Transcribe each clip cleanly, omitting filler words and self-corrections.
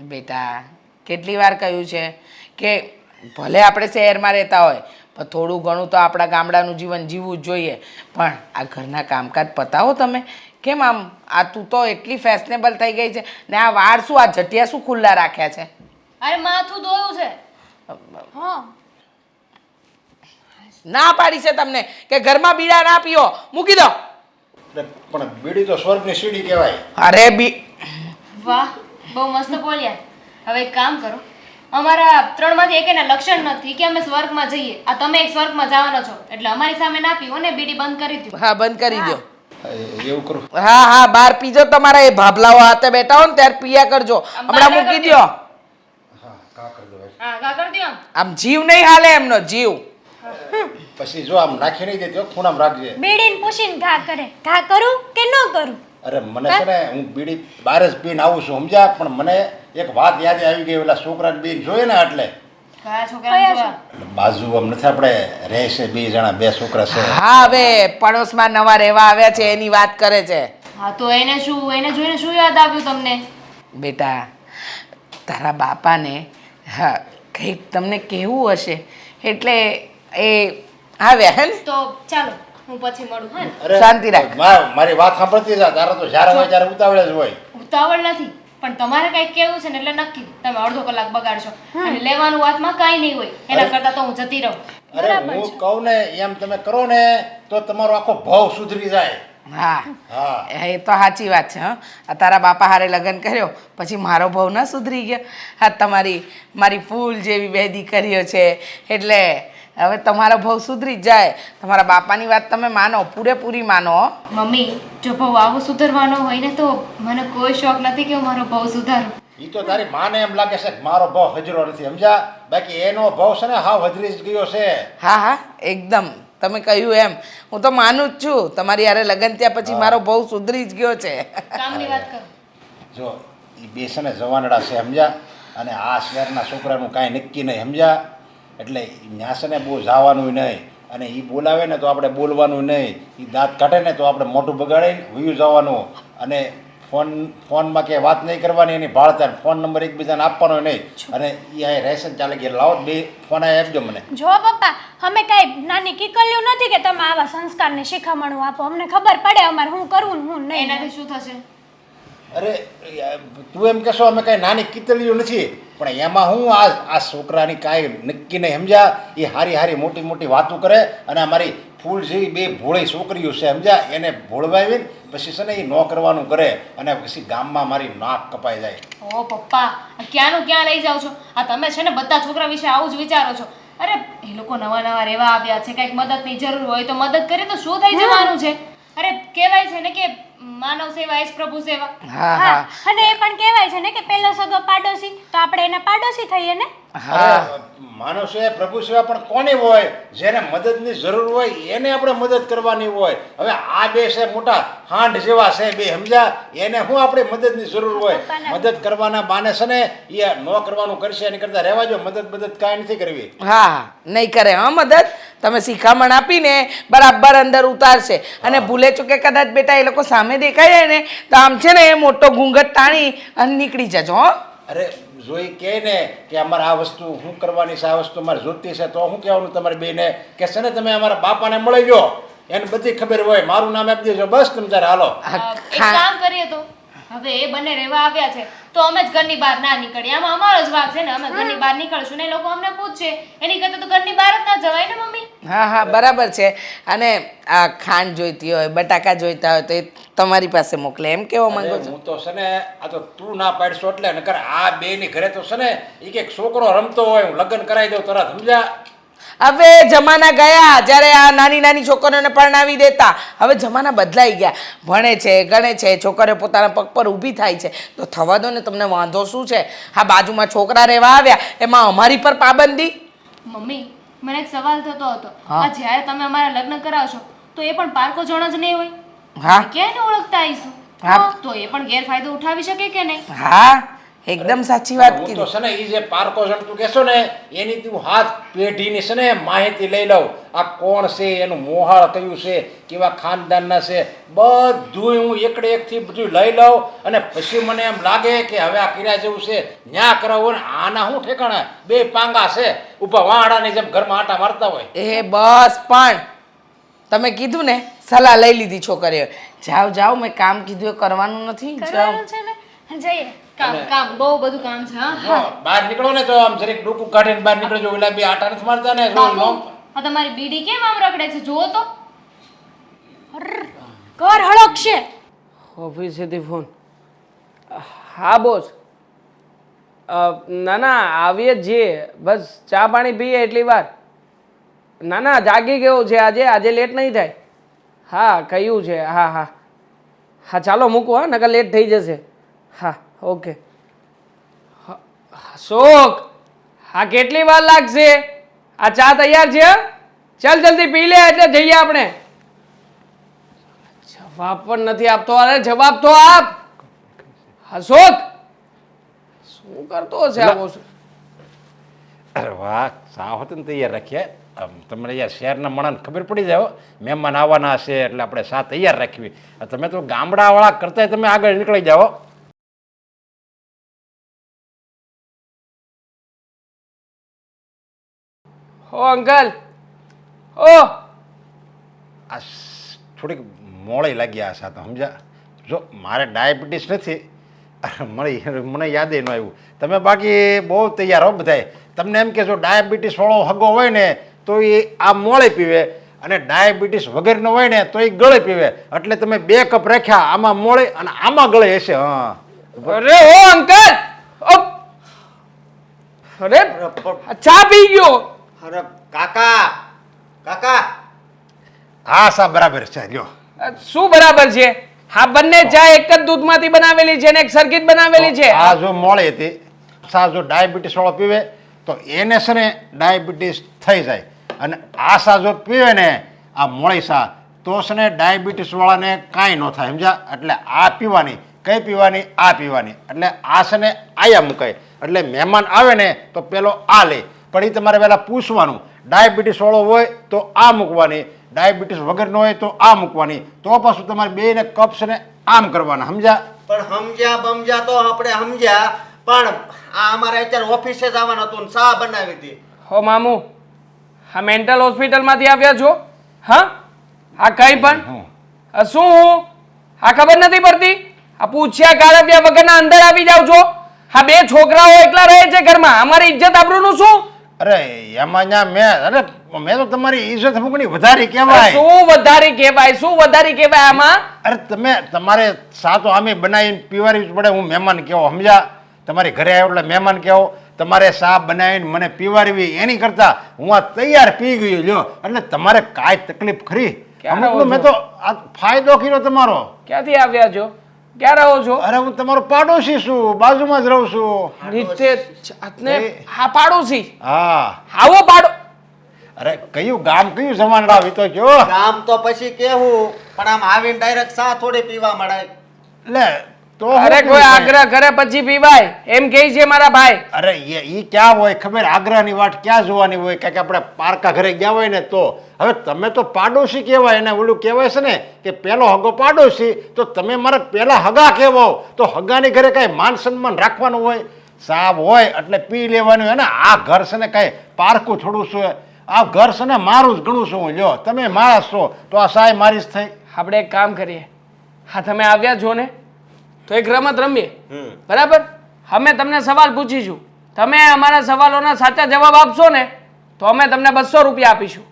બેટા કેટલી વાર કહ્યું છે કે ભલે આપણે શહેરમાં રહેતા હોય પણ થોડું ઘણું તો આપણા ગામડાનું જીવન જીવવું જ જોઈએ. પણ આ ઘરના કામકાજ પતાવો તમે. કેમ આમ આ તું તો એટલી ફેશનેબલ થઈ ગઈ છે ને આ વાળ શું આ જટિયા શું ખુલ્લા રાખ્યા છે? અરે માથું ધોયું છે. હા ના પાડી છે તમને કે ઘરમાં બીડા ના પીઓ, મૂકી દો. પણ બીડી તો સ્વર્ગની સીડી કહેવાય. અરે વાહ, બહુ મસ્ત બોલ્યા. હવે એક કામ કરો, અમારા ત્રણમાંથી એકેના લક્ષણ નથી કે અમે સ્વર્ગમાં જઈએ. આ તમે એક સ્વર્ગમાં જવાનો છો એટલે અમારી સામે ના પીવો ને, બીડી બંધ કરી દો. હા, બંધ કરી દો. એવું કરું. હા હા, બહાર પીજો. તમારા એ ભાભલાઓ હાથે બેઠા હો ને ત્યારે પીયા કરજો. હમણાં મૂકી દો. હા, કા કરી દો. હા, કા કરી દો. આમ જીવ નહીં હાલે એમનો જીવ. પછી જો આમ નાખી નહીં દેતો, ખૂણામાં રાખજે. બીડીને પૂછીને ઘા કરે. ઘા કરું કે ન કરું? અરે મને છે ને, હું બીડી બહાર જ પીને આવું છું સમજ્યા. પણ મને એક વાત યાદ આવી ગઈ, ઓલા છોકરાને બેન જોઈએ ને એટલે કયા છોકરા જોવા? બાજુ આમ નથી આપણે રહે છે બે જણા, બે છોકરા છે. હા, હવે પડોશમાં નવા રહેવા આવ્યા છે એની વાત કરે છે. હા તો એને શું, એને જોઈને શું યાદ આવ્યું તમને? બેટા તારા બાપાને હા કંઈક તમને કેવું હશે એટલે એ આવ્યા હે ને. તો ચાલો હું પછી મળું. હા ને? અરે શાંતિ રાખ. મારી વાત સાંભળતી જા. તારા તો જ્યારે હોય ત્યારે ઉતાવળે જ હોય. ઉતાવળ નથી, પણ તમારે કઈક કેવું છે ને એટલે નક્કી તમે અડધો કલાક બગાડશો અને લેવાનું વાતમાં કાંઈ નહીં હોય. એના કરતાં તો હું જતી રહું. અરે હું કહું ને એમ તમે કરો ને તો તમારો આખો ભાવ સુધરી જાય. હા હા એ તો સાચી વાત છે. હા, આ તારા બાપા હારે લગ્ન કર્યો પછી મારો ભાવ ના સુધરી ગયો. હા, મારી ફૂલ જેવી બે દીકરીઓ છે એટલે હવે તમારો ભાવ સુધરી જ જાય. તમારા બાપાની વાત તમે માનો, પૂરેપૂરી માનો. મમ્મી, જો ભાવ આવો સુધારવાનો હોય ને તો મને કોઈ શોખ નથી કે હું મારો ભાવ સુધારું. એ તો તારી માને એમ લાગે છે કે મારો ભાવ હજરો નથી સમજ્યા. બાકી એનો ભાવ છે ને હાવ હજરી જ ગયો છે. હા હા, એકદમ તમે કહ્યું એમ હું તો માનું જ છું. તમારી હારે લગ્ન થયા પછી મારો ભાવ સુધરી જ ગયો છે. કામની વાત કરો. જો એ બે છે ને જવાનડા છે સમજ્યા. અને આ શહેરના છોકરાનું કાંઈ નક્કી નહીં સમજ્યા. એટલે ત્યાં છે ને બહુ જવાનું નહીં. અને એ બોલાવે ને તો આપણે બોલવાનું નહીં. એ દાંત કાઢે ને તો આપણે મોઢું બગાડીને વયું જવાનું. અને ફોનમાં કે વાત નહીં કરવાની, એની ભાળતા ફોન નંબર એકબીજાને આપવાનો નહીં. અને એ આ રહેશે ને ચાલે કે લાવો બે ફોન આપજો મને. જો પપ્પા, અમે કાંઈ નાની કીકલીઓ નથી કે તમે આવા સંસ્કારની શિખામણું આપો. અમને ખબર પડે અમારે શું કરવું ને શું નહીં. એનાથી શું થશે? અરે તું એમ કહેશો અમે કાંઈ નાની કીતલીઓ નથી, પણ એમાં હું આ છોકરાની કાંઈ નક્કી નહીં સમજ્યા. એ હારી મોટી મોટી વાતો કરે. અને અમારી ફૂલ જેવી બે ભોળી છોકરીઓ છે સમજ્યા, એને ભોળવાવીને પછી છે ને એ ન કરવાનું કરે. અને પછી ગામમાં મારી નાક કપાઈ જાય. ઓ પપ્પા, ક્યાંનું ક્યાં લઈ જાઓ છો? આ તમે છે ને બધા છોકરા વિશે આવું જ વિચારો છો. અરે એ લોકો નવા નવા રહેવા આવ્યા છે, કંઈક મદદની જરૂર હોય તો મદદ કરીએ તો શું થઈ જવાનું છે? અરે કહેવાય છે ને કે માનવ સેવા એ જ પ્રભુ સેવા. હા હા, હા અને એ પણ કહેવાય છે ને કે પેલો સગો પાડોશી, તો આપણે એના પાડોશી થઈએ ને. હા, માનવ સેવા પ્રભુ સેવા પણ કોની હોય? જેને મદદની જરૂર હોય એને આપણે મદદ કરવાની હોય. હવે આ બે છે મોટા હાંડ જેવા છે બે સમજ્યા, એને શું આપણે મદદની જરૂર હોય? મદદ કરવાના બાને છે ને એ ન કરવાનું કરશે. એની કરતાં રહેવા જો. મદદ કાંઈ નથી કરવી. હા નહીં કરે. હા, મદદ તમે શિખામણ આપીને બરાબર અંદર ઉતારશે. અને ભૂલે ચૂકે કદાચ બેટા એ લોકો સામે દેખાઈ જાય ને તો આમ છે ને એ મોટો ઘૂંઘટ તાણી અને નીકળી જજો. હો, અરે જોઈ કહે ને કે અમારે આ વસ્તુ શું કરવાની છે, આ વસ્તુ અમારે જોતી છે, તો શું કહેવાનું તમારી બેને કે છે ને તમે અમારા બાપાને મળી ગયો, એને બધી ખબર હોય, મારું નામ આપી દેજો બસ તમે તારે હાલો. એક કામ કરીએ તો હવે એ બંને રહેવા આવ્યા છે તો અમે જ ઘરની બહાર ના નીકળીએ. આમાં અમારો જ ભાગ છે ને, અમે ઘરની બહાર નીકળશું ને લોકો અમને પૂછશે. એની કરતા તો ઘરની બહાર જ ના જવાય ને મમ્મી. હા હા, બરાબર છે. અને આ ખાંડ જોઈતી હોય, બટાકા જોઈતા હોય તો એ તમારી પાસે મોકલે એમ કેવો માંગો છો? હું તો છે ને આ તો તું ના પાડશો એટલે નકર આ બે ની ઘરે તો છે ને એક છોકરો રમતો હોય, હું લગ્ન કરાવી દઉં તરત સમજ્યા. હવે જમાના ગયા જ્યારે આ નાની નાની છોકરીઓને પરણાવી દેતા. હવે જમાના બદલાઈ ગયા. ભણે છે, ગણે છે, છોકરીઓ પોતાના પગ પર ઊભી થાય છે તો થવા દો ને, તમને વાંધો શું છે? હા, બાજુમાં છોકરા રહેવા આવ્યા એમાં અમારી પર પાબંદી? મમ્મી, મને એક સવાલ થતો હતો. આ જ્યારે તમે અમારા લગ્ન કરાવશો તો એ પણ પારકો જણ જ નહીં હોય? હા ક્યાંને ઓળખતા આવીશું? હા. તો એ પણ ગેરફાયદો ઉઠાવી શકે કે નહીં? હા, એકદમ સાચી વાત હું તો કીધી. છે ને એ જે પારકો છે ને તું કહેશો ને એની તું હાથ પેઢીની છે ને માહિતી લઈ લઉં. આ કોણ છે, એનું મોહાળ કયું છે, કેવા ખાનદાનના છે, બધું હું એકડે એકથી બધું લઈ લઉં અને પછી મને એમ લાગે કે હવે આ કિરા જેવું છે ન્યા કરાવું ને આના શું ઠેકાણા બે પાંગા છે ઉપર વાણાની જેમ ઘરમાં આટા મારતા હોય. એ બસ પણ તમે કીધું ને સલાહ લઈ લીધી છોકરીઓ. જાઓ જાઓ, મેં કામ કીધું એ કરવાનું નથી. જાઓ. કરવાનું છે ને જઈએ. કામ બહુ બધું કામ છે હા જો બહાર નીકળો ને તો આમ જરીક ડૂકું કાઢીને બહાર નીકળજો. ઓલા બે આટા નથી મારતા ને રોજ બાપુ, લોમ. આ તમારી બીડી કેમ આમ રખડે છે જુઓ તો. ઘર હળકશે. ઓફિસેથી ફોન. હા બોસ. ના ના આવીએ જ છીએ, બસ ચા પાણી પીએ એટલી વાર. ના ના જાગી ગયો છે આજે લેટ નહીં થાય. હા કહ્યું છે. હા હા હા ચાલો મૂકો હા, નકર લેટ થઈ જશે. હા ઓકે. શોક, હા કેટલી વાર લાગશે? આ ચા તૈયાર છે હા? ચાલ જલ્દી પી લે એટલે જઈએ આપણે. જવાબ પણ નથી આપતો. અરે જવાબ તો આપ. અશોક શું કરતો હશે આ બોસ? અરે વાહ, સાવ હતું ને તૈયાર રાખીએ. તમને અહીંયા શહેરના માણસને ખબર પડી જાય હો, મહેમાન આવવાના હશે એટલે આપણે શા તૈયાર રાખવી. તમે તો ગામડાવાળા કરતાંય તમે આગળ નીકળી જાઓ. ઓ અંકલ ઓ આ થોડીક મોડી લાગી આ સાથે સમજ્યા. જો મારે ડાયાબિટીસ નથી, મને યાદ ન આવ્યું. તમે બાકી બહુ તૈયાર હો બધાય. તમને એમ કે જો ડાયાબિટીસવાળો હગો હોય ને તો એ આ મોળે પીવે અને ડાયાબિટીસ વગરનો હોય ને તો એ ગળે પીવે. એટલે તમે 2 કપ રાખ્યા, આમાં મોળે અને આમાં ગળે હશે. હા અરે ઓ અંકલ ઓ અરે આ ચા પી ગયો. અરે કાકા કાકા હા સાહેબ બરાબર છે. લ્યો શું બરાબર છે? હા બંને ચા એક જ દૂધમાંથી બનાવેલી છે ને એક સરખી જ બનાવેલી છે. આ જો મોળી હતી, સા જો ડાયાબિટીસ વાળો પીવે તો એને છે ને ડાયાબિટીસ થઈ જાય. અને આ સા જો પીવે ને આ મોળી સા તો છે ને ડાયાબિટીસ વાળાને કાંઈ ન થાય સમજ્યા. એટલે આ પીવાની, કઈ પીવાની? આ પીવાની. એટલે આ છે ને આયા મુકાય. એટલે મહેમાન આવે ને તો પેલો આ લે, પણ એ તમારે પહેલાં પૂછવાનું. ડાયાબિટીસ વાળો હોય તો આ મૂકવાની, ડાયાબિટીસ વગરનો હોય તો આ મૂકવાની. તો પાછું તમારે બેને કપ છે ને આમ કરવાના સમજ્યા. પણ સમજ્યા બમજ્યા તો આપણે સમજ્યા, પણ આ અમારે અત્યારે ઓફિસે જવાનું હતું ને ચા બનાવી હતી. હો મામુ, હા મેન્ટલ હોસ્પિટલમાંથી આવ્યા છો? હા હા કઈ પણ શું હું હા ખબર નથી પડતી? આ પૂછ્યા કારવ્યા વગરના અંદર આવી જાવ છો? હા બે છોકરાઓ એકલા રહે છે ઘરમાં, અમારી ઇજ્જત આબરૂનું શું? અરે એમાં મેં તો તમારી ઈજ્જત મૂકની વધારી કહેવાય. શું વધારી કહેવાય? શું વધારી કહેવાય આમાં? અરે તમારે સા તો આમે બનાવીને પીવારી પડે. હું મહેમાન કેવો સમજ્યા. તમારી ઘરે આવ્યો એટલે મહેમાન કેવો. તમારે સા બનાવીને મને પીવારવી એની કરતા હું આ તૈયાર પી ગયો લ્યો. એટલે તમારે કાંઈ તકલીફ ખરી? ક્યારે અમુકનો મેં તો આ ફાયદો કર્યો તમારો. ક્યાંથી આવ્યા છો? ક્યાં રહો છો? અરે હું તમારો પાડોશી છું, બાજુમાં જ રહું છું. રીતે જાતને હા પાડોશી. હા આવો પાડો. અરે કયું ગામ કયું જમાનડા વીતો કયો. ગામ તો પછી કેવું, પણ આમ આવીને ડાયરેક્ટ ચા થોડી પીવા મળે. લે તો અરે હું કોઈ પીવું આગ્રહ કરે પછી પીવાય એમ કહે છે મારા ભાઈ. અરે ઈ ક્યાં હોય ખબર? આગ્રહની વાટ ક્યાં જોવાની હોય? કારણ કે આપણે પારકા ઘરે ગયા હોય ને તો. હવે તમે તો પાડોશી કહેવાય, એને ઓલું કહેવાય છે ને કે પેલો હગો પાડોશી, તો તમે મારા પેલા હગા કહેવાઓ. તો હગાની ઘરે કાંઈ માન સન્માન રાખવાનું હોય? સાબ હોય એટલે પી લેવાનું. અને આ ઘર છે ને કાંઈ પારકું થોડું છે. આ ઘર છે ને મારું જ ઘણું છું. લ્યો તમે મારા છો તો આ સાય મારી જ થઈ. આપણે એક કામ કરીએ. હા તમે આવ્યા છો ને તો એક રમત રમીએ બરાબર? અમે તમને સવાલ પૂછીશું, તમે અમારા સવાલોના સાચા જવાબ આપશો ને તો અમે તમને 200 રૂપિયા આપીશું.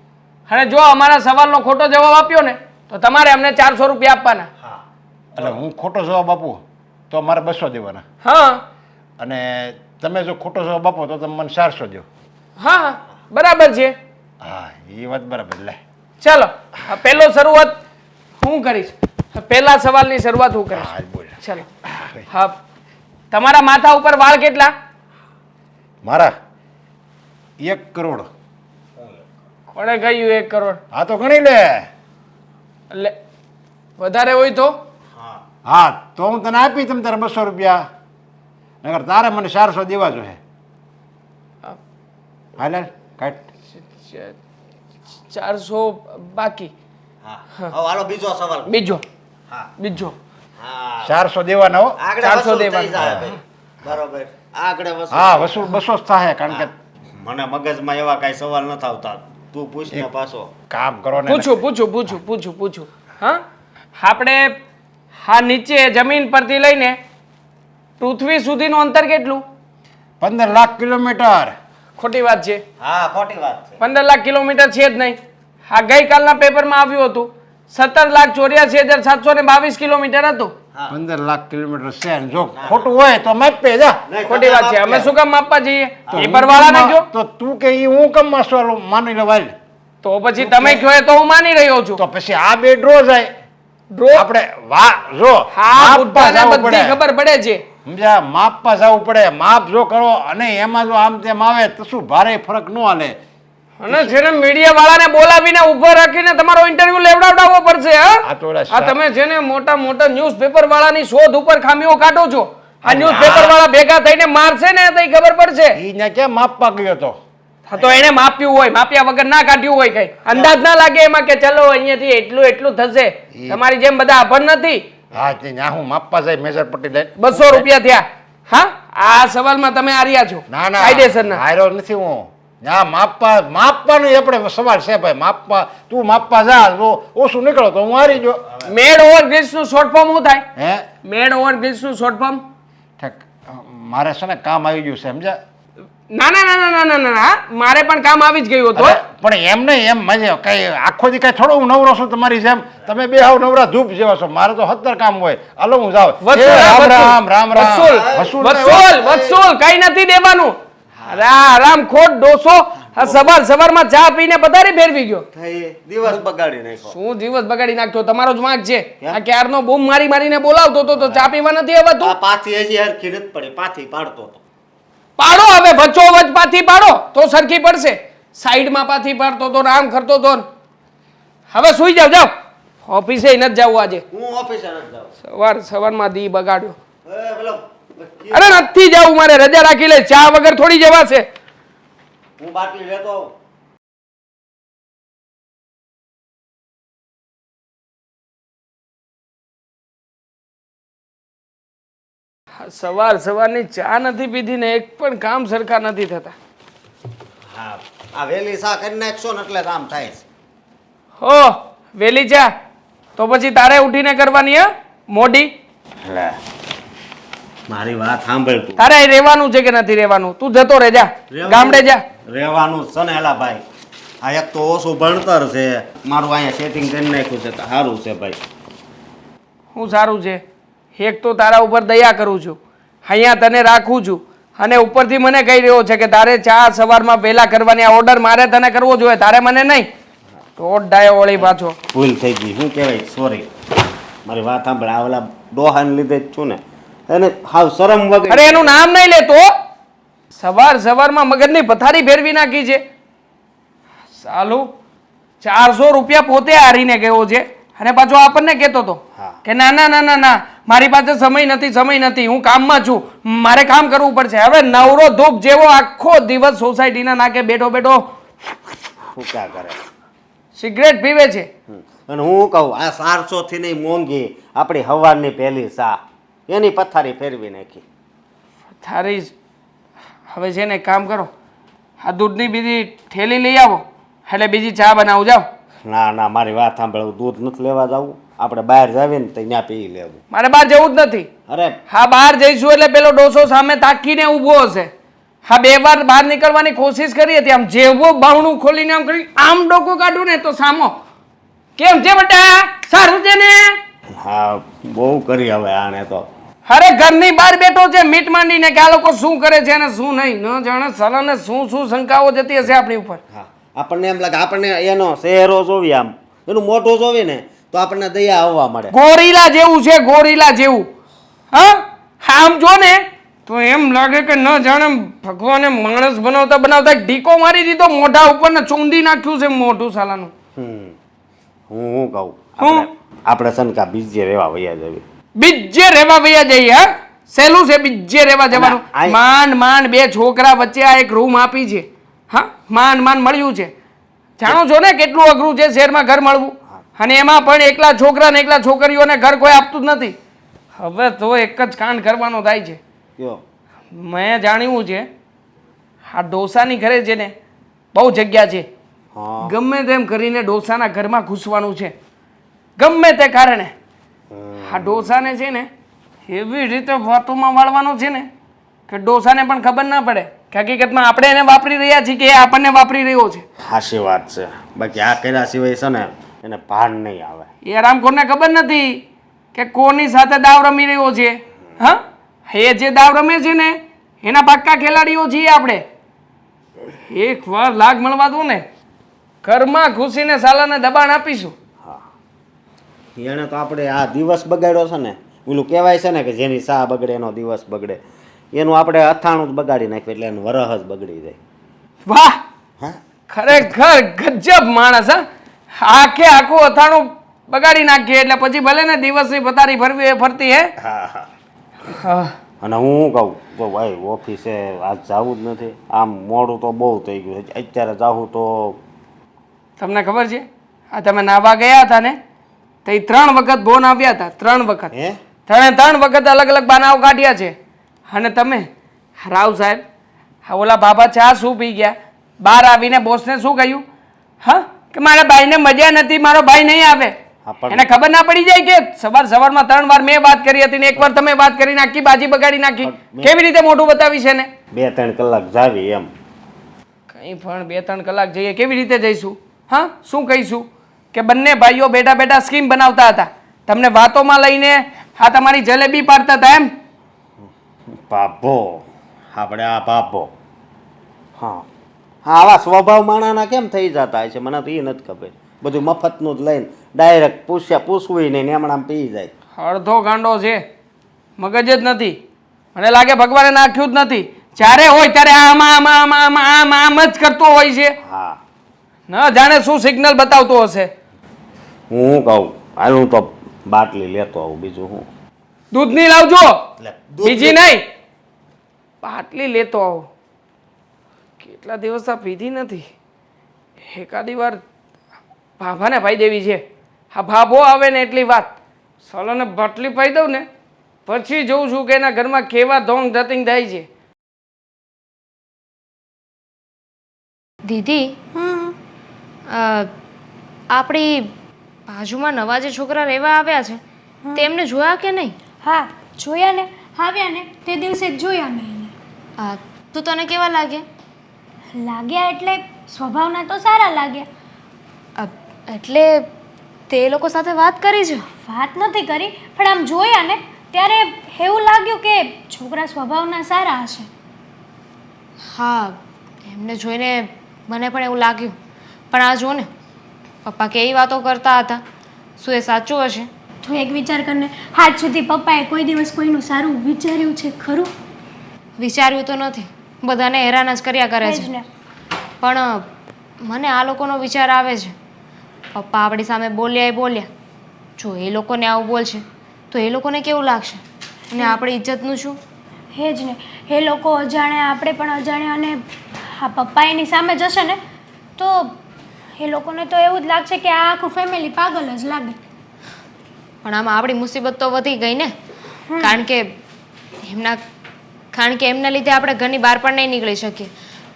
અને જો અમારા સવાલનો ખોટો જવાબ આપ્યો ને તો તમારે અમને 400 રૂપિયા આપવાના. એટલે હું ખોટો જવાબ આપું તો મારે 200 દેવાના, હા અને તમે જો ખોટો જવાબ આપો તો તમે મને 400 દો. હા બરાબર છે. હા એ વાત બરાબર. લે ચાલો પહેલો શરૂઆત હું કરીશ. પહેલા સવાલની શરૂઆત હું કરીશ. હા બોલ. ચાલો હા તમારા માથા ઉપર વાળ કેટલા? મારા 1 કરોડ. કોણે કહ્યું 1 કરોડ? હા તો ગણી લે. એટલે વધારે હોય તો? હા તો હું તને આપી તમ તારે 200 રૂપિયા. નગર તારે મને 400 દેવા જોઈએ. હાલ કાટ. 400 બાકી. હા હવે હાલો બીજો સવાલ. બીજો હા બીજો હા 400 દેવાના હો. આગળ 400 વસૂલ થઈ દેવાના. જાય ભાઈ. બરોબર આગળ વસૂલ. હા વસૂલ 200 જ થાય કારણ કે મને મગજમાં એવા કાંઈ સવાલ નથી આવતા. તું પૂછ ને પાછો. કામ કરો ને. પૂછું હા આપણે હા નીચે જમીન પરથી લઈને પૃથ્વી સુધીનું અંતર કેટલું? 15 લાખ કિલોમીટર. ખોટી વાત છે. હા ખોટી વાત છે. 15 લાખ કિલોમીટર છે જ નહીં. હા ગઈકાલના પેપરમાં આવ્યું હતું 17,84,722 કિલોમીટર હતું. 15 લાખ કિલોમીટર છે અને જો ખોટું હોય તો માપે જા. નહીં, ખોટી વાત છે. અમે શું કામ માપવા જઈએ? પેપર વાળાને કયો તો તું કે ઈ હું કેમ માસવાલો માની લેવાય. તો પછી તમે કહો તો હું માની રહ્યો છું. તો પછી આ બે ડ્રો જાય. ડ્રો આપણે વાહ જો હા માપવા બુદ્ધાને જાવું બધી પડે. ખબર પડે છે. સમજ્યા માપવા જવું પડે. માપ જો કરો અને એમાં જો આમ તેમ આવે તો શું ભારે ફરક ન હાલે. અને છે ને મીડિયા વાળાને બોલાવીને ઉભો રાખીને તમારો ઇન્ટરવ્યુ લેવડાવવો પડશે હા આ તો ઓલા આ તમે છે ને મોટા મોટા ન્યૂઝપેપર વાળાની શોધ ઉપર ખામીઓ કાઢો છો. આ ન્યૂઝપેપર વાળા ભેગા થઈને મારશે ને તો ખબર પડશે. ઈ ને ક્યાં માપવા ગયો તો. હા તો એને માપ્યું હોય માપ્યા વગર ના કાઢ્યું હોય કઈ અંદાજ ના લાગે એમાં કે ચલો અહીંયાથી એટલું થશે. તમારી જેમ બધા અભણ નથી. હા તે ન્યા હું માપવા જાય મેજર પટ્ટી લઈને. 200 રૂપિયા થયા. હા આ સવાલમાં તમે હાર્યા છો ના ના કાયદેસરના. હાર્યો નથી હું. ના માપવાનું આપણે સવાલ છે ભાઈ. માપવા તું માપવા જા તો ઓછું નીકળો તો હું હારી ગયો. મેડ ઓવર ગ્રીસ નું શોર્ટ ફોર્મ શું થાય? હે મેડ ઓવર ગ્રીસ નું શોર્ટ ફોર્મ? ઠીક મારે છે ને કામ આવી ગયું છે સમજ્યા. ના ના ના ના ના ના ના મારે પણ કામ આવી જ ગયું હતું. અરે, પણ એમ નહીં એમ મજે કઈ આખો દી કઈ થોડો હું નવરો છું તમારી જેમ. તમે બે હાવ નવરા ધૂપ જેવા છો. મારે તો 17 કામ હોય. હાલો હું જાઉં. વત્સુલ, રામ રામ રામ વત્સુલ, વસૂલ વત્સુલ, વત્સુલ, કઈ નથી દેવાનું. અરે આરામ ખોટ ડોસો આ સવારમાં ચા પીને પધારી ફેરવી ગયો. થઈ દિવસ બગાડી નાખ્યો. શું દિવસ બગાડી નાખ્યો? તમારો જ વાંક છે. આ ક્યારનો બૂમ મારીને બોલાવતો તો ચા પીવા નથી આ આવતું. પાથી હજી હરખી નથી પડી. પાથી પાડતો હતો. પાડો હવે વચ્ચોવચ પાથી પાડો તો સરખી પડશે. સાઈડમાં પાથી પાડતો તો આમ કરતો તો હવે સુઈ જાવ ઓફિસે નથી જવું આજે. હું ઓફિસે નથી જાઉં. સવારમાં દી બગાડ્યો. એ પેલો અરે નથી જવું મારે રજા રાખી લે. ચા વગર થોડી જવાશે. હું બાટલી લેતો આવું. સવારની ચા નથી પીધી ને એક પણ કામ સરખા નથી થતા. હા આ વેલી સા કરી નાખશો ને એટલે કામ થાય છે. હો વેલી ચા તો પછી તારે ઉઠીને કરવાની હે મોડી. લે મારી વાત સાંભળ તું. તારે અહીં રહેવાનું છે કે નથી રહેવાનું? તું જતો રહે જા ગામડે જા. રહેવાનું છે ને એલા ભાઈ. આ એક તો ઓછું ભણતર છે. મારું અહીંયા સેટિંગ કરી નાખ્યું છે તો સારું છે ભાઈ. હું સારું છે એક તો તારા ઉપર દયા કરું છું. અહીંયા તને રાખું છું અને ઉપરથી મને કહી રહ્યો છે કે તારે ચા સવારમાં વહેલા કરવાની. આ ઓર્ડર મારે તને કરવો જોઈએ તારે મને નહીં. તો ડાયો વળી પાછો. ભૂલ થઈ ગઈ. શું કહેવાય સોરી. મારી વાત સાંભળ. આ ઓલા ડોહાને લીધે જ છું ને એને હાવ શરમ વગર. અરે એનું નામ નહીં લેતો. સવારમાં મગજની પથારી ફેરવી નાખી છે. સાલું 400 રૂપિયા પોતે હારીને ગયો છે અને પાછો આપણને કહેતો હતો હા. કે ના ના ના ના ના મારી પાસે સમય નથી હું કામમાં છું મારે કામ કરવું પડશે. હવે નવરો ધૂપ જેવો આખો દિવસ સોસાયટીના નાકે બેઠો શું ક્યાં કરે. સિગરેટ પીવે છે. અને હું કહું આ 400 થી નહીં મોંઘી આપણી હવારની પહેલી સા એની પથારી ફેરવી નાખી. થારી હવે છે ને એક કામ કરો આ દૂધની બીજી થેલી લઈ આવો એટલે બીજી ચા બનાવું જાઓ. ના ના મારી વાત સાંભળ. દૂધ નથી લેવા જવું. આપણે બહાર જાવીએ ને તો ત્યાં પી લેવું. મારે બહાર જવું જ નથી. અરે હા બહાર જઈશું એટલે પેલો ડોસો સામે તાકીને ઊભો હશે. હા 2 વાર બહાર નીકળવાની કોશિશ કરી હતી આમ જેવો બાવણું ખોલીને આમ કરી આમ ડોકો કાઢું ને તો સામો કેમ છે બટા સારું છે ને. હા બહુ કરી હવે આને તો. અરે ઘરની બહાર બેઠો છે મીટ માંડીને કે આ લોકો શું કરે છે અને શું નહીં ન જાણે સલાને શું શંકાઓ જતી હશે આપણી ઉપર. હા આપણને એમ લાગે આપણને એનો ચહેરો જોવી આમ એનું મોઢું જોવી ને તો આપણને દયા આવવા મળે. ગોરીલા જેવું છે ગોરીલા જેવું. હા આમ જો ને તો એમ લાગે કે ન જાણે ભગવાને માણસ બનાવતા એક ઢીકો મારી દીધો મોઢા ઉપર ને ચૂંદી નાખ્યું છે મોઢું સાલાનું. હું કહું આપણે છે ને કા બીજે રહેવા વયા જવી. બીજે રહેવા વયા જઈએ. હા સહેલું છે બીજે રહેવા જવાનું આ- માંડ માંડ બે છોકરા વચ્ચે આ એક રૂમ આપી છે હા માંડ માંડ મળ્યું છે જાણો છો ને કેટલું અઘરું છે શહેરમાં ઘર મળવું અને એમાં પણ એકલા છોકરા ને એકલા છોકરીઓને ઘર કોઈ આપતું જ નથી હવે તો એક જ કાંડ કરવાનો થાય છે કયો મેં જાણ્યું છે આ ડોસાની ઘરે છે ને બહુ જગ્યા છે હા ગમે તેમ કરીને ડોસાના ઘરમાં ઘૂસવાનું છે ગમે તે કારણે આ ડોસાને છે ને એવી રીતે વાતોમાં વાળવાનો છે ને કે ડોસાને પણ ખબર ના પડે કે હકીકતમાં આપણે એને વાપરી રહ્યા છીએ કે એ આપણને વાપરી રહ્યો છે હાચી વાત છે બાકી આ કર્યા સિવાય છે ને એને ભાન નહીં આવે એ રામખોરને ખબર નથી કે કોની સાથે દાવ રમી રહ્યો છે હા એ જે દાવ રમે છે ને એના પાક્કા ખેલાડીઓ છીએ આપણે એક વાર લાગ મળવા દો ને ઘરમાં ઘૂસીને સાલાને દબાણ આપીશું એને તો આપણે આ દિવસ બગાડ્યો છે ને પેલું કહેવાય છે ને કે જેની સા બગડે એનો દિવસ બગડે એનું આપણે અથાણું જ બગાડી નાખ્યું એટલે એનું વરહ જ બગડી જાય વાહ હા ખરેખર ગજબ માણસ હા આખે આખું અથાણું બગાડી નાખીએ એટલે પછી ભલે ને દિવસની પતારી ફરવી એ ફરતી હે હા હા હા અને હું કહું તો ભાઈ ઓફિસે આજ જવું જ નથી આમ મોડું તો બહુ થઈ ગયું છે અત્યારે જાવું તો તમને ખબર છે આ તમે નાવા ગયા હતા ને તો એ 3 વખત બોન આવ્યા હતા 3 વખત હે ત્રણ વખત અલગ અલગ બાનાઓ કાઢ્યા છે અને તમે રાવ સાહેબ હા ઓલા બાબા ચા શું પી ગયા બહાર આવીને બોસને શું કહ્યું હા કે મારા ભાઈને મજા નથી મારો ભાઈ નહીં આવે હા, પણ- એને ખબર ના પડી જાય કે સવારમાં 3 વાર મેં વાત કરી હતી ને એક વાર તમે વાત કરીને આખી બાજી બગાડી નાખી કેવી રીતે મોઢું બતાવી છે ને 2-3 કલાક જાવી એમ કંઈ પણ 2-3 કલાક જઈએ કેવી રીતે જઈશું હા શું કહીશું કે બંને ભાઈઓ બેઠા બેઠા સ્કીમ બનાવતા હતા તમને વાતોમાં લઈને આ તમારી જલેબી પાડતા હતા એમ બાબો આપણે આ બાબો હા હા આવા સ્વભાવ માણાના કેમ થઈ જતા હશે મને તો એ નથી ખબર બધું મફતનું જ લઈને ડાયરેક્ટ પૂછવું નહીં ને એમણામ પી જાય અડધો ગાંડો છે મગજ જ નથી મને લાગે ભગવાને નાખ્યું જ નથી જ્યારે હોય ત્યારે આમાં આમાં આમાં આમાં આમ આમ જ કરતો હોય છે હા ન જાણે શું સિગ્નલ બતાવતો હશે હું કહું હાલ હું તો બાટલી લેતો આવું બીજું હું દૂધની લાવજો એટલે બીજી નહીં બાટલી લેતો આવો કેટલા દિવસ આ પીધી નથી એકાદી વાર ભાભાને પાઈ દેવી છે આ ભાભો આવે ને એટલી વાત સલોને બાટલી પાઈ દઉં ને પછી જોઉં છું કે એના ઘરમાં કેવા ધોંગ ધતિંગ થાય છે દીદી આપણી બાજુમાં નવા જે છોકરા રહેવા આવ્યા છે તેમને જોયા કે નહીં હા જોયા ને આવ્યા ને તે દિવસે જ જોયા મેં એને તો તને કેવા લાગ્યા લાગ્યા એટલે સ્વભાવના તો સારા લાગ્યા એટલે તે લોકો સાથે વાત કરી છે વાત નથી કરી પણ આમ જોયા ને ત્યારે એવું લાગ્યું કે છોકરા સ્વભાવના સારા હશે હા એમને જોઈને મને પણ એવું લાગ્યું પણ આ જો ને પપ્પા કેવી વાતો કરતા હતા શું એ સાચું હશે તું એક વિચાર કરને આજ સુધી પપ્પાએ કોઈ દિવસ કોઈનું સારું વિચાર્યું છે ખરું વિચાર્યું તો નથી બધાને હેરાન જ કર્યા કરે એ જ છે ને પણ મને આ લોકોનો વિચાર આવે છે પપ્પા આપણી સામે બોલ્યા એ બોલ્યા જો એ લોકોને આવું બોલશે તો એ લોકોને કેવું લાગશે અને આપણી ઇજ્જતનું શું એ જ ને એ લોકો અજાણ્યા આપણે પણ અજાણ્યા અને આ પપ્પા એની સામે જશે ને તો એ લોકોને તો એવું જ લાગશે કે આ આખું ફેમિલી પાગલ જ લાગે પણ આમાં આપણી મુસીબત તો વધી ગઈ ને કારણ કે એમના લીધે આપણે ઘરની બહાર પણ નહીં નીકળી શકીએ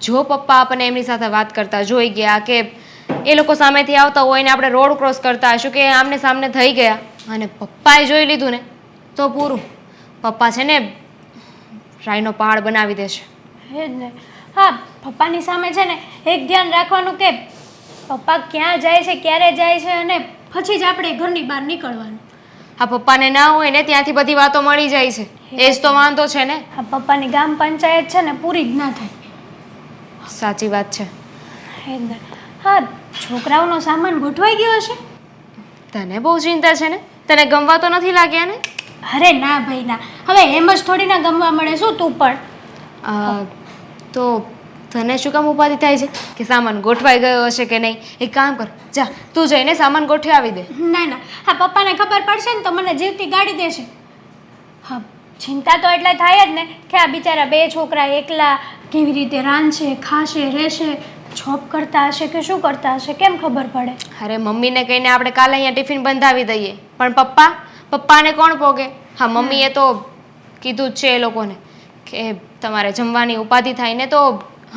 જો પપ્પા આપણને એમની સાથે વાત કરતા જોઈ ગયા કે એ લોકો સામેથી આવતા હોય ને આપણે રોડ ક્રોસ કરતા હશું કે આમને સામને થઈ ગયા અને પપ્પાએ જોઈ લીધું ને તો પૂરું પપ્પા છે ને રાઈનો પહાડ બનાવી દેશે એ જ ને હા પપ્પાની સામે છે ને એક ધ્યાન રાખવાનું કે પપ્પા ક્યાં જાય છે ક્યારે જાય છે અને પછી જ આપણે ઘરની બહાર નીકળવાનું આ પપ્પાને ના હોય ને ત્યાંથી બધી વાતો મળી જાય છે એ જ તો વાંધો છે ને આ પપ્પાની ગામ પંચાયત છે ને પૂરી જ ના થાય સાચી વાત છે એ જ ને હા છોકરાઓનો સામાન ગોઠવાઈ ગયો હશે તને બહુ ચિંતા છે ને તને ગમવા તો નથી લાગ્યા ને અરે ના ભાઈ ના હવે એમ જ થોડી ના ગમવા મળે શું તું પણ તો તને શું કામ ઉપાધિ થાય છે કે સામાન ગોઠવાઈ ગયો હશે કે નહીં એક કામ કર જા તું જઈને સામાન ગોઠવી આવી દે ના ના હા પપ્પાને ખબર પડશે ને તો મને જીવતી ગાડી દેશે હા ચિંતા તો એટલે થાય જ ને કે આ બિચારા બે છોકરા એકલા કેવી રીતે રાંધશે ખાશે રહેશે જોબ કરતા હશે કે શું કરતા હશે કેમ ખબર પડે. અરે મમ્મીને કહીને આપણે કાલે અહીંયા ટિફિન બંધાવી દઈએ પણ પપ્પાને કોણ પોગે? હા મમ્મીએ તો કીધું જ છે એ લોકોને કે તમારે જમવાની ઉપાધિ થાય ને તો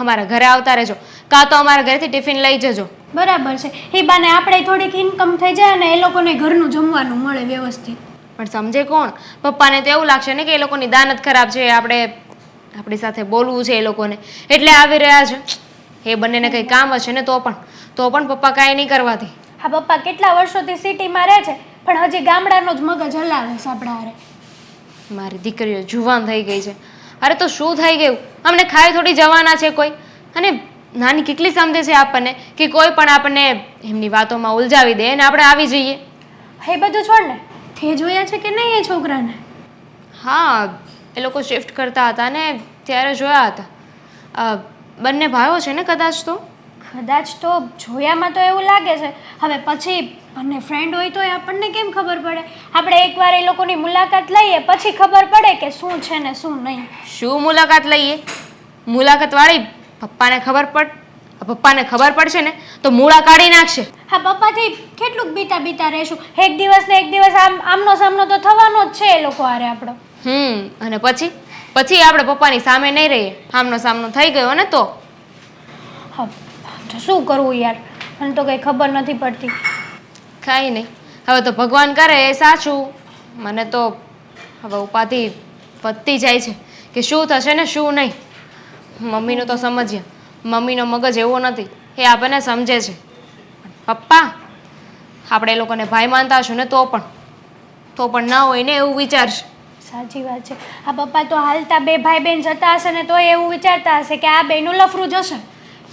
અમારા ઘરે આવતા રહેજો કાં તો અમારા ઘરેથી ટિફિન લઈ જજો. બરાબર છે એ બાને આપણે થોડીક ઇન્કમ થઈ જાય અને એ લોકોને ઘરનું જમવાનું મળે વ્યવસ્થિત. પણ સમજે કોણ? પપ્પાને તો એવું લાગશે ને કે એ લોકોની દાનત ખરાબ છે, આપણી સાથે બોલવું છે એ લોકોને એટલે આવી રહ્યા છે. એ બંનેને કંઈ કામ હશે ને તો પણ પપ્પા કાંઈ નહીં કરવાથી. હા પપ્પા કેટલા વર્ષોથી સિટીમાં રહે છે પણ હજી ગામડાનો જ મગજ હલાવે છે આપણા હારે. મારી દીકરીઓ જુવાન થઈ ગઈ છે. અરે તો શું થઈ ગયું? અમને ખાઈ થોડી જવાના છે કોઈ? અને નાની કેટલી સમજે છે આપણને કે કોઈ પણ આપણને એમની વાતોમાં ઉલઝાવી દે અને આપણે આવી જઈએ. એ બધું છોડ ને તે જોયા છે કે નહીં એ છોકરાને? હા એ લોકો શિફ્ટ કરતા હતા ને ત્યારે જોયા હતા. બંને ભાઈઓ છે ને કદાચ તો જોયામાં તો એવું લાગે છે. હવે પછી બંને ફ્રેન્ડ હોય તો આપણને કેમ ખબર પડે? આપણે એકવાર એ લોકોની મુલાકાત લઈએ પછી ખબર પડે કે શું છે ને શું નહીં. શું મુલાકાત લઈએ? મુલાકાતવાળી પપ્પાને ખબર પડશે ને તો મૂળા કાઢી નાખશે. હા પપ્પાથી કેટલુંક બીતા રહેશું. એક દિવસ ને એક દિવસ આમનો સામનો તો થવાનો જ છે એ લોકો હારે આપણો. અને પછી આપણે પપ્પાની સામે નહીં રહીએ. આમનો સામનો થઈ ગયો ને તો હા તો શું કરવું યાર? મને તો કંઈ ખબર નથી પડતી. કાંઈ નહીં, હવે તો ભગવાન કરે એ સાચું. મને તો હવે ઉપાધિ વધતી જાય છે કે શું થશે ને શું નહીં. મમ્મીનું તો સમજ્યા, મમ્મીનો મગજ એવો નથી, એ આપણને સમજે છે. પપ્પા આપણે એ લોકોને ભાઈ માનતા હશું ને તો પણ ના હોય ને એવું વિચારશે. સાચી વાત છે. આ પપ્પા તો હાલતા બે ભાઈ બહેન જતા હશે ને તો એવું વિચારતા હશે કે આ બેનું લફરું જશે.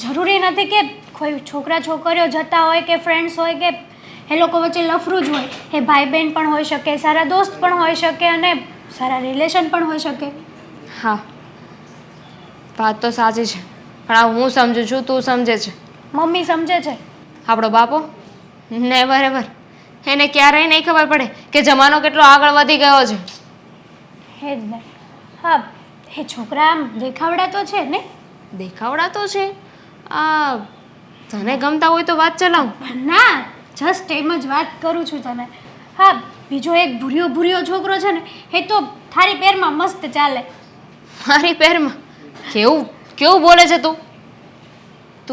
જરૂરી નથી કે કોઈ છોકરા છોકરીઓ જતા હોય કે ફ્રેન્ડ્સ હોય કે એ લોકો વચ્ચે લફરું જ હોય. એ ભાઈ બહેન પણ હોઈ શકે, સારા દોસ્ત પણ હોઈ શકે અને સારા રિલેશન પણ હોઈ શકે. હા વાત તો સાચી છે પણ આ હું સમજુ છું, તું સમજે છે? મમ્મી સમજે છે. આપણો બાપો ને બરાબર એને ક્યારેય નહીં ખબર પડે કે જમાનો કેટલો આગળ વધી ગયો છે. હે જ ને. હા એ છોકરા આમ દેખાવડા તો છે ને? દેખાવડા તો છે. આ તને ગમતા હોય તો વાત ચલાવ. ના જસ્ટ એમ જ વાત કરું છું તને. હા બીજો એક ભૂર્યો છોકરો છે ને એ તો થારી પેરમાં મસ્ત ચાલે. મારી પેરમાં? કેવું બોલે છે તું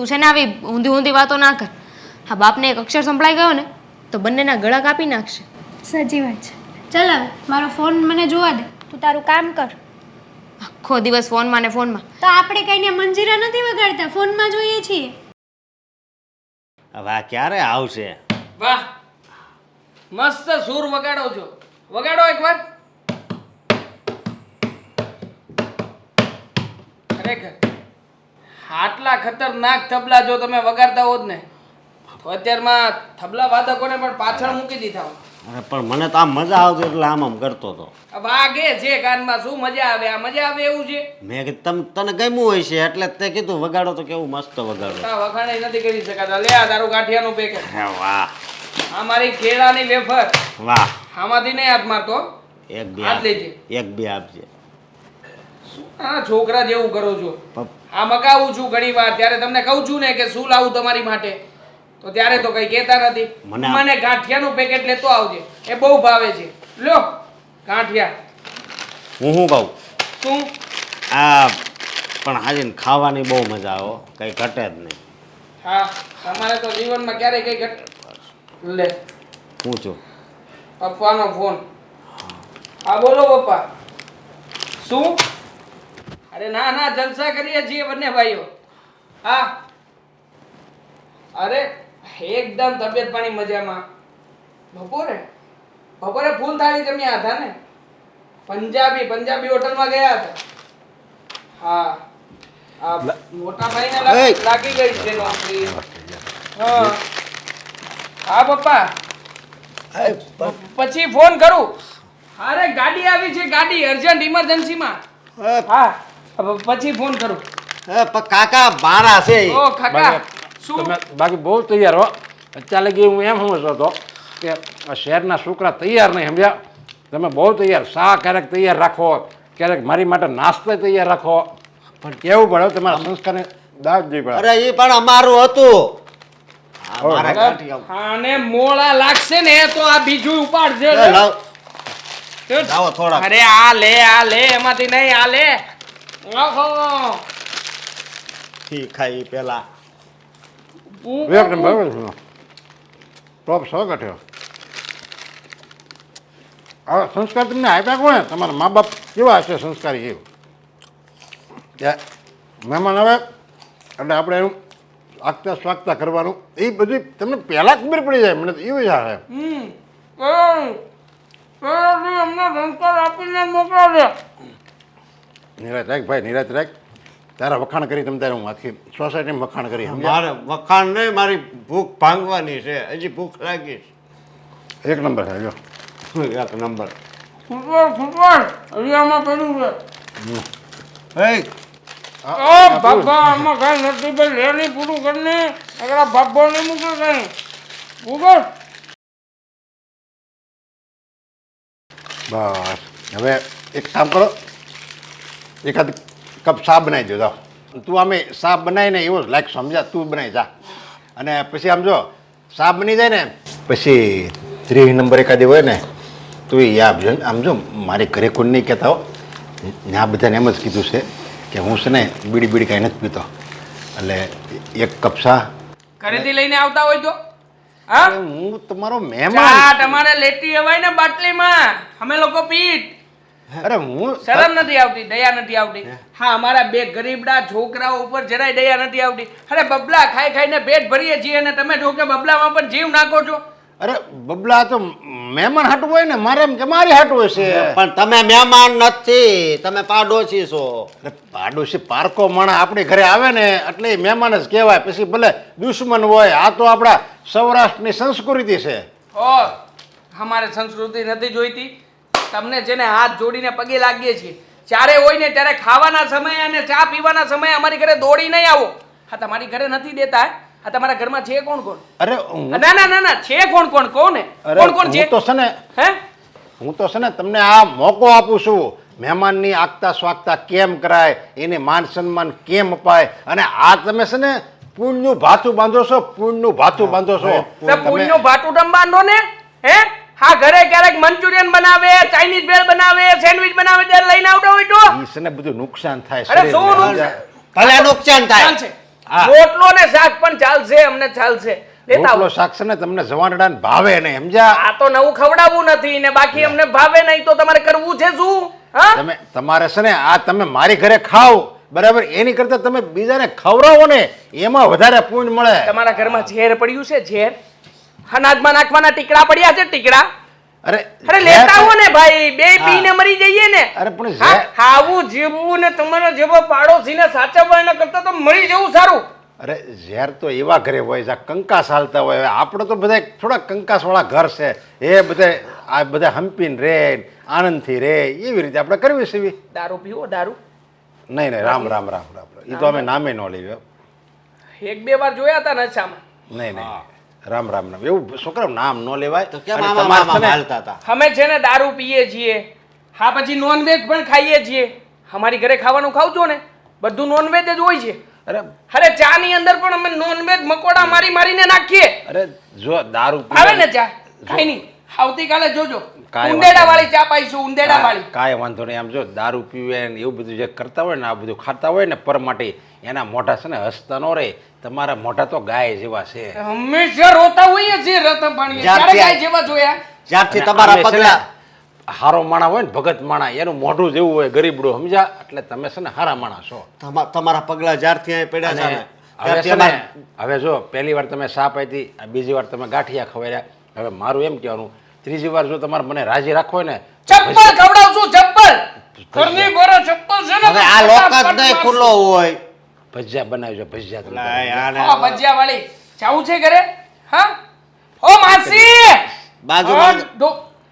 છે ને આવી ઊંધી વાતો ના કર. હા બાપને એક અક્ષર સંભળાઈ ગયો ને તો બંનેના ગળા કાપી નાખશે. સાચી વાત છે. ચાલ હવે મારો ફોન મને જોવા દે, તું તારું કામ કર. આખો દિવસ ફોનમાં ને ફોનમાં. તો આપણે કઈને મંજીરા નથી વગાડતા, ફોનમાં જોઈએ છીએ. હવે આ ક્યારે આવશે? વાહ મસ્ત સૂર વગાડો છો, વગાડો એકવાર. ખરેખર આટલા ખતરનાક તબલા જો તમે વગાડતા હોત ને તો અત્યારમાં તબલા વાદકોને પણ પાછળ મૂકી દીધા હોત. અરે પણ મને તો આમ મજા આવતી એટલે આમ કરતો હતો. વાગે છે કાનમાં, શું મજા આવે? આ મજા આવે એવું છે? મેં કીધું તને ગમ્યું હોય છે એટલે તે કીધું વગાડો તો કેવું મસ્ત વગાડો. વખાણે નથી કરી શકાતા. લે આ તારું ગાંઠિયાનું પેકેટ. વાહ આ મારી કેળાની વેફર. વાહ આમાંથી નહીં હાથ મારતો. એક હાથ લેજે. બે આપજે. આ છોકરા જેવું કરો છો. પપ- આ મગાવું છું ઘણી વાર ત્યારે તમને કહું છું ને કે શું લાવું તમારી માટે તો ત્યારે તો કઈ કહેતા નથી. મને ગાંઠિયાનું પેકેટ લેતો આવજે, એ બહુ ભાવે છે. લ્યો ગાંઠિયા. હું શું કહું? શું? આ પણ હાજીને ખાવાની બહુ મજા આવે, કઈ ઘટે જ નહીં. હા તમારે તો જીવનમાં ક્યારેય કઈ ઘટ. લે હું છું પપ્પાનો ફોન. હા બોલો પપ્પા. શું? અરે ના જલસા કરીએ છીએ બંને ભાઈઓ. હા અરે એકદમ તબિયત પાણી મજામાં. બપોરે ફૂલ થાળી જમ્યા હતા ને? પંજાબી હોટલમાં ગયા હતા. હા આ મોટા ભાઈને લાગી ગઈ છે નોકરી. હા પપ્પા પછી ફોન કરું. અરે ગાડી આવી છે, ગાડી અર્જન્ટ ઇમરજન્સીમાં. હા પછી ફોન કરું. કાકા બારા છે. ઓ કાકા શું? તમે બાકી બહુ તૈયાર હો. અત્યારે લગી હું એમ સમજતો હતો કે આ શહેરના છોકરા તૈયાર નહીં સમજ્યા. તમે બહુ તૈયાર શા ક્યારેક તૈયાર રાખો, ક્યારેક મારી માટે નાસ્તો તૈયાર રાખો, પણ કેવું પડે તમારા સંસ્કારને દાવ જ નહીં પડે. અરે એ પણ અમારું હતું. આ મારે હવે- ગાંઠિયા. આને મોળા લાગશે ને તો આ બીજું ઉપાડશે એ લાવ. લાવો થોડાક. અરે આ લે એમાંથી નહીં આ લે ઓહો. ઈ ખાઈ ઈ પેલા. એક નંબર ટોપ 100 ગઠ્યો. આ સંસ્કાર તમને આપ્યા કોણે? તમારા મા બાપ કેવા હશે સંસ્કારી એવું? મહેમાન આવે એટલે આપણે એનું આગતા સ્વાગતા કરવાનું એ બધી તમને પહેલાં ખબર પડી જાય. મને તો એવું યાદ આવે. અમને સંસ્કાર આપીને મોકલાવે. નિરાત રાખ ભાઈ, નિરાત રાખ. તારા વખાણ કરી તમે તારે હું આખી સોસાયટીમાં વખાણ કરી સમજ્યા? મારે વખાણ નહીં, મારી ભૂખ ભાંગવાની છે. હજી ભૂખ લાગી એક નંબર છે જો. છે. એક નંબર. ફૂટબોલ હરિયામાં પડ્યું છે. એ ઓ બાબા આમાં કઈ નથી ભાઈ, લે નહીં પૂરું કરીને એકલા બાબો નહીં મૂકે કઈ ઉગર. બસ હવે એક કામ કરો, એકાદ કપ ચા બનાવી દો. જાઓ તું આમે ચા બનાવીને એવો જ લાઈક સમજા, તું બનાવી જા. અને પછી આમ જો ચા બની જાય ને પછી 3 નંબર એકાદી હોય ને તું એ આપજો. આમ જો મારી ઘરે કોઈ નહીં કહેતા હો, ત્યાં બધાને એમ જ કીધું છે કે હું છે ને બીડી કાંઈ નથી પીતો, એટલે એક કપ ચા. ઘરેથી લઈને આવતા હોય તો હા હું તમારો મહેમાન. ચા તમારે લેટી અવાય ને બાટલીમાં, અમે લોકો પીટ. અરે હું શરમ નથી આવતી, દયા નથી આવતી. હા અમારા બે ગરીબડા છોકરાઓ ઉપર જરાય દયા નથી આવતી. અરે બબલા ખાઈ ખાઈને પેટ ભરીએ છીએ અને તમે જો કે બબલામાં પણ જીવ નાખો છો. અરે બબલા તો મહેમાન હાટું હોય ને, મારે એમ કે મારી હાટું હોય છે. પણ તમે મહેમાન નથી, તમે પાડોશી છો. અરે પાડોશી પારકો માણસ આપણી ઘરે આવે ને એટલે એ મહેમાન જ કહેવાય, પછી ભલે દુશ્મન હોય. આ તો આપણા સૌરાષ્ટ્રની સંસ્કૃતિ છે. ઓ અમારે સંસ્કૃતિ નથી જોઈતી. તમને છે ને હાથ જોડીને પગે લાગીએ છીએ. જ્યારે હોય ને ત્યારે ખાવાના સમયે અને ચા પીવાના સમયે અમારી ઘરે દોડી નહીં આવો. હા તમારી ઘરે નથી દેતા. આ તમારા ઘરમાં છે કોણ કોણ? અરે ના ના ના ના છે કોણ કોણ કોને કોણ કોણ છે? હું તો છે ને હે હું તો છે ને તમને આ મોકો આપું છું. મહેમાનની આગતા સ્વાગતા કેમ કરાય, એને માન સન્માન કેમ અપાય, અને આ તમે છે ને પુણ્યનું ભાથું બાંધો છો, પુણ્યનું ભાથું બાંધો છો. તે પુણ્યનું ભાટું ડંબાનો ને હે હા ઘરે ક્યારેક મંચુરિયન બનાવે, ચાઇનીઝ ભેળ બનાવે, સેન્ડવિચ બનાવે ત્યારે લઈને આવતા હોય તો ઈ છે ને બધું નુકસાન થાય. અરે શું શરીરને. નુકસાન? ભલે નુકસાન થાય. ચાલશે. હા. રોટલો ને શાક પણ ચાલશે, અમને ચાલશે. લેતા આવો. રોટલો શાક છે ને તમને જવાનડાને ભાવે નહીં સમજ્યા? આ તો નવું ખવડાવવું નથી ને બાકી અમને ભાવે નહીં તો તમારે કરવું છે શું? હા તમે તમારે છે ને આ તમે મારી ઘરે ખાઓ બરાબર, એની કરતા તમે બીજાને ખવડાવો ને એમાં વધારે પુણ્ય મળે. તમારા ઘરમાં ઝેર પડ્યું છે? ઝેર અનાજમાં નાખવાના ટીકડા પડ્યા છે? ટીકડા અરે અરે લેતા આવો ને ભાઈ, બે પીને મરી જઈએ ને. અરે પણ હા, ખાવું જીવવું ને તમારા જેવો પાડોશીને સાચવવા એના કરતા તો મરી જવું સારું. અરે ઝેર તો એવા ઘરે હોય જ્યાં કંકાસ હાલતા હોય. હવે આપણે તો બધા થોડા કંકાસવાળા ઘર છે, એ બધા આ બધા હંપીને રે આનંદથી રે એવી રીતે આપણે કરવી છે. દારૂ પીવો? દારૂ નહીં નહીં, રામ રામ રામ રામ. એ તો અમે નામે ન લેવી. એક બે વાર જોયા હતા નશામાં. નહીં નહીં, રામ રામ રામ એવું છોકરા નામ ન લેવાય. તો કેમ અને આમાં તમારે છે મામા ને- હાલતા હતા? અમે છે ને દારૂ પીએ છીએ, હા પછી નોનવેજ પણ ખાઈએ છીએ. અમારી ઘરે ખાવાનું ખાવ છો ને બધું નોનવેજ જ હોય છે. અરે અરે ચા ની અંદર પણ અમે નોનવેજ મકોડા મારી મારીને નાખીએ. અરે જો દારૂ આવે ને ચા? કઈ નહીં, આવતીકાલે જોજો કાંઈ ઉંદેડા વાળી ચા પાઈશું, ઉંદેડા વાળી. કાંઈ વાંધો નહીં. આમ જો દારૂ પીવે ને એવું બધું જે કરતા હોય ને, આ બધું ખાતા હોય ને પર માટે, એના મોઢા છે ને હસતા ન રહે. તમારા મોઢા તો ગાય જેવા છે. હંમેશા રોતા હોઈએ છીએ રતન પાણીએ. જ્યારથી ક્યારે ગાય જેવા જોયા? જ્યારથી અને તમારા આમે છે ને પગલા હારો માણા હોય ને ભગત માણા, એનું મોઢું જેવું હોય ગરીબડું સમજ્યા, એટલે તમે છે ને હારા માણા છો. તમારા પગલા જ્યારથી અહીં પડ્યા છે અને ને, હવે ત્યારથી છે ને અમારા- હવે જો પહેલી વાર તમે સાપ આપી, બીજી વાર તમે ગાંઠિયા ખવડાવ્યા. હવે મારું એમ કહેવાનું, ત્રીજી વાર જો તમારે મને રાજી રાખવો હોય ને ચપ્પલ ખવડાવશું, ચપ્પલ. ઘરની બહાર ચપ્પલ છે ને હવે આ લોક જ નહીં ખુલ્લો હોય. ભજીયા બનાવજો, ભજીયા તમે લાય, આને હા, ભજીયા વાળી જાવું છે ઘરે? હા ઓ માસી બાજુમાં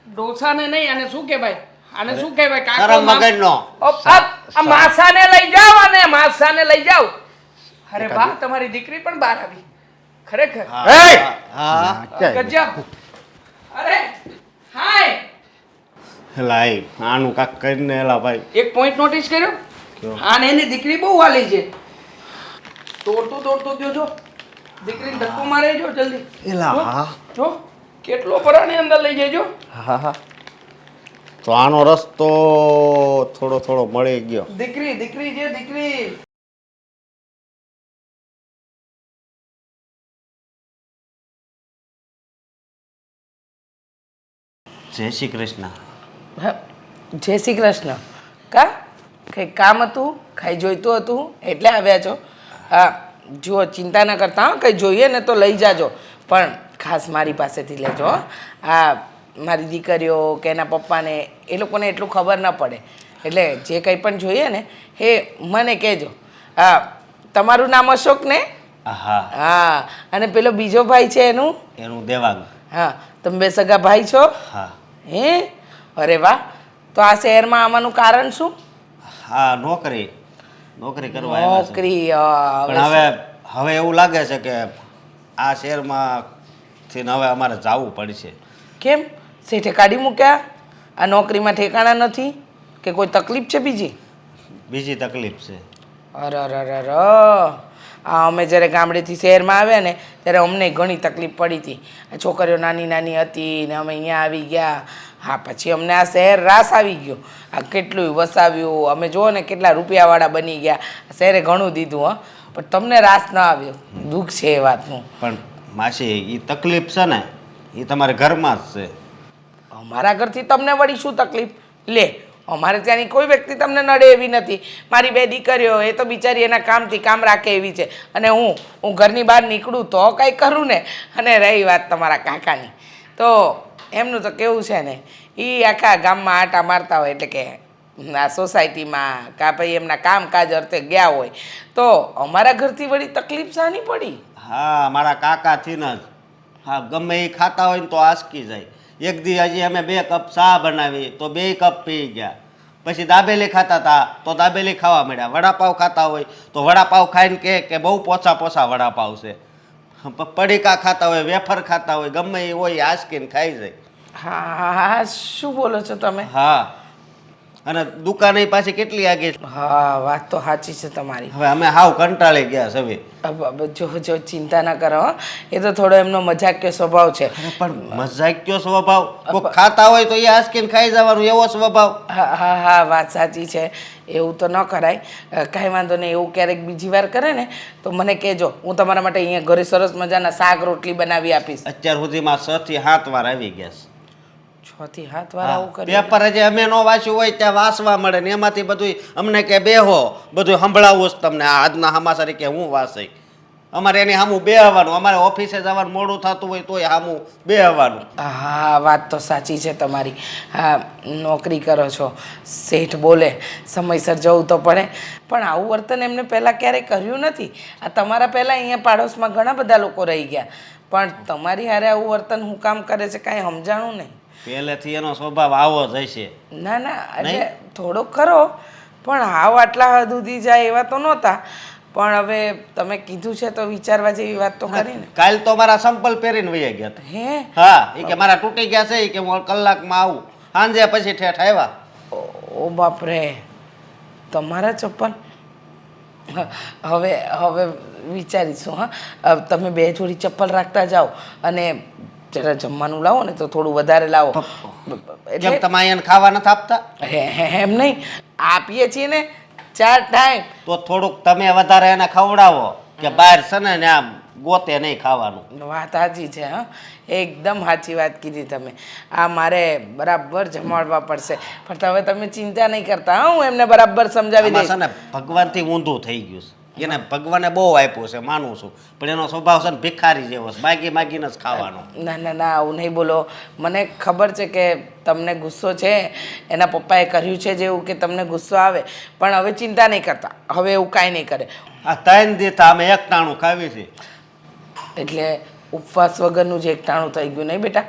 ડોસાને નહીં, આને શું કહેવાય? આને શું કહેવાય? કાકો શરમ મામ- મગજનો. ઓ, આ માસાને લઈ જાઓ અને માસાને લઈ જાઓ. અરે વાહ, તમારી દીકરી પણ બહાર આવી ખરેખર. એ! હા ક્યાં? ગજબ. અરે હાય એલા એ આનું કાંક કરીને એલા ભાઈ એક પોઈન્ટ નોટિસ કર્યો આને એની દીકરી બહુ વાલી છે દોડતું ગયો જો દીકરીને ધક્કો મારે જો જલ્દી એલા હા જો કેટલો પરાની અંદર લઈ જજો હા હા તો આનો રસ્તો થોડો થોડો મળી ગયો દીકરી છે દીકરી જય શ્રી કૃષ્ણ હા, જય શ્રી કૃષ્ણ. કા કંઈક કામ હતું, કાંઈ જોઈતું હતું એટલે આવ્યા છો? હા, જુઓ ચિંતા ન કરતા હો, કંઈ જોઈએ ને તો લઈ જાજો, પણ ખાસ મારી પાસેથી લેજો હો. આ મારી દીકરીઓ કે એના પપ્પાને એ લોકોને એટલું ખબર ન પડે, એટલે જે કંઈ પણ જોઈએ ને એ મને કહેજો. હા, તમારું નામ અશોક ને? હા હા, અને પેલો બીજો ભાઈ છે એનું? એનું દેવાંગ. હા, તમે બે સગા ભાઈ છો? હા હે, અરે વાહ. તો આ શહેરમાં આવવાનું કારણ શું? હા નોકરી કરવા આવ્યા છે. નોકરી પણ હવે એવું લાગે છે કે આ શહેરમાંથી હવે અમારે જવું પડશે. કેમ શેઠે કાઢી મૂક્યા? આ નોકરીમાં ઠેકાણા નથી કે કોઈ તકલીફ છે બીજી? બીજી તકલીફ છે. અરે આ અમે જ્યારે ગામડેથી શહેરમાં આવ્યા ને ત્યારે અમને ઘણી તકલીફ પડી હતી. આ છોકરીઓ નાની નાની હતી ને અમે અહીંયા આવી ગયા. હા, પછી અમને આ શહેર રાસ આવી ગયો. આ કેટલું વસાવ્યું, અમે જુઓ ને કેટલા રૂપિયાવાળા બની ગયા. શહેરે ઘણું દીધું હં, પણ તમને રાસ ન આવ્યો. દુઃખ છે એ વાતનું. પણ માસી એ તકલીફ છે ને એ તમારે ઘરમાં જ છે. અમારા ઘરથી તમને વળી શું તકલીફ? લે, અમારે ત્યાંની કોઈ વ્યક્તિ તમને નડે એવી નથી. મારી બે દીકરીઓ એ તો બિચારી એના કામથી કામ રાખે એવી છે, અને હું ઘરની બહાર નીકળું તો કંઈ કરું ને. અને રહી વાત તમારા કાકાની, તો એમનું તો કેવું છે ને, એ આખા ગામમાં આટા મારતા હોય, એટલે કે આ સોસાયટીમાં કાં ભાઈ એમના કામકાજ અર્થે ગયા હોય, તો અમારા ઘરથી વળી તકલીફ શાની પડી? હા મારા કાકાથી ન જ. હા ગમે એ ખાતા હોય ને તો આસકી જાય. એક દી હજી અમે 2 કપ ચા બનાવી તો 2 કપ પી ગયા. પછી દાબેલી ખાતા હતા તો દાબેલી ખાવા મળ્યા. વડાપાવ ખાતા હોય તો વડાપાવ ખાઈને કે બહુ પોચા વડાપાવ છે. પડીકા ખાતા હોય, વેફર ખાતા હોય, ગમે એ હોય આસકીને ખાઈ જાય. હા, શું બોલો છો તમે? હા, અને દુકાને પાછી કેટલી આગી. હા, વાત તો સાચી છે તમારી. હવે અમે હાવ કંટાળી ગયા સવે. જો ચિંતા ના કરો હો. એ તો થોડો એમનો મજાકિયો સ્વભાવ છે. પણ મજાકિયો સ્વભાવ, કોઈ ખાતા હોય તો એ આસકીને ખાઈ જવાનું એવો સ્વભાવ. હા, વાત સાચી છે. એવું તો ન કરાય. કાંઈ વાંધો નહીં. એવું ક્યારેક બીજી વાર કરે ને તો મને કહેજો. હું તમારા માટે અહીંયા ઘરે સરસ મજાના શાક રોટલી બનાવી આપીશ. અત્યાર સુધીમાં 6 થી 7 વાર આવી ગયા છે. 6 થી 7 વાર આવું કરી? પેપર જે અમે નો વાંચ્યું હોય ત્યાં વાંચવા મળે ને એમાંથી બધું અમને કે બેહો, બધું સંભળાવું જ તમને. આજના સમાચાર કે હું વાંચે. અમારે એની સામું બેહવાનું. અમારે ઓફિસે જવાનું મોડું થતું હોય તોય સામું બેહવાનું. હા, વાત તો સાચી છે તમારી. હા, નોકરી કરો છો, શેઠ બોલે, સમયસર જવું તો પડે. પણ આવું વર્તન એમને પહેલાં ક્યારેય કર્યું નથી. આ તમારા પહેલાં અહીંયા પાડોશમાં ઘણા બધા લોકો રહી ગયા, પણ તમારી હારે આવું વર્તન હું કામ કરે છે કાંઈ સમજાણું નહીં. પહેલેથી એનો સ્વભાવ આવો જ હશે. ના, એટલે થોડોક ખરો, પણ હાવ આટલા હદ સુધી જાય એવા તો નહોતા. પણ હવે તમે કીધું છે તો વિચારવા જેવી વાત તો કરી ને. કાલ તો મારા સંપલ પહેરીને વહી ગયા હતા. હે? હા, એ કે મારા તૂટી ગયા છે, એ કે હું કલાકમાં આવું. સાંજે પછી ઠેઠ આવ્યા. ઓ બાપરે, તમારા ચપ્પલ? હવે વિચારીશું. હા, તમે 2 જોડી ચપ્પલ રાખતા જાઓ, અને જરા જમવાનું લાવો ને તો થોડું વધારે લાવો. જેમ તમે અહીંયા ખાવા નથી આપતા એમ નહીં, આપીએ છીએ ને 4 ટાઈમ. તો થોડુંક તમે વધારે એને ખવડાવો, કે બહાર છે ને આમ ગોતે નહીં ખાવાનું. વાત સાચી છે. હા, એકદમ સાચી વાત કીધી તમે. આ મારે બરાબર જમાડવા પડશે. પણ હવે તમે ચિંતા નહીં કરતા. હા, હું એમને બરાબર સમજાવી દઈશ. આમાં છે ને ભગવાનથી ઊંધું થઈ ગયું છે. એને ભગવાને બહુ આપ્યું છે, માનું છું, પણ એનો સ્વભાવ છે ને ભિખારી જેવો છે. માગીને જ ખાવાનો. ના, આવું નહીં બોલો. મને ખબર છે કે તમને ગુસ્સો છે, એના પપ્પાએ કર્યું છે જેવું કે તમને ગુસ્સો આવે, પણ હવે ચિંતા નહીં કરતા. હવે એવું કાંઈ નહીં કરે. આ 3 દીધા અમે એક ટાણું ખાવી છે. એટલે ઉપવાસ વગરનું જ એકટાણું થઈ ગયું નહીં બેટા?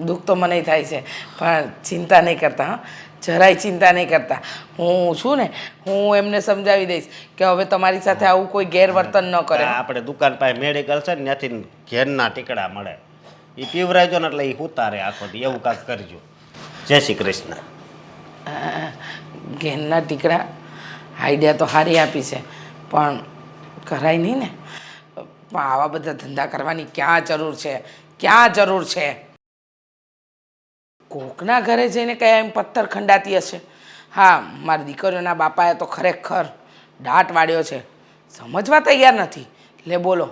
દુઃખ તો મને થાય છે, પણ ચિંતા નહીં કરતા. હા, જરાય ચિંતા નહીં કરતા. હું છું ને, હું એમને સમજાવી દઈશ કે હવે તમારી સાથે આવું કોઈ ગેરવર્તન ન કરે. આપણે દુકાન પાસે મેડિકલ છે ને, ત્યાંથી ઘેરના ટીકડા મળે, એ પીવરાજો ને એટલે એ ઉતારે આખો દી. એવું કાંઈક કરજો. જય શ્રી કૃષ્ણ. ઘેરના ટીકડા આઈડિયા તો સારી આપી છે પણ કરાય નહીં ને. પણ આવા બધા ધંધા કરવાની ક્યાં જરૂર છે? ક્યાં જરૂર છે? કોકના ઘરે જઈને કયા એમ પથ્થર ખંડાતી હશે. હા, મારી દીકરીઓના બાપાએ તો ખરેખર દાટ વાળ્યો છે, સમજવા તૈયાર નથી. લે બોલો,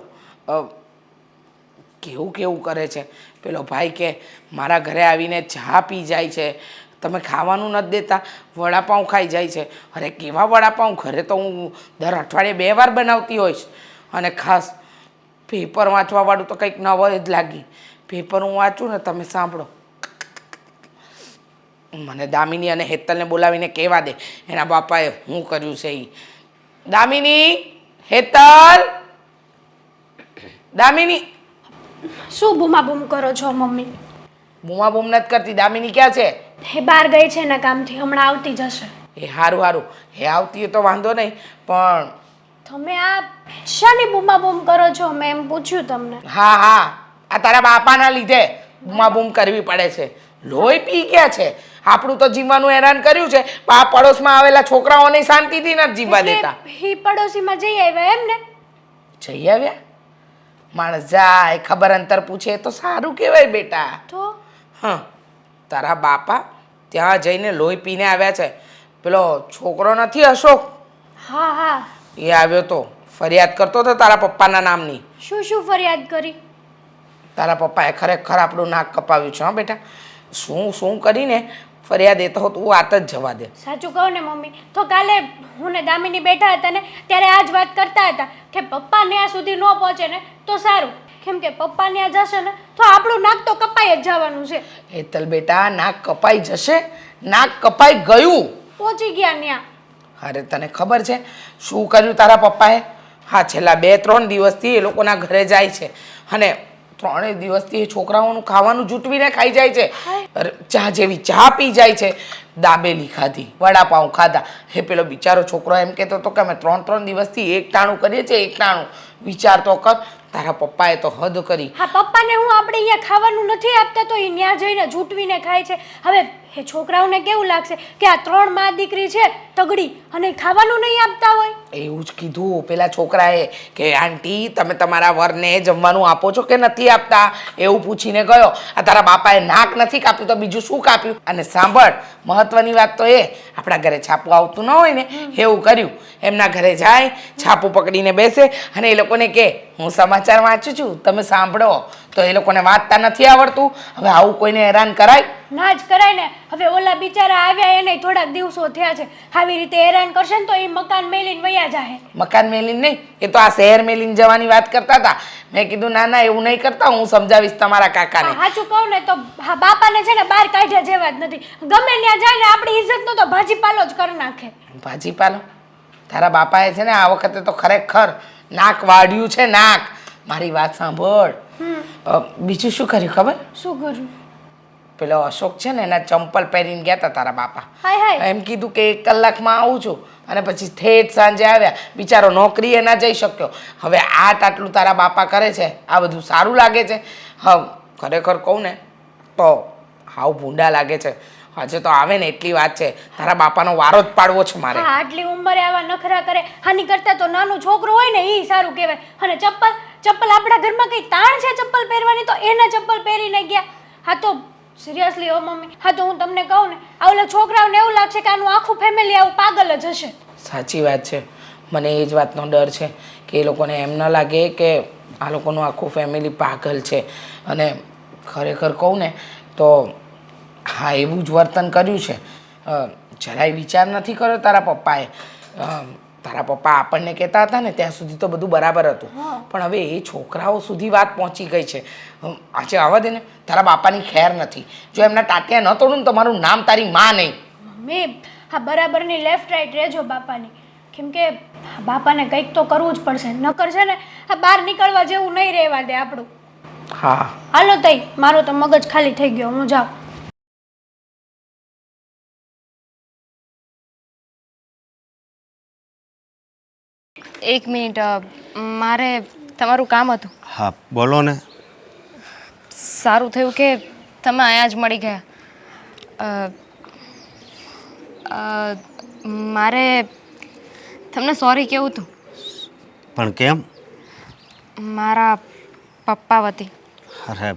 કેવું કેવું કરે છે. પેલો ભાઈ કે મારા ઘરે આવીને ચા પી જાય છે, તમે ખાવાનું નથી દેતા, વડાપાઉં ખાઈ જાય છે. અરે કેવા વડાપાઉં? ઘરે તો હું દર અઠવાડિયે 2 વાર બનાવતી હોઈશ. અને ખાસ પેપર વાંચવાવાળું તો કંઈક નવો જ લાગી. પેપર હું વાંચું ને, તમે સાંભળો, મને દામિની અને હેતલને બોલાવીને કહેવા દે એના બાપાએ શું કર્યું છે એ. દામિની, હેતલ, દામિની. શું બૂમા બૂમ કરો છો મમ્મી? બૂમા બૂમ નથી કરતી. દામિની ક્યાં છે? એ બહાર ગઈ છે એના કામથી, હમણાં આવતી જશે. એ સારું સારું, એ આવતી હોય તો વાંધો નહીં, પણ તમે આ શાની બૂમા બૂમ કરો છો? મેં એમ પૂછ્યું તમને. હા હા, આ તારા બાપાના લીધે બૂમા બૂમ કરવી પડે છે. લોહી પી ગયા છે. આપણું તો જીવવાનું હેરાન કર્યું છે, પણ આ પડોશમાં આવેલા છોકરાઓને શાંતિથી નથી જીવવા દેતા. એ પડોશીમાં જઈ આવ્યા એમ ને? જઈ આવ્યા? માણસ જાય ખબર અંતર પૂછે તો સારું કહેવાય બેટા. તો હા, તારા બાપા ત્યાં જઈને લોહી પીને આવ્યા છે. પેલો છોકરો નથી અશોક, હા હા. એ આવ્યો તો ફરિયાદ કરતો હતો તારા પપ્પાના નામની. શું શું ફરિયાદ કરી? તારા પપ્પાએ ખરેખર આપણું નાક કપાવ્યું છે. હા બેટા, શું શું કરીને ફરિયાદ એ તો તું વાત જ જવા દે. સાચું કહું ને મમ્મી, તો કાલે હું ને દામિની બેઠા હતા ને ત્યારે આ જ વાત કરતા હતા કે પપ્પા ત્યાં સુધી ન પહોંચે ને તો સારું, કેમ કે પપ્પા ત્યાં જશે ને તો આપણું નાક તો કપાઈ જ જવાનું છે. હેતલ બેટા, નાક કપાઈ જશે? નાક કપાઈ ગયું. પહોંચી ગયા ત્યાં. અરે તને ખબર છે શું કર્યું તારા પપ્પાએ? હા, છેલ્લા 2-3 દિવસથી એ લોકોના ઘરે જાય છે અને 3 દિવસથી એ છોકરાઓનું ખાવાનું જૂટવીને ખાઈ જાય છે. અરે ચા જેવી ચા પી જાય છે, દાબેલી ખાધી, વડાપાઉં ખાધા. હે પેલો બિચારો છોકરો એમ કહેતો હતો કે અમે 3 દિવસથી એક ટાણું કરીએ છીએ, એક ટાણું. વિચાર તો કર, તારા પપ્પાએ તો હદ કરી. હા, પપ્પાને હું આપણે અહીંયા ખાવાનું નથી આપતા તો એ ત્યાં જઈને જૂટવીને ખાય છે. હવે એ છોકરાઓને કેવું લાગશે કે આ 3 માં દીકરી છે તગડી અને ખાવાનું નહીં આપતા હોય? એવું જ કીધું પેલા છોકરાએ કે આંટી તમે તમારા વરને જમવાનું આપો છો કે નથી આપતા, એવું પૂછીને ગયો. આ તારા બાપાએ નાક નથી કાપ્યું તો બીજું શું કાપ્યું? અને સાંભળ, મહત્વની વાત તો એ, આપણા ઘરે છાપું આવતું ન હોય ને એવું કર્યું. એમના ઘરે જાય, છાપું પકડીને બેસે અને એ લોકોને કહે હું સમાચાર વાંચું છું, તમે સાંભળો. તો એ લોકોને વાંચતા નથી આવડતું. હવે આવું કોઈને હેરાન કરાય? ના જ કરાય ને. હવે ઓલા બિચારા આવ્યા એને થોડાક દિવસો થયા છે, આવી રીતે હેરાન કરશે ને તો એ મકાન મેલીને વયા જાહે. મકાન મેલીને નહીં, એ તો આ શહેર મેલીને જવાની વાત કરતા હતા. મેં કીધું ના ના એવું નહીં કરતા, હું સમજાવીશ તમારા કાકાને. સાચું કહું ને તો હા, બાપાને છે ને બહાર કાઢ્યા જેવા જ નથી. ગમે ત્યાં જાય ને આપણી ઇજ્જતનો તો ભાજીપાલો જ કરી નાખે. ભાજીપાલો? તારા બાપાએ છે ને આ વખતે તો ખરેખર નાક વાળ્યું છે, નાક. મારી વાત સાંભળ, બીજું શું કર્યું ખબર? શું કર્યું? પેલો અશોક છે ને એના ચંપલ પહેરીને ગયા હતા તારા બાપા. હાય હાય. એમ કીધું કે 1 કલાકમાં આવું છું અને પછી ઠેઠ સાંજે આવ્યા. બિચારો નોકરીએ ના જઈ શક્યો. હવે આટલું તારા બાપા કરે છે, આ બધું સારું લાગે છે? હા, ખરેખર કહું ને તો હાવ ભૂંડા લાગે છે. હજે તો આવે ને એટલી વાત છે, તારા બાપાનો વારો જ પાડવો છે મારે. હા, આટલી ઉંમરે આવા નખરા કરે, હાની કરતા તો નાનું છોકરું હોય ને એ સારું કહેવાય. અને ચપ્પલ આપણા ઘરમાં કઈ તાણ છે ચપ્પલ પહેરવાની, તો એના ચપ્પલ પહેરીને ગયા. હા તો સિરિયસલી હો મમ્મી, હા તો હું તમને કહું ને આ ઓલા છોકરાઓને એવું લાગશે કે આનું આખું ફેમિલી આવું પાગલ જ હશે. સાચી વાત છે, મને એ જ વાતનો ડર છે કે એ લોકોને એમ ન લાગે કે આ લોકોનું આખું ફેમિલી પાગલ છે. અને ખરેખર કહું ને તો હા, એવું જ વર્તન કર્યું છે. જરાય વિચાર નથી કર્યો તારા પપ્પાએ. તારા પપ્પા આપણને કહેતા હતા ને ત્યાં સુધી તો બધું બરાબર હતું, પણ હવે એ છોકરાઓ સુધી વાત પહોંચી ગઈ છે. આજે આવવા દે ને, તારા બાપાની ખેર નથી. જો એમના ટાટિયા ન તોડું ને તો મારું નામ તારી માં નહીં. મમ્મી, હા બરાબરની લેફ્ટ રાઈટ રહેજો બાપાની, કેમ કે બાપાને કંઈક તો કરવું જ પડશે, નકર છે ને આ બહાર નીકળવા જેવું નહીં રહેવા દે આપણું. હા હાલો તઈ, મારો તો મગજ ખાલી થઈ ગયો, હું જાઉં. એક મિનિટ, મારે તમારું કામ હતું. હા બોલો ને. સારું થયું કે તમે અહીંયા જ મળી ગયા. અ, અ, મારે તમને સોરી કહેવું હતું પણ કેમ? મારા પપ્પા વતી. અરે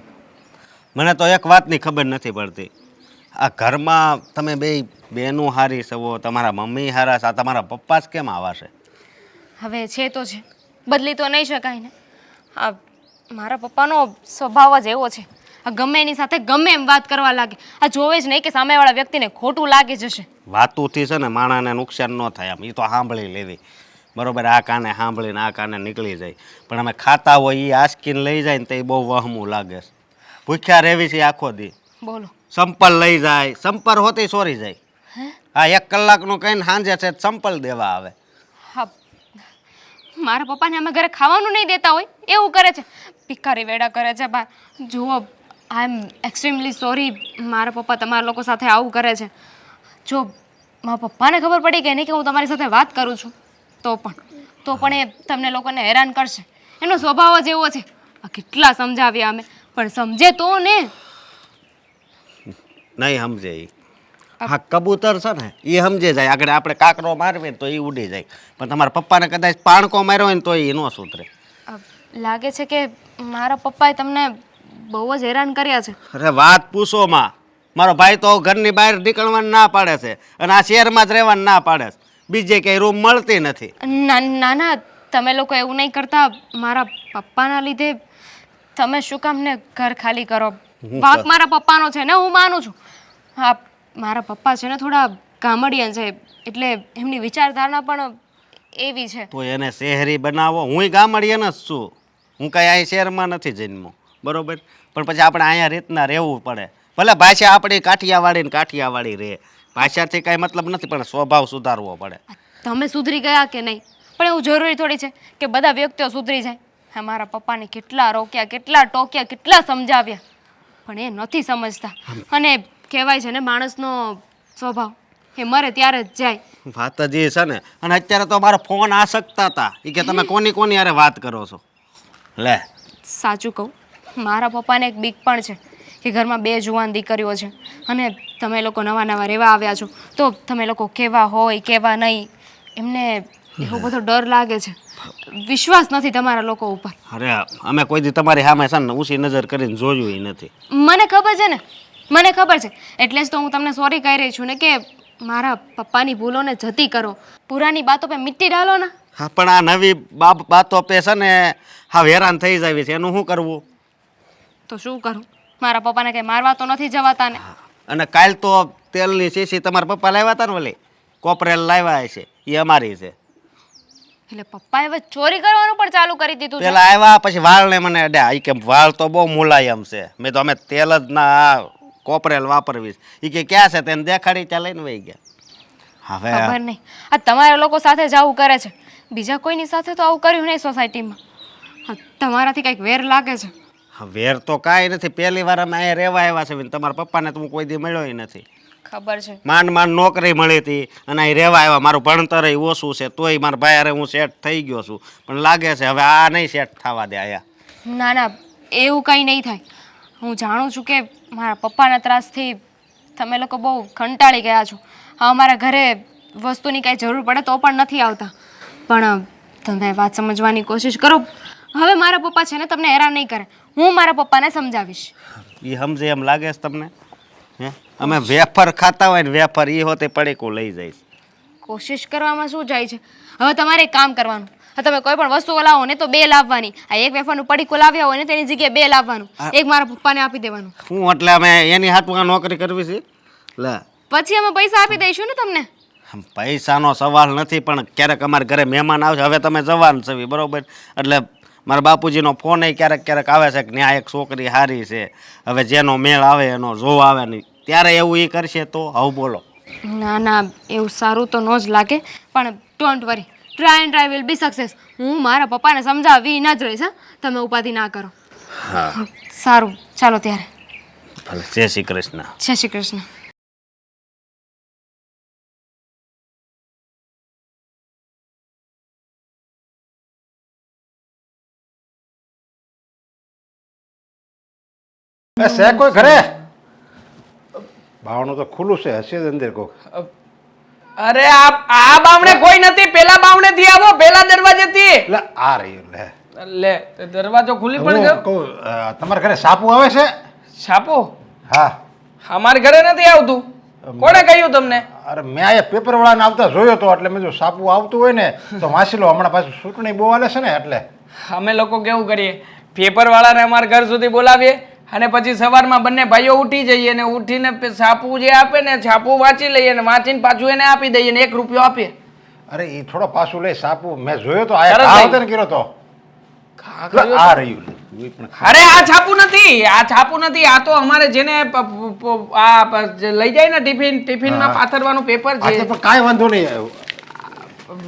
મને તો એક વાતની ખબર નથી પડતી. આ ઘરમાં તમે બે બેનું હારી છો, તમારા મમ્મી હારા છે, આ તમારા પપ્પા જ કેમ આવા છે? હવે છે તો છે, બદલી તો નહીં શકાય ને. આ મારા પપ્પાનો સ્વભાવ જ એવો છે. આ ગમે એની સાથે ગમે એમ વાત કરવા લાગે. આ જોવે જ નહીં કે સામેવાળા વ્યક્તિને ખોટું લાગી જશે. વાતુથી છે ને માણાને નુકસાન ન થાય, આમ એ તો સાંભળી લેવી બરોબર. આ કાને સાંભળીને આ કાને નીકળી જાય, પણ અમે ખાતા હોય એ આસકીને લઈ જાય ને તો એ બહુ વહમું લાગે છે. ભૂખ્યા રહેવી છે આખો દી. બોલો. સંપલ લઈ જાય, સંપર હોતી સોરી જાય. હા, 1 કલાકનું કહીને સાંજે છે સંપલ દેવા આવે. હા, મારા પપ્પાને અમે ઘરે ખાવાનું નહીં દેતા હોય એવું કરે છે. ભિખારી વેડા કરે છે બહાર. જુઓ, આઈ એમ એક્સ્ટ્રીમલી સોરી. મારા પપ્પા તમારા લોકો સાથે આવું કરે છે. જો મારા પપ્પાને ખબર પડી ગઈ નહીં કે હું તમારી સાથે વાત કરું છું તો પણ એ તમને લોકોને હેરાન કરશે. એનો સ્વભાવ જ એવો છે. આ કેટલા સમજાવ્યા અમે, પણ સમજે તો ને. નહીં સમજે એ. હા, કબૂતર છે ને એ સમજે જાય. આગળ આપણે કાકરો મારવે તો એ ઉડી જાય, પણ તમારા પપ્પાને કદાચ પાણકો માર્યો હોય ને તો એ ન સુધરે. લાગે છે કે મારા પપ્પાએ તમને બહુ જ હેરાન કર્યા છે. અરે વાત પૂછો માં, મારો ભાઈ તો ઘરની બહાર નીકળવાનું ના પાડે છે અને આ શહેરમાં જ રહેવાનું ના પાડે છે. બીજે ક્યાંય રૂમ મળતી નથી. ના ના, તમે લોકો એવું નહીં કરતા. મારા પપ્પાના લીધે તમે શું કામ ને ઘર ખાલી કરો? વાંક મારા પપ્પાનો છે ને, હું માનું છું. હા, મારા પપ્પા છે ને થોડા ગામડિયન છે, એટલે એમની વિચારધારણા પણ એવી છે. તો એને શહેરી બનાવો. હુંય ગામડિયન જ છું. હું કાંઈ અહીં શહેરમાં નથી જન્મો બરોબર, પણ પછી આપણે અહીંયા રીતના રહેવું પડે. ભલે ભાષા આપણી કાઠિયાવાડી ને કાઠિયાવાડી રહે, ભાષાથી કાંઈ મતલબ નથી, પણ સ્વભાવ સુધારવો પડે. તમે સુધરી ગયા કે નહીં, પણ એવું જરૂરી થોડી છે કે બધા વ્યક્તિઓ સુધરી જાય. હા, મારા પપ્પાને કેટલા રોક્યા, કેટલા ટોક્યા, કેટલા સમજાવ્યા, પણ એ નથી સમજતા. અને કહેવાય છે ને, માણસનો સ્વભાવ એ મરે ત્યારે જ જાય. વાત જ એ છે ને. અને અત્યારે તો મારો ફોન આસકતા હતા એ કે તમે કોની યારે વાત કરો છો. લે, સાચું કહું, મારા પપ્પાને એક બીક પણ છે કે ઘરમાં 2 જુવાન દીકરીઓ છે અને તમે લોકો નવા નવા રહેવા આવ્યા છો, તો તમે લોકો કેવા હોય કેવા નહીં, એમને એવો બધો ડર લાગે છે. વિશ્વાસ નથી તમારા લોકો ઉપર. અરે અમે કોઈ દી તમારી સામે છે ને ઊંચી નજર કરીને જોયું નથી. મને ખબર છે ને, મને ખબર છે. એટલે જ તો હું તમને સોરી કહી રહી છું ને કે મારા પપ્પાની ભૂલોને જતી કરો, પુરાની બાતો પે મિટ્ટી ડાલો ને. હા, પણ આ નવી બાતો પે છે ને હા હેરાન થઈ જાય છે, એનું શું કરવું? તો શું કરું? મારા પપ્પાને કંઈ મારવા તો નથી જવાતા ને. અને કાલ તો તેલની શીશી તમારા પપ્પા લાવ્યા હતા ને, ઓલી કોપરેલ લાવ્યા છે, એ અમારી છે. એટલે પપ્પાએ હવે ચોરી કરવાનું પણ ચાલુ કરી દીધું છે. પેલા આવ્યા પછી વાળને મને અડ્યા. કે વાળ તો બહુ મુલાયમ છે. મેં તો અમે તેલ જ ના કોપરેલ વાપરવી. એ કે ક્યાં છે તેને દેખાડી ત્યાં લઈને વહી ગયા. હવે ખબર નહીં આ તમારા લોકો સાથે જ આવું કરે છે, બીજા કોઈની સાથે તો આવું કર્યું નહીં સોસાયટીમાં. હા, તમારાથી કંઈક વેર લાગે છે. વેર તો કાંઈ નથી. પહેલી વાર અમે અહીંયા રહેવા આવ્યા છે. તમારા પપ્પાને તો હું કોઈ દી મળ્યો નથી. ખબર છે. માંડ નોકરી મળી હતી અને અહીં રહેવા આવ્યા. મારું ભણતર ઓછું છે તોય મારા ભાઈ હારે હું સેટ થઈ ગયો છું, પણ લાગે છે હવે આ નહીં સેટ થવા દે અહીંયા. ના ના, એવું કંઈ નહીં થાય. હું જાણું છું કે મારા પપ્પાના ત્રાસથી તમે લોકો બહુ કંટાળી ગયા છો. હા, અમારા ઘરે વસ્તુની કાંઈ જરૂર પડે તો પણ નથી આવતા. પણ તમે વાત સમજવાની કોશિશ કરો. હવે મારા પપ્પા છે ને તમને હેરાન નહીં કરે. હું મારા પપ્પાને સમજાવીશ. એ સમજે એમ લાગે છે તમને? હે, અમે વેફર ખાતા હોય ને વેફર એ હોતે પડીકું લઈ જઈશ. કોશિશ કરવામાં શું જાય છે? હવે તમારે એક કામ કરવાનું. હા, તમે કોઈ પણ વસ્તુ લાવો ને તો 2 લાવવાની. આ એક વેફરનું પડીકું લાવ્યા હોય ને તેની જગ્યાએ 2 લાવવાનું. એક મારા પપ્પાને આપી દેવાનું. હું એટલે અમે એની હાથમાં નોકરી કરવી છે? લે, પછી અમે પૈસા આપી દઈશું ને તમને. પૈસાનો સવાલ નથી, પણ ક્યારેક અમારા ઘરે મહેમાન આવશે. હવે તમે જવાન છો બરોબર, એટલે મારા બાપુજીનો ફોન એ ક્યારેક આવે છે કે ત્યાં એક છોકરી સારી છે. હવે જેનો મેળ આવે એનો જોવા આવે નહીં, ત્યારે એવું એ કરશે તો આવું બોલો. ના ના, એવું સારું તો ન જ લાગે, પણ don't worry, try and try will be success. હું મારા પપ્પાને સમજાવી ન જ રહીશ. તમે ઉપાધિ ના કરો. હા, સારું, ચાલો ત્યારે. ભલે. જય શ્રી કૃષ્ણ. જય શ્રી કૃષ્ણ. છે કોઈ ઘરે? બાવણું તો ખુલ્લું છે, હશે જ અંદર કોક. અરે આ બાવણે કોઈ નથી, પેલા બાવણેથી આવો, પેલા દરવાજેથી. એટલે આ રહ્યું લે. લે તે દરવાજો ખુલી પણ હું ગયો. કહું, તમારા ઘરે સાપુ આવે છે? છાપો હા. અમારે ઘરે નથી આવતું. કોણે કહ્યું તમને? અરે મેં અહીંયા પેપર વાળાને આવતા જોયો તો, એટલે મેં જો સાપુ આવતું હોય ને તો વાંચી લો. હમણાં પાછું ચૂંટણી બહુ હાલે છે ને એટલે. અમે લોકો કેવું કરીએ, પેપર વાળાને અમારા ઘર સુધી બોલાવીએ અને પછી સવારમાં બંને ભાઈઓ ઉઠી જઈએ ને ઉઠીને છાપું જે આપે ને છાપું વાંચી લઈએ ને વાંચીને પાછું એને આપી દઈએ ને 1 રૂપિયો આપીએ. અરે એ થોડો પાછું લે સાપુ. મેં જોયો તો આ તરત ઘા લઈ. હતો ને કર્યો તો. ખા એટલે કર્યો આ તો. રહ્યું લે. હું પણ અરે આ છાપું નથી, આ છાપું નથી. આ તો અમારે જેને જે લઈ જાય ને ટિફિનમાં હા. પાથરવાનું પેપર આજે છે. પણ કાંઈ વાંધો નહીં.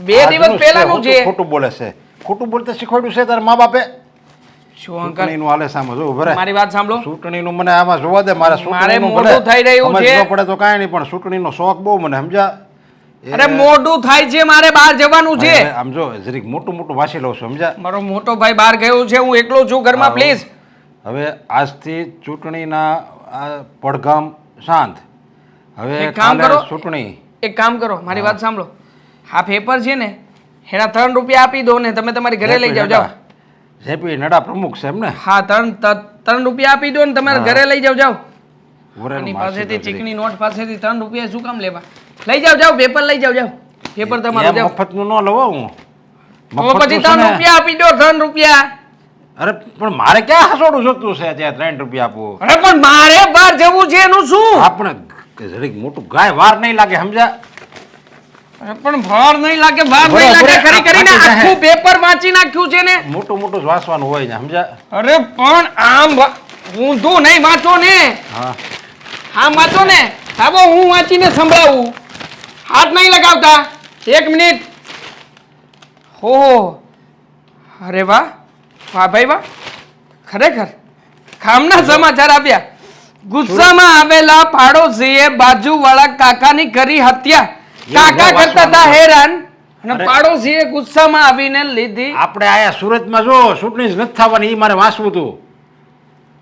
2 દિવસ આજનું પહેલાનું છે. છે. ખોટું બોલે છે. ખોટું બોલતા શીખવાડ્યું છે તારા મા બાપે? શું અંકલ, ચૂંટણીનું હાલે સામે જો ઉભરે. મારી વાત સાંભળો. ચૂંટણીનું મને આમાં જોવા દે. મારે ચૂંટણીનું મોઢું ભલે થઈ રહ્યું સમજ છે. ન પડે તો કાંઈ નહીં, પણ ચૂંટણીનો શોખ બહુ મને, સમજ્યા? અરે મોઢું થાય છે, મારે બહાર જવાનું છે. હવે આમ જો જરીક મોટું મોટું વાંચી લઉં છું, સમજ્યા? મારો મોટો ભાઈ બહાર ગયો છે, હું એકલો છું ઘરમાં. હા. પ્લીઝ. હવે આજથી ચૂંટણીના આ પડઘમ શાંત. હવે એક કામ કાલે કરો. ચૂંટણી. એક કામ કરો, મારી વાત સાંભળો. આ પેપર છે ને એના 3 રૂપિયા આપી દો ને તમે તમારી ઘરે લઈ જાઓ. જાઓ. જેપી નડા પ્રમુખ છે એમ ને? હા, 3 રૂપિયા આપી દો ને તમારે ઘરે લઈ જાઓ. જાઓ. ઉભરેનું આની માસી પાસેથી તો જરીક. ચીકણી નોટ પાસેથી 3 રૂપિયા શું કામ લેવા? લઈ જાઓ. જાઓ, પેપર લઈ જાઓ. જાઓ, પેપર તમારું. એમ જાઓ. મફતનું ન લવો હું. તો મફતનું પછી છે 3 ને. રૂપિયા આપી દો. 3 રૂપિયા. અરે પણ મારે ક્યાં હસોડું જોતું છે ત્યાં 3 રૂપિયા આપવું? અરે પણ મારે બહાર જવું છે એનું શું? આપણે જરીક મોટું ગાય વાર નહીં લાગે, સમજ્યા? અરે પણ ભાર નહીં લાગે, ભાર બરાબર, નહીં લાગે. ખરી કરીને આપી જાહે. આખું પેપર વાંચી નાખ્યું છે ને. મોટું મોટું જ વાંચવાનું હોય ને, સમજ્યા? અરે પણ આમ ઊંધું નહીં વાંચો ને. હા. આમ વાંચો ને. આવો હું વાંચીને સંભળાવું. હાથ નહીં લગાવતા. 1 મિનિટ. હો, અરે વાહ વાહ ભાઈ વાહ, ખરેખર કામના સમાચાર આપ્યા. ગુસ્સામાં આવેલા પાડોશીએ બાજુવાળા કાકાની કરી હત્યા. કાકા કરતા હતા હેરાન અને અરે. પાડોશીએ ગુસ્સામાં આવીને લીધી. આપણે આયા સુરતમાં જો ચૂંટણી જ નથી થવાની, એ મારે વાંચવું હતું.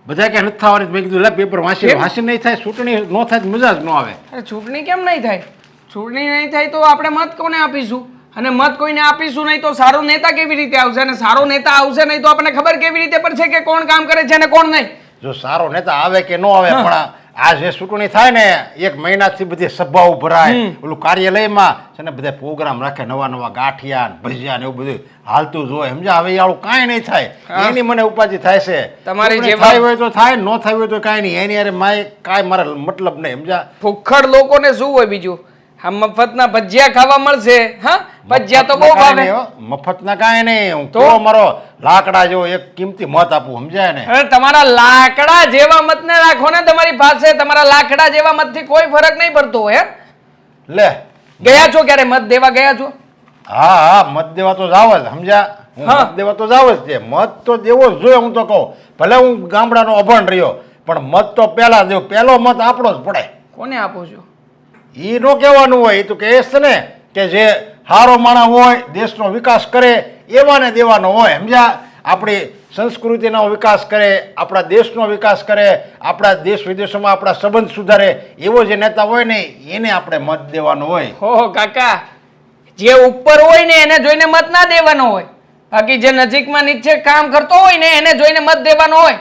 બધા કે નથી થવાની, મેં કીધું લે પેપર વાંચી કેમ? વાંચી નહીં થાય, ચૂંટણી ન થાય તો મજા જ ન આવે. અરે ચૂંટણી કેમ નહીં થાય? ચૂંટણી નહીં થાય તો આપણે મત કોને આપીશું? અને મત કોઈને આપીશું નહીં તો સારો નેતા કેવી રીતે આવશે? અને સારો નેતા આવશે નહીં તો આપણને ખબર કેવી રીતે પડશે કે કોણ કામ કરે છે અને કોણ નહીં? જો સારો નેતા આવે કે ન આવે, પણ આ જે ચૂંટણી થાય ને 1 મહિનાથી બધી સભાઓ ભરાય, ઓલું કાર્યાલયમાં છે ને બધા પ્રોગ્રામ રાખે, નવા નવા ગાંઠિયા ને ભજીયા ને એવું બધું હાલતું જ હોય, સમજ્યા? હવે આવું કાંઈ નહીં થાય, એની મને ઉપાધિ થાય છે. તમારી ચૂંટણી જેવા- થાય હોય તો થાય, ન થાય હોય તો કાંઈ નહીં, એની અરે માય કાંઈ મારે મતલબ નહીં, સમજ્યા? ભૂખડ લોકોને શું હોય બીજું? આ મફતના ભજીયા ખાવા મળશે. હા, ભજીયા તો બહુ ભાવે. મફતના કાંઈ નહીં. હું તો? તો મારો લાકડા જેવો એક કિંમતી મત આપું, સમજાય ને? અરે તમારા લાકડા જેવા મતને રાખો ને તમારી પાસે. તમારા લાકડા જેવા મતથી કોઈ ફરક નહીં પડતો હે. લે ગયા છો ક્યારે મત દેવા ગયા છો? હા હા, મત દેવા તો જાવ જ, સમજ્યા? હું હા. મત દેવા તો જાવ જ છે. મત તો દેવો જ જોઈએ. હું તો કહું ભલે હું ગામડાનો અભણ રહ્યો, પણ મત તો પહેલા દેવો. પહેલો મત આપણો જ પડે. કોને આપો છો? એ નો કહેવાનું હોય, એ તો કહે છે ને કે જે સારો માણસ હોય, દેશનો વિકાસ કરે એવાને દેવાનો હોય, સમજ્યા? આપણી સંસ્કૃતિનો વિકાસ કરે, આપણા દેશનો વિકાસ કરે, આપણા દેશ વિદેશોમાં આપણા સંબંધ સુધારે એવો જે નેતા હોય ને એને આપણે મત દેવાનો હોય. હો કાકા, જે ઉપર હોય ને એને જોઈને મત ના દેવાનો હોય. બાકી જે નજીકમાં નીચે કામ કરતો હોય ને એને જોઈને મત દેવાનો હોય.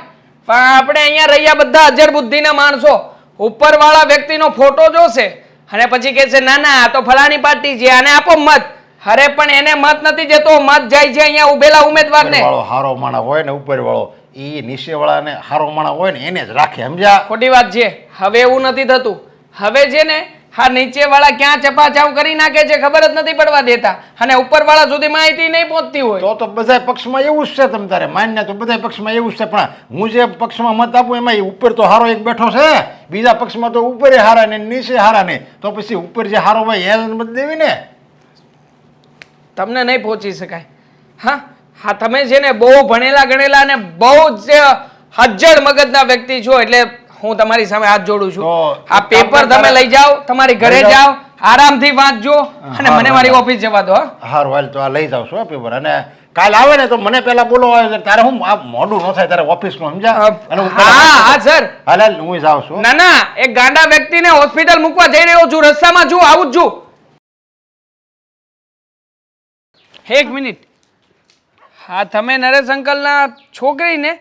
પણ આપણે અહીંયા રહ્યા બધા અજર બુદ્ધિના માણસો ઉપરવાળા વ્યક્તિનો ફોટો જોશે અને પછી કહે છે ના ના આ તો ફલાણી પાર્ટી છે, આને આપો મત. અરે પણ એને મત નથી જતો, મત જાય છે અહીંયા ઉભેલા ઉમેદવારને. ઉપરવાળો હારો માણસ હોય ને, ઉપરવાળો એ નીચેવાળાને હારો માણસ હોય ને એને જ રાખે, સમજ્યા? ખોટી વાત છે. હવે એવું નથી થતું. હવે છે ને હા નીચેવાળા ક્યાં ચપાચાવ કરી નાખે છે ખબર જ નથી પડવા દેતા અને ઉપરવાળા સુધી માહિતી નહીં પહોંચતી હોય. તો બધા પક્ષમાં એવું જ છે. તમ તારે માન્ય તો બધા પક્ષમાં એવું જ છે, પણ હું જે પક્ષમાં મત આપું એમાં એ ઉપર તો હારો એક બેઠો છે, બીજા પક્ષમાં તો ઉપર હારા ને નીચે હારા ને, તો પછી ઉપર જે હારો હોય એને મત દેવી ને. તમને નહીં પહોંચી શકાય. હા હા, તમે છે ને બહુ ભણેલા ગણેલા અને બહુ જ હજ્જડ મગજના વ્યક્તિ છો એટલે હું તમારી સામે હાથ જોડું છું. તો આ પેપર તમે લઈ જાઓ, તમારી ઘરે લઈ જાઓ. જાઓ આરામથી વાંચજો અને મને મારી ઓફિસ જવા દો હા હારું હાલ તો આ લઈ જાવ છો પેપર અને કાલ આવે ને તો મને પેલા બોલો તારે હું આ મોડું ન થાય તારે ઓફિસનું સમજા અને હું હા સર હાલ હાલ હું જાઉં છું ના ના એક ગાંડા વ્યક્તિને હોસ્પિટલ મૂકવા જઈ રહ્યો છું રસ્તામાં છું આવું જ છું એક મિનિટ હા તમે નરેશ અંકલના છોકરી ને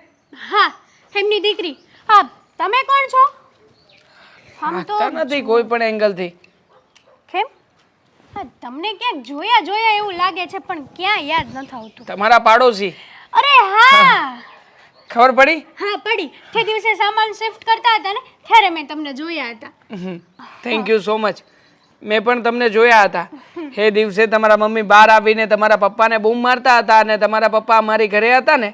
હા એમની દીકરી. હા તમે કોણ છો? આમ તો લાગતા નથી કોઈ પણ એંગલથી કેમ? હા તમને ક્યાંક જોયા જોયા એવું લાગે છે પણ ક્યાં યાદ નથી આવતું. તમારા પાડોશી અરે હા ખબર પડી હા પડી. તે દિવસે સામાન શિફ્ટ કરતા હતા ને ત્યારે મેં તમને જોયા હતા. થેન્ક યુ સો મચ મેં પણ તમને જોયા હતા એ દિવસે તમારા મમ્મી બહાર આવીને તમારા પપ્પાને બૂમ મારતા હતા અને તમારા પપ્પા અમારી ઘરે હતા ને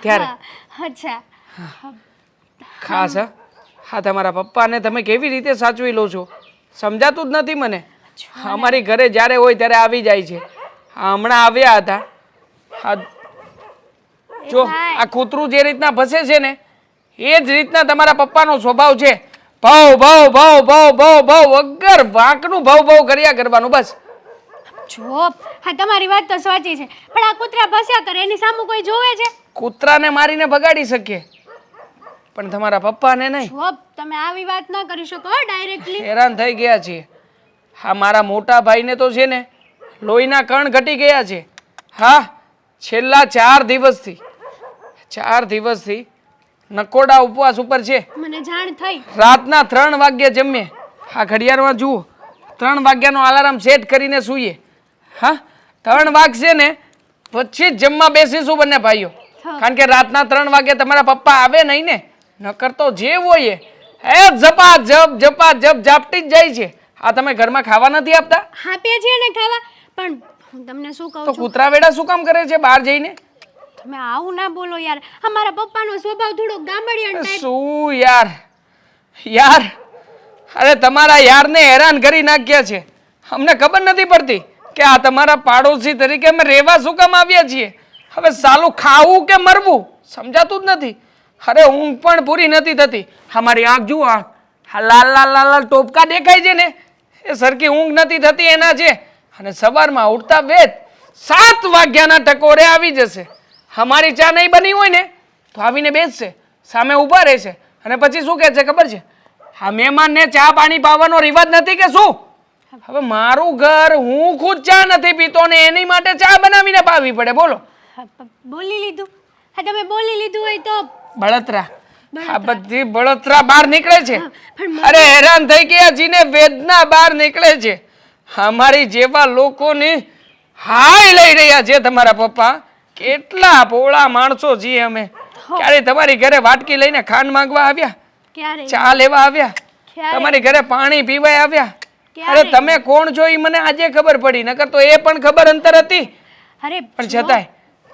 ત્યારે હા, અચ્છા ખાસ હા હા તમારા પપ્પાને તમે કેવી રીતે સાચવી લો છો સમજાતું જ નથી મને અમારી ઘરે જ્યારે હોય ત્યારે આવી જાય છે હા હમણાં આવ્યા હતા હા જો આ કૂતરું જે રીતના ભસે છે ને એ જ રીતના તમારા પપ્પાનો સ્વભાવ છે ભાવ ભાવ ભાવ ભાવ ભાવ ભાવ વગર વાંકનું ભાવ ભાવ કર્યા કરવાનું બસ જો હા તમારી વાત તો સાચી છે પણ આ કૂતરા ભસ્યા કરે એની સામે કોઈ જોવે છે? કૂતરાને મારીને ભગાડી શકીએ પણ તમારા પપ્પાને નહીં જો તમે આવી વાત ન કરી શકો ડાયરેક્ટલી. હેરાન થઈ ગયા છીએ હા મારા મોટા ભાઈને તો છે ને લોહીના કણ ઘટી ગયા છે હા છેલ્લા 4 દિવસથી નકોડા ઉપવાસ ઉપર છે મને જાણ થઈ. રાતના 3 વાગ્યે જમીએ હા ઘડિયાળમાં જુઓ 3 વાગ્યાનો અલાર્મ સેટ કરીને સૂઈએ હા 3 વાગશે ને પછી જ જમવા બેસીશું બંને ભાઈઓ કારણ કે રાતના 3 વાગે તમારા પપ્પા આવે નહીં ને નકર તો જે હોય એ જપા જપ ઝાપટી જ જાય છે આ તમે ઘરમાં ખાવા નથી આપતા આપીએ છીએ ને ખાવા પણ હું તમને શું કહું તો છું કૂતરા વેડા શું કામ કરે છે બહાર જઈને તમે આવું ના બોલો યાર. અમારા પપ્પાનો સ્વભાવ થોડો ગામડિયન ટાઈપ. શું યાર અરે તમારા યારને હેરાન કરી નાખ્યા છે અમને ખબર નથી પડતી કે આ તમારા પાડોશી તરીકે અમે રહેવા શું કામ આવ્યા છીએ હવે સાલું ખાવું કે મરવું સમજાતું જ નથી અરે ઊંઘ પણ પૂરી નથી થતી અમારી આંખ જુઓ આંખ આ લાલ લાલ લાલ લાલ ટોપકા દેખાય છે ને એ સરખી ઊંઘ નથી થતી એના છે અને સવારમાં ઉઠતા વેત 7 વાગ્યાના ટકોરે આવી જશે અમારી ચા નહીં બની હોય ને તો આવીને બેસશે સામે ઊભા રહેશે અને પછી શું કહે છે ખબર છે આ મહેમાનને ચા પાણી પાવાનો રિવાજ નથી કે શું હવે મારું ઘર હું ખુદ ચા નથી પીતો ને એની માટે ચા બનાવીને પાવી પડે બોલો હા, બોલી લીધું. હા તમે બોલી લીધું હોય તો બળતરા આ બધી બળતરા બહાર નીકળે છે પણ અરે હેરાન થઈ ગયા જીને વેદના બહાર નીકળે છે અમારી જેવા લોકોની હાય લઈ રહ્યા છે તમારા પપ્પા કેટલા ભોળા માણસો છીએ અમે ક્યારે તમારી ઘરે વાટકી લઈને ખાંડ માંગવા આવ્યા ક્યારે ચા લેવા આવ્યા ક્યારે? તમારી ઘરે પાણી પીવાય આવ્યા ક્યારે? અરે તમે કોણ છો એ મને આજે ખબર પડી નકર તો એ પણ ખબર અંતર હતી અરે પણ છતાંય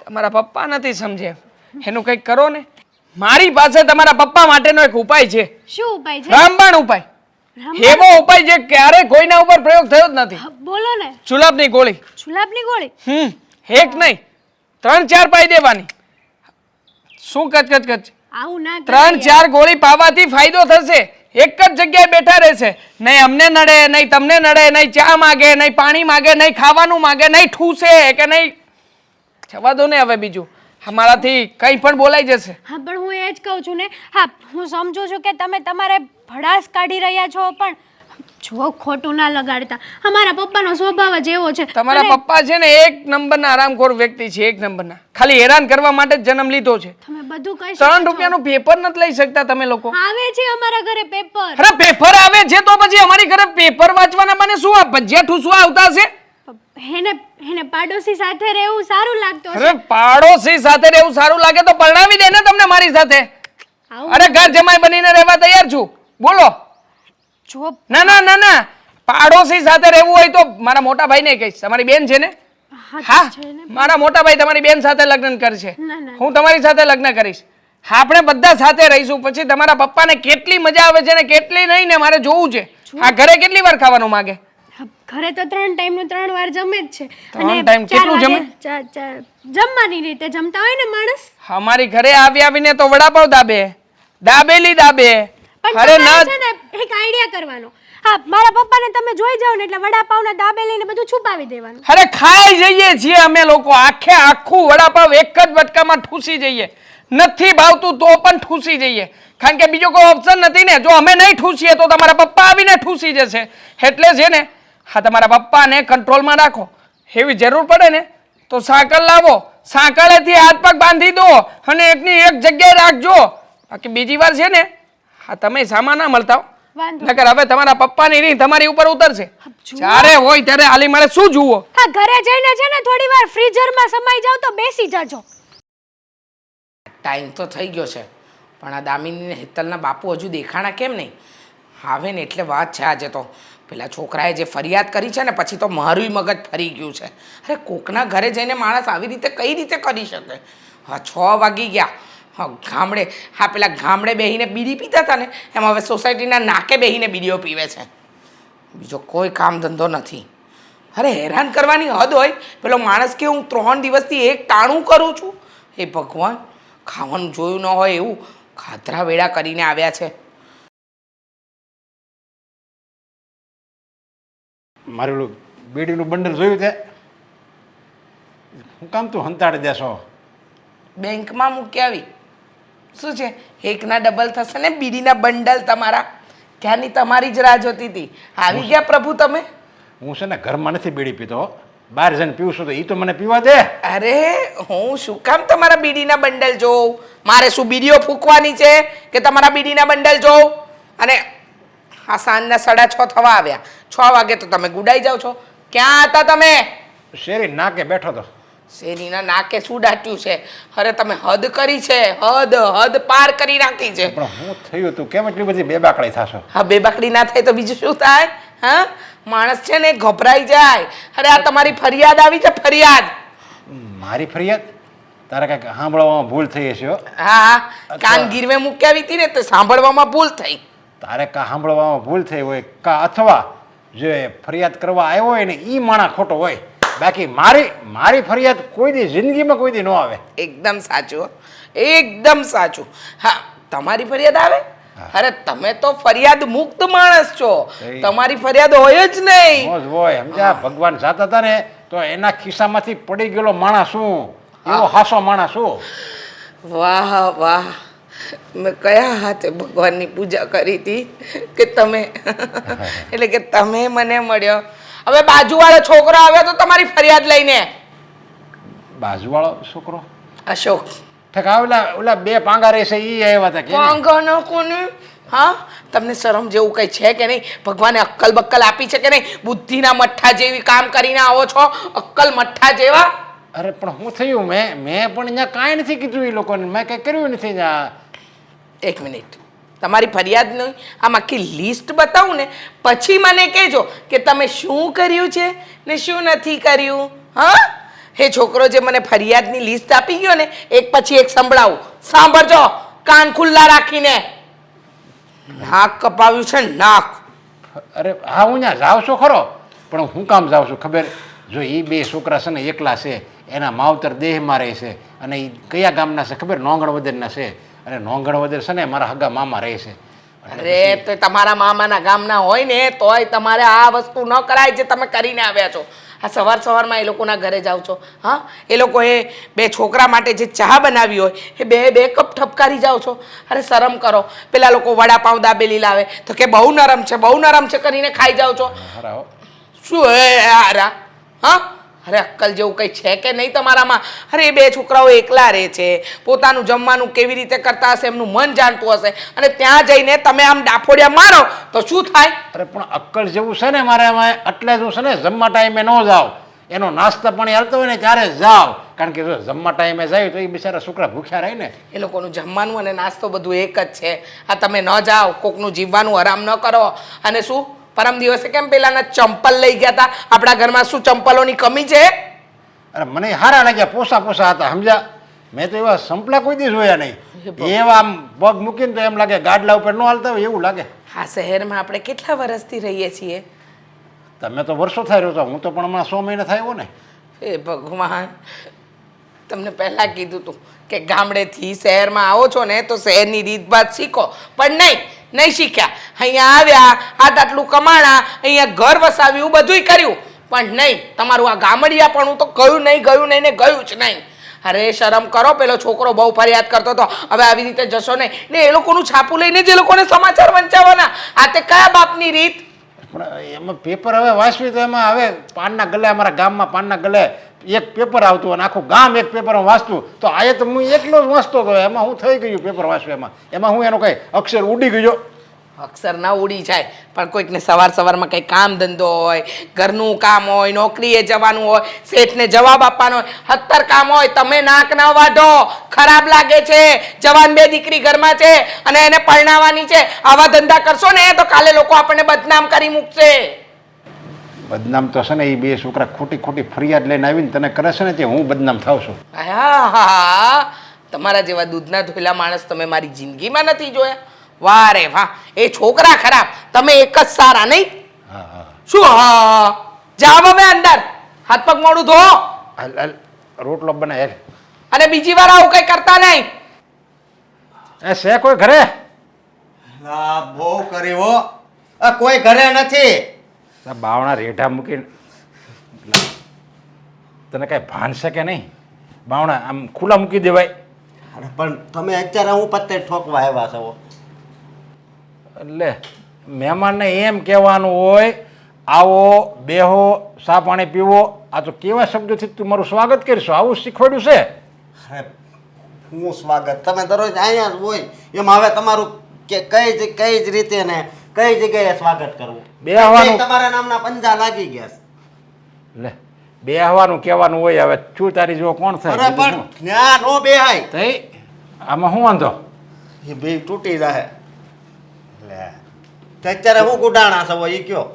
તમારા પપ્પા નથી સમજે એનું કંઈક કરો ને મારી પાસે તમારા પપ્પા માટેનો એક ઉપાય છે શું ઉપાય છે? રામબાણ ઉપાય એવો ઉપાય જે ક્યારે કોઈના ઉપર પ્રયોગ થયો જ નથી હા, બોલો ને. જુલાબની ગોળી જુલાબની ગોળી? એક નહીં 3-4 પાઈ દેવાની શું કચ આવું ના કરાય. 3-4 ગોળી પાવાથી ફાયદો થશે એક જ જગ્યાએ બેઠા રહેશે નહીં અમને નડે નહીં તમને નડે નહીં ચા માગે નહીં પાણી માગે નહીં ખાવાનું માગે નહીં ઠૂસે કે નહીં જવા દો ને હવે બીજું અમારાથી કંઈ પણ બોલાઈ જશે હા પણ હું એ જ કહું છું ને હા હું સમજુ છું કે તમે તમારે ભડાસ કાઢી રહ્યા છો પણ જો ખોટું ના લગાડતા અમારા પપ્પાનો સ્વભાવ જ એવો છે. તમારા અને પપ્પા છે ને એક નંબરના આરામખોર વ્યક્તિ છે એક નંબરના ખાલી હેરાન કરવા માટે જ જન્મ લીધો છે તમે બધું કહી 3 રૂપિયાનું પેપર નથી લઈ શકતા તમે લોકો આવે છે અમારા ઘરે પેપર. અરે પેપર આવે છે તો પછી અમારી ઘરે પેપર વાંચવાના મને શું આ ભજીયા ઠૂસવા આવતા છે એને પાડોશી સાથે રહેવું સારું લાગતું હશે. અરે પાડોશી સાથે રહેવું સારું લાગે તો પરણાવી દે ને તમને મારી સાથે આવું અરે ઘર જમાઈ બનીને રહેવા તૈયાર છું બોલો જો ના પાડોશી સાથે રહેવું હોય તો મારા મોટા ભાઈને કહીશ તમારી બેન છે ને હા છે ને. મારા મોટા ભાઈ તમારી બેન સાથે લગ્ન કરશે ના, ના. હું તમારી સાથે લગ્ન કરીશ આપણે બધા સાથે રહીશું પછી તમારા પપ્પાને કેટલી મજા આવે છે ને કેટલી નહીં ને મારે જોવું છે આ ઘરે કેટલી વાર ખાવાનું માંગે હા, ઘરે તો 3 ટાઈમનું 3 વાર જમે જ છે. 3 ટાઈમ 4 કેટલું જમે? વાગે જમવાની રીતે જમતા હોય ને માણસ. અમારી ઘરે આવીને તો વડાપાવ દાબે દાબેલી દાબે પણ અરે તમારે ના છે ને એક આઈડિયા કરવાનો હા મારા પપ્પાને તમે જોઈ જાઓ ને એટલે વડાપાવના દાબેલીને બધું છુપાવી દેવાનું. અરે ખાઈ જઈએ છીએ અમે લોકો, આખું વડાપાવ એક જ બટકામાં ઠૂસી જઈએ. નથી ભાવતું તો પણ ઠૂસી જઈએ, કારણ કે બીજો કોઈ ઓપ્શન નથી ને. જો અમે નહીં ઠૂસીએ તો તમારા પપ્પા આવીને ઠૂસી જશે. એટલે છે ને, હા તમારા પપ્પાને કંટ્રોલમાં રાખો. એવી જરૂર પડે ને તો સાંકળ લાવો, સાંકળેથી હાથ પગ બાંધી દો અને એકની એક જગ્યાએ રાખજો. બાકી બીજી વાર છે ને, હા તમે સામાન ના મળતા હો. વાંધો નકર હવે તમારા પપ્પાની નહીં તમારી ઉપર ઉતરશે. જ્યારે હોય ત્યારે આલી મારે શું જુઓ. હા ઘરે જઈને છે ને થોડી વાર ફ્રીઝરમાં સમાઈ જાવ તો બેસી જજો. ટાઈમ તો થઈ ગયો છે, પણ આ દામિની ને હેતલના બાપુ હજુ દેખાણા કેમ નહીં આવે ને? એટલે વાત છે આજે તો. પેલા છોકરાએ જે ફરિયાદ કરી છે ને પછી તો મારું મગજ ફરી ગયું છે. અરે કોકના ઘરે જઈને માણસ આવી રીતે કઈ રીતે કરી શકે? હા 6 વાગી ગયા. હા ગામડે, હા પેલા ગામડે બેહીને બીડી પીતા હતા ને એમ હવે સોસાયટીના નાકે બેહીને બીડીઓ પીવે છે. બીજો કોઈ કામ ધંધો નથી. અરે હેરાન કરવાની હદ હોય. પેલો માણસ કે હું 3 દિવસથી એક ટાણું કરું છું. એ ભગવાન, ખાવાનું જોયું ન હોય એવું ખાધરા વેડા કરીને આવ્યા છે. મારું ઓલું બીડીનું બંડલ જોયું તે? હું કામ તું હંતાડી દેશો? બેંકમાં મૂકી આવી. શું છે, એકના ડબલ થશે ને બીડીના બંડલ તમારા? ક્યાંની તમારી જ રાહ જોતી હતી. આવી ગયા પ્રભુ તમે. હું છે ને ઘરમાં નથી બીડી પીતો, બહાર જઈને પીવું છું તો એ તો મને પીવા દે. અરે હું શું કામ તમારા બીડીના બંડલ જોઉં? મારે શું બીડીઓ ફૂંકવાની છે કે તમારા બીડીના બંડલ જોઉં? અને આ સાંજના 6:30 થવા આવ્યા. 6 વાગે તો તમે ગુડાઈ જાઓ છો. ક્યાં હતા તમે? શેરી નાકે બેઠો તો. શેરીના નાકે શું દાટ્યું છે? અરે તમે હદ કરી છે, હદ પાર કરી નાખી છે. પણ હું થયું તું કેમ એટલી બધી બેબાકડી થશો? હા બેબાકડી ના થાય તો બીજું શું થાય? હા માણસ છે ને ગભરાઈ જાય. અરે આ તમારી ફરિયાદ આવી છે, ફરિયાદ. મારી ફરિયાદ? તારે કાંઈક સાંભળવામાં ભૂલ થઈ હશે હો. હા કાન ગીરવે મૂકી આવી હતી ને તો સાંભળવામાં ભૂલ થઈ. તારે કાં સાંભળવામાં ભૂલ થઈ હોય કાં અથવા જે ફરિયાદ કરવા આવ્યો હોય ને એ માણા ખોટો હોય. બાકી મારી ફરિયાદ કોઈ દી જિંદગીમાં કોઈ દી ન આવે. એકદમ સાચું હો, એકદમ સાચું. હા તમારી ફરિયાદ આવે? અરે તમે તો ફરિયાદ મુક્ત માણસ છો, તમારી ફરિયાદ હોય જ નહીં. મોજ હોય સમજ્યા? ભગવાન જાતા હતા ને તો એના ખિસ્સામાંથી પડી ગયેલો માણસ શું, એવો હાસો માણસ શું. વાહ વાહ, મેં કયા હાથે ભગવાનની પૂજા કરી હતી કે તમે એટલે કે તમે મને મળ્યો. હવે બાજુવાળો છોકરો આવ્યો તો તમારી ફરિયાદ લઈને. બાજુવાળો છોકરો? અશોક. ઠેકા ઓલા 2 પાંગા રહેશે એ આવ્યા હતા કે? પાંગનો કોને? હા તમને શરમ જેવું કઈ છે કે નહીં? ભગવાને અક્કલ બક્કલ આપી છે કે નહીં? બુદ્ધિના મઠ્ઠા જેવી કામ કરીને આવો છો, અક્કલ મઠ્ઠા જેવા. અરે પણ શું થયું? મેં પણ અહીંયા કાંઈ નથી કીધું એ લોકોને, મેં કંઈ કર્યું નથી અહીંયા. 1 મિનિટ, તમારી ફરિયાદની આમ આખી લિસ્ટ બતાવું ને પછી મને કહેજો કે તમે શું કર્યું છે ને શું નથી કર્યું. હા એ છોકરો જે મને ફરિયાદની લિસ્ટ આપી ગયો ને એક પછી એક સંભળાવું. સાંભળજો કાન ખુલ્લા રાખીને. નાક કપાવ્યું છે નાક. અરે હા હું ત્યાં જાઉં છું ખરો, પણ હું કામ જાઉં છું ખબર? જો એ 2 છોકરા છે ને એકલા છે, એના માવતર દેહમાં રહે છે અને એ કયા ગામના છે ખબર? નોંગણવદરના છે. અને નોંગણવદર છે ને મારા હગા મામા રહે છે. અરે તો તમારા મામાના ગામના હોય ને તોય તમારે આ વસ્તુ ન કરાય જે તમે કરીને આવ્યા છો. આ સવારમાં એ લોકોના ઘરે જાઓ છો. હા એ લોકોએ 2 છોકરા માટે જે ચા બનાવી હોય એ 2 કપ ઠપકારી જાઓ છો. અરે શરમ કરો. પેલા લોકો વડાપાઉં દાબેલી લાવે તો કે બહુ નરમ છે, બહુ નરમ છે કરીને ખાઈ જાઓ છો. શું હે હારા? હા અરે અક્કલ જેવું કંઈ છે કે નહીં તમારામાં? અરે એ 2 છોકરાઓ એકલા રહે છે, પોતાનું જમવાનું કેવી રીતે કરતા હશે એમનું મન જાણતું હશે, અને ત્યાં જઈને તમે આમ ડાફોડિયા મારો તો શું થાય? અરે પણ અક્કલ જેવું છે ને મારે એમાં, એટલે જ છે ને જમવા ટાઈમે ન જાઓ. એનો નાસ્તા પાણી હાલતો હોય ને ત્યારે જ જાઓ, કારણ કે જો જમવા ટાઈમે જાય તો એ બિચારા છોકરા ભૂખ્યા રહે ને. એ લોકોનું જમવાનું અને નાસ્તો બધું એક જ છે. આ તમે ન જાઓ, કોકનું જીવવાનું હરામ ન કરો. અને શું પરમ દિવસે કેમ પેલાના ચંપલ લઈ ગયા હતા? આપણા ઘરમાં શું ચંપલોની કમી છે? અરે મને સારા લાગ્યા, પોસા હતા સમજ્યા? મેં તો એવા સંપલા કોઈ દી જોયા નહીં. એવા આમ પગ મૂકીને તો એમ લાગે ગાડલા ઉપર ન હાલતા હોય એવું લાગે. આ શહેરમાં આપણે કેટલા વર્ષથી રહીએ છીએ? તમે તો વર્ષો થઈ રહ્યો છો, હું તો પણ હમણાં 6 મહિના થયો ને. એ ભગવાન, તમને પહેલાં કીધું હતું કે ગામડેથી શહેરમાં આવો છો ને તો શહેરની રીતભાત શીખો, પણ નહીં, નહીં શીખ્યા. અહીંયા આવ્યા, આટલું કમાણા, અહીંયા ઘર વસાવ્યું, બધુંય કર્યું, પણ નહીં, તમારું આ ગામડિયા પણ હું તો ગયું નહીં ને ગયું જ નહીં. અરે શરમ કરો, પેલો છોકરો બહુ ફરિયાદ કરતો હતો, હવે આવી રીતે જશો નહીં ને એ લોકોનું છાપું લઈને જે લોકોને સમાચાર વંચાવવાના. આ તે કયા બાપની રીત? પણ એમાં પેપર હવે વાંચવી તો એમાં હવે પાનના ગલે, અમારા ગામમાં પાનના ગલે એક પેપર આવતું અને આખું ગામ એક પેપર વાંચતું, તો આ તો હું એકલો જ વાંચતો હતો. એમાં હું થઈ ગયું પેપર વાંચવું, એમાં હું એનો કઈ અક્ષર ઉડી ગયો. અક્ષર ના ઉડી જાય, પણ કોઈકને સવારમાં કંઈ કામ ધંધો હોય, ઘરનું કામ હોય, નોકરીએ જવાનું હોય, શેઠને જવાબ આપવાનો હોય, 70 કામ હોય, તમે નાક ના વાઢો. ખરાબ લાગે છે. જવાન 2 દીકરી ઘરમાં છે અને એને પરણાવવાની છે. આવા ધંધા કરશો ને તો કાલે લોકો આપણને બદનામ કરી મૂકશે. બદનામ તો છે ને, એ 2 છોકરા ખોટી ખોટી ફરિયાદ લઈને આવીને તને કરે છે ને, તે હું બદનામ થાવ છું. હા, તમારા જેવા દૂધના ધોયેલા માણસ તમે મારી જિંદગીમાં નથી જોયા. વાહ રે વાહ, એ છોકરા ખરાબ, તમે એક જ સારા, નહીં? હા હા, શું? હા, જાવ હવે અંદર, હાથ પગ મોઢું ધો હાલ રોટલો બનાય. અને બીજી વાર આવું કઈ કરતા નહીં. એ છે કોઈ ઘરે? આ બહુ કરી હો, આ કોઈ ઘરે નથી. બાવણા રેઢા મૂકીને તને કઈ ભાન છે કે નહીં? બાવણા આમ ખુલ્લા મૂકી દેવાય. અરે પણ તમે અત્યારે હું પત્તે ઠોકવા આવ્યા છો. એટલે મહેમાનને એમ કહેવાનું હોય, આવો, બેહો, ચા પાણી પીવો. આ તો કેવા શબ્દોથી તું મારું સ્વાગત કરીશું, આવું શીખવાડ્યું છે? અરે હું સ્વાગત, તમે દરરોજ અહીંયા જ હોય, એમ હવે તમારું કે કઈ જ રીતે ને કઈ જગ્યાએ સ્વાગત કરવું? બેહવાનું. તમારા નામના પંજા લાગી ગયા છે. લે, બેહવાનું કહેવાનું હોય. હવે શું તારી જો કોણ થાય? અરે પણ ત્યાં નો બેહાય, તઈ આમાં શું વાંધો? એ બે તૂટી જાય. લે તો અત્યારે હું ગુડાણા છો એ કયો?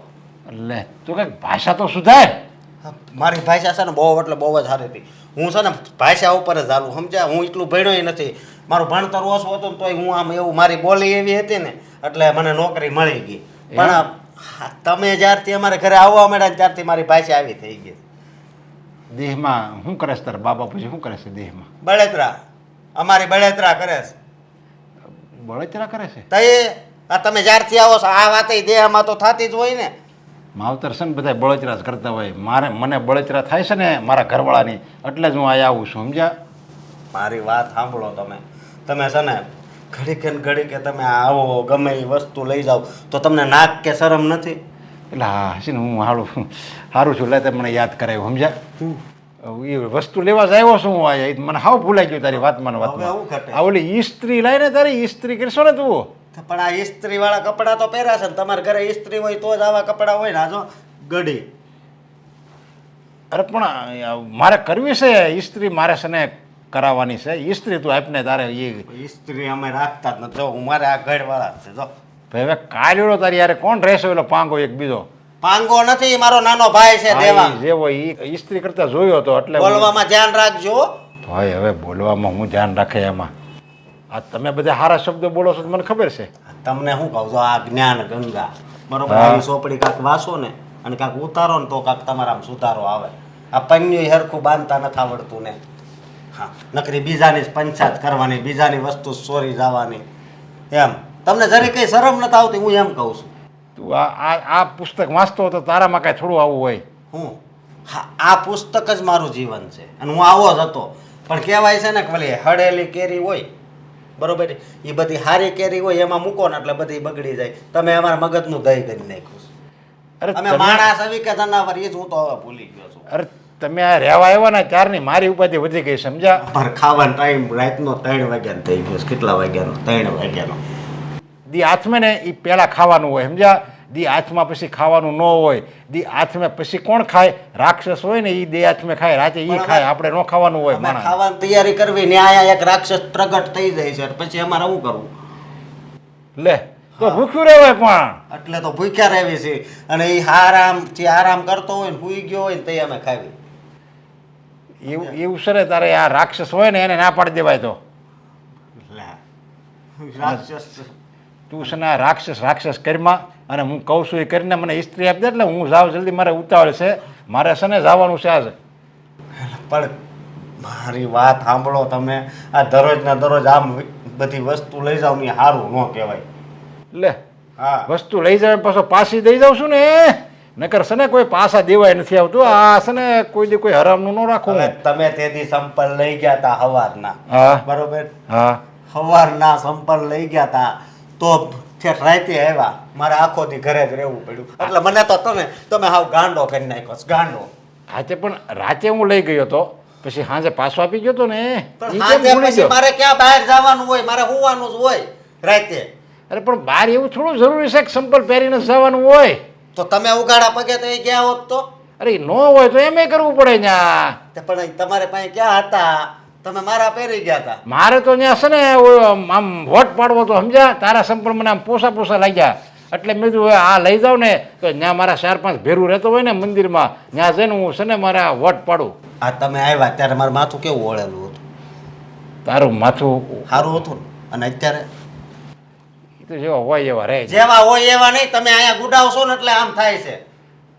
લે, તું કઈક ભાષા તો સુધાર. મારી ભાષા છે ને બહુ એટલે બહુ જ સારી હતી. હું છે ને ભાષા ઉપર જ હાલું, સમજ્યા? હું એટલું ભણ્યો નથી, મારું ભણતર ઓછું હતું ને તોય હું આમ એવું, મારી બોલી એવી હતી ને એટલે મને નોકરી મળી ગઈ. પણ તમે જ્યારથી અમારે ઘરે આવવા માંડ્યા ને ત્યારથી મારી ભાષા આવી થઈ ગઈ. દેહમાં શું કરે છે તારા બાબા? પછી શું કરે છે દેહમાં? બળેતરા, અમારી બળેતરા કરે છે. બળતરા કરે છે? તઈ આ તમે જ્યારથી આવો છો આ વાત દેહમાં તો થતી જ હોય ને. માવતર છે ને બધા બળતરા જ કરતા હોય. મને બળતરા થાય છે ને મારા ઘરવાળાની, એટલે જ હું અહીંયા આવું છું, સમજ્યા? મારી વાત સાંભળો તમે. તમે છે ને ઘડીકે ને ઘડીકે તમે આવો, ગમે એ વસ્તુ લઈ જાઓ તો તમને નાક કે શરમ નથી? એટલે હા છે ને, હું સારું છું. એટલે મને યાદ કરાયું, સમજ્યા? એ વસ્તુ લેવા જ આવ્યો છું હું અહીંયા. મને હાવ ભૂલાઈ ગયું તારી વાતમાં. હવે હું ઘટે? આ ઓલી ઈસ્ત્રી લાવીને તારી ઈસ્ત્રી કરશો ને તું? પણ આ ઇસ્ત્રી વાળા કપડાં તો પહેર્યા છે ને, તમારા ઘરે ઇસ્ત્રી હોય તો જ આવા કપડાં હોય ને. આ જો ગડી. અરે પણ મારે કરવી છે ઈસ્ત્રી, મારે છે ને કરાવવાની છે ઈસ્ત્રી. તું આપને તારે એ ઇસ્ત્રી અમે રાખતા જ નથી. જો હું મારે આ ઘરવાળા જ છે. જો ભાઈ હવે કાલ્યો તારી યાર કોણ રહેશે? ઓલો પાંગો એક બીજો પાંગો નથી, મારો નાનો ભાઈ છે દેવા. જેવો ઈ ઈસ્ત્રી કરતા જોયો હતો એટલે બોલવામાં ધ્યાન રાખજો. ભાઈ હવે બોલવામાં હું ધ્યાન રાખે એમાં? આ તમે બધા સારા શબ્દો બોલો છો મને ખબર છે. તમને શું કહું? જો આ જ્ઞાન ગંગા બરોબર, આવી ચોપડી કાંક વાંચો ને અને કાંક ઉતારો ને તો કાંક તમારામાં સુધારો આવે. આ પન્યું હરખું બાંધતા નથી આવડતું ને. હા, નકરી બીજાની જ પંચાયત કરવાની, બીજાની વસ્તુ ચોરી જવાની. એમ તમને જરી કઈ શરમ નથી આવતી? હું એમ કહું છું. તું આ પુસ્તક વાંચતો હતો, તારામાં કાંઈ થોડું આવું હોય? હું હા, આ પુસ્તક જ મારું જીવન છે અને હું આવો જ હતો. પણ કહેવાય છે ને કે ભલે હળેલી કેરી હોય બરોબર, એ બધી હારી કેરી હોય એમાં મૂકો ને એટલે બધી બગડી જાય. તમે અમારા મગજનું દહીં કરી નાખ્યું છે. અરે અમે માણસ આવી કે જનાવર એ જ હું તો હવે ભૂલી ગયો છું. અરે તમે આ રહેવા આવ્યા ને ત્યારની મારી ઉપાધિ વધી ગઈ, સમજ્યા? પર ખાવાનો ટાઈમ રાતનો 3 વાગ્યાનો થઈ ગયો છે. કેટલા વાગ્યાનો? 3 વાગ્યાનો. દી હાથમાં ને એ પહેલાં ખાવાનું હોય, સમજ્યા? દી હાથમાં પછી ખાવાનું ન હોય. દી હાથમાં પછી કોણ ખાય? રાક્ષસ હોય ને એ દે હાથમાં ખાય, રાતે એ ખાય, આપણે ન ખાવાનું હોય. અમે માણસ ખાવાની તૈયારી કરવી ને આયા એક રાક્ષસ પ્રગટ થઈ જાય છે પછી અમારે શું કરવું? લે તો ભૂખ્યું રહેવાય પણ. એટલે તો ભૂખ્યા રહેવી છે અને એ આરામથી આરામ કરતો હોય ને સૂઈ ગયો હોય ને તે અમે ખાવી. એવું છે ને તારે આ રાક્ષસ હોય ને એને ના પાડી દેવાય. તો રાક્ષસ તું છે ને આ રાક્ષસ કરીમાં અને હું કહું છું એ કરીને મને ઇસ્ત્રી આપી દે એટલે હું જાઉં જલ્દી. મારે ઉતાવળ છે, મારે છે ને જવાનું છે આજે. પણ મારી વાત સાંભળો તમે. આ દરરોજ ના દરરોજ આમ બધી વસ્તુ લઈ જાવ ને સારું ન કહેવાય. લે હા વસ્તુ લઈ જાય પાછો પાછી દઈ જાઉં છું ને નકર છે ને કોઈ પાછા દેવાય નથી આવતું આ છે ને કોઈ દી કોઈ હરામનું ન રાખવું હવે તમે તેથી સંપલ લઈ ગયા તા હવારના હા બરોબર હા સવારના સંપલ લઈ ગયા તા તો ઠેઠ રાતે આવ્યા મારે આખો દી ઘરે જ રહેવું પડ્યું એટલે મને તો તમે હાવ ગાંડો કરી નાખ્યો છે, ગાંડો. રાતે પણ રાતે હું લઈ ગયો તો પછી સાંજે પાછો આપી ગયો તો ને પણ ઈ સાંજે કેમ ભૂલી પછી ગયો? મારે ક્યાં બહાર જવાનું હોય મારે હોવાનું જ હોય રાતે. અરે પણ બહાર એવું થોડું જરૂરી છે કે સંપલ પહેરીને જ જવાનું હોય તો તમે ઉગાડા પગે તો એ ગયા હોત તો અરે ન હોય તો એમ કરવું પડે ન્યા તે પણ તમારે પાસે ક્યાં હતા તમે મારા પહેરી ગયા હતા. મારે તો ત્યાં છે ને આમ વોટ પાડવો તો સમજ્યા તારા સંપલ મને આમ પોસા લાગ્યા એટલે મેં કીધું હવે આ લઈ જાઉં ને તો ત્યાં મારા 4-5 ભેરું રહેતો હોય ને મંદિરમાં ત્યાં જઈને હું છે ને મારા વોટ પાડું. આ તમે આવ્યા ત્યારે મારું માથું કેવું ઓળેલું હતું, તારું માથું સારું હતું ને? અને અત્યારે ઈ તો જેવા હોય એવા રહે છે. જેવા હોય એવા નહીં, તમે અહીંયા ગુડાવશો ને એટલે આમ થાય છે.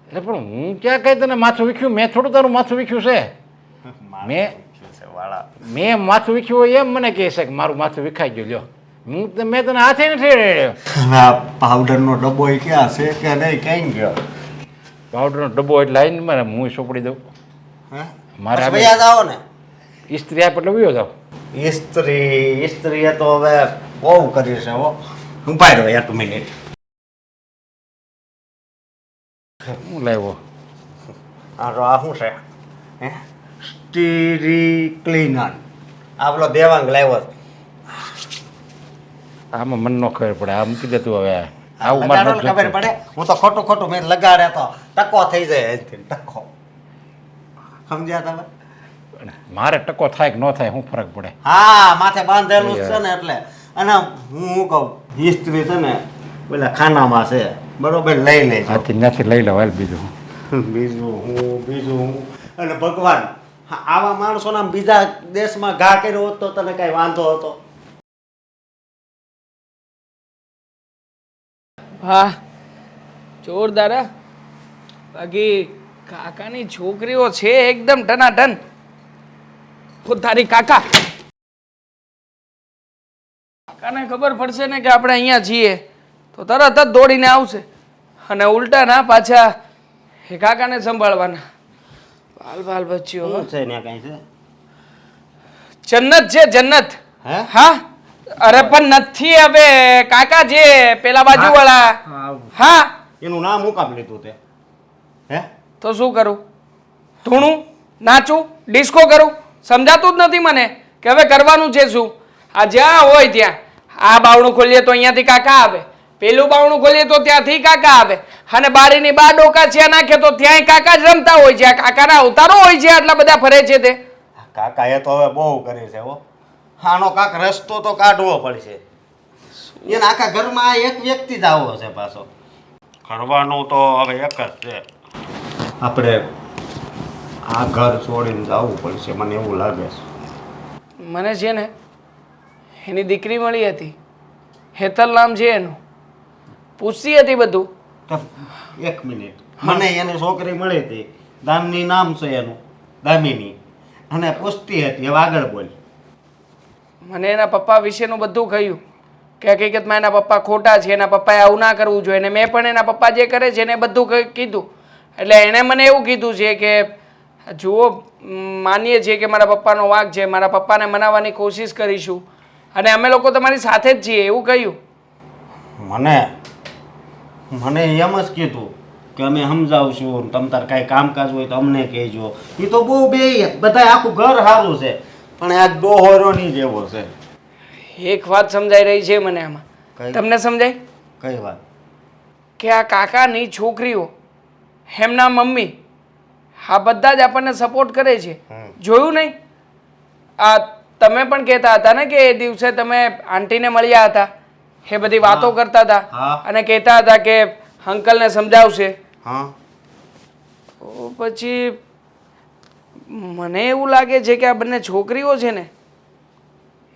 એટલે પણ હું ક્યાં કઈ તને માથું વીખ્યું મેં થોડું તારું માથું વીખ્યું છે મેં માથું વીખ્યું હોય એમ મને કહે છે કે મારું માથું વિખાઈ ગયું લ્યો મેં તને હાથે નથી રેડ્યો. પાવડરનો ડબ્બો ય ક્યાં છે કે નહીં, ક્યાંય ગયો? પાવડરનો ડબ્બો એટલે આવીને મારે હું સોંપડી દઉં હે? મારે બસ આવે. વયા જાઓ ને. ઇસ્ત્રી આપે એટલે વયો જાવ. ઇસ્ત્રીએ તો હવે બહુ કરી છે હો. ઉભા રહ્યો એક મિનિટ. હું લાવ્યો આ શું છે? હે? સ્ટીરી ક્લીનર. આ પેલો દેવાંગ લાવ્યો છે. આમાં મને ન ખબર પડે આ મૂકી દે તું હવે આવું લગાડો મારે ને ખબર પડે. હું તો ખોટું મેં લગાડે તો ટકો થઈ જાય અહીંથી, ટકો. સમજ્યા તમે? મારે ટકો થાય કે ન થાય શું ફરક પડે. હા માથે બાંધેલું જ છે ને એટલે. અને હું કહું ઇસ્ત્રી છે ને પેલા ખાનામાં છે બરોબર, લઈ લેજો. આથી ત્યાંથી લઈ લો હાલ બીજું બીજું હું અને ભગવાન આવા માણસોને આમ બીજા દેશમાં ઘા કર્યો હોત તો તને કઈ વાંધો હતો? હા જોરદાર હા. બાકી કાકાની છોકરીઓ છે એકદમ ટનાટન. તારી કાકાને ખબર પડશે ને કે આપણે અહીંયા છીએ તો તરત જ દોડીને આવશે અને ઉલટા ના પાછા એ કાકાને સંભાળવાના. બાલ બચ્ચીઓ હો. શું છે ને કઈ છે? જન્નત છે જન્નત. હે? હા અરે પણ નથી હવે કાકા જે પેલા બાજુ વાળા. હા એનું નામ હું કામ લીધું તે? હે? તો શું કરું? ધૂણું નાચું ડિસ્કો કરું? સમજાતું જ નથી મને કે હવે કરવાનું છે શું. આ જ્યાં હોય ત્યાં આ બાવણું ખોલીએ તો અહીંયાથી કાકા આવે, પેલું બાવણું ખોલીએ તો ત્યાંથી કાકા આવે અને બારીની બા ડોકા છે નાખે તો ત્યાંય કાકા જ રમતા હોય છે. આ કાકાના અવતારો હોય છે આટલા બધા ફરે છે તે. કાકા એ તો હવે બહુ કરે છે હો. આનો કાક રસ્તો તો કાઢવો પડશે. એને આખા ઘરમાં આ એક વ્યક્તિ જ આવો છે પાછો. કરવાનું તો હવે એક જ છે. આપણે આ ઘર છોડીને જવું પડશે મને એવું લાગે છે. મને છે ને એની દીકરી મળી હતી, હેતલ નામ છે એનું. પૂછતી હતી બધું. તો એક મિનિટ, મને એની છોકરી મળી હતી, દામિની નામ છે એનું, દામિની, અને પૂછતી હતી. હવે આગળ બોલ. મને એના પપ્પા વિશેનું બધું કહ્યું કે હકીકતમાં એના પપ્પા ખોટા છે, એના પપ્પાએ આવું ના કરવું જોઈએ. અને મેં પણ એના પપ્પા જે કરે છે એને બધું કીધું. એટલે એણે મને એવું કીધું છે કે જુઓ માનીએ છીએ કે મારા પપ્પાનો વાંક છે, મારા પપ્પાને મનાવવાની કોશિશ કરીશું અને અમે લોકો તમારી સાથે જ છીએ એવું કહ્યું. મને એમ જ કીધું કે અમે સમજાવશું, તમ તાર કાંઈ કામકાજ હોય તો અમને કહેજો. એ તો બહુ બે બધા આખું ઘર સારું છે પણ આ ડોહોરો નહીં જેવો છે. એક વાત સમજાઈ રહી છે મને આમાં. કઈ? તમને સમજાય કઈ વાત? કે આ કાકાની છોકરીઓ એમના મમ્મી આ બધા જ આપણને સપોર્ટ કરે છે. જોયું નહીં? આ તમે પણ કહેતા હતા ને કે એ દિવસે તમે આંટીને મળ્યા હતા, એ બધી વાતો કરતા હતા હા. અને કહેતા હતા કે અંકલને સમજાવશે. હા, તો પછી મને એવું લાગે છે કે આ બંને છોકરીઓ છે ને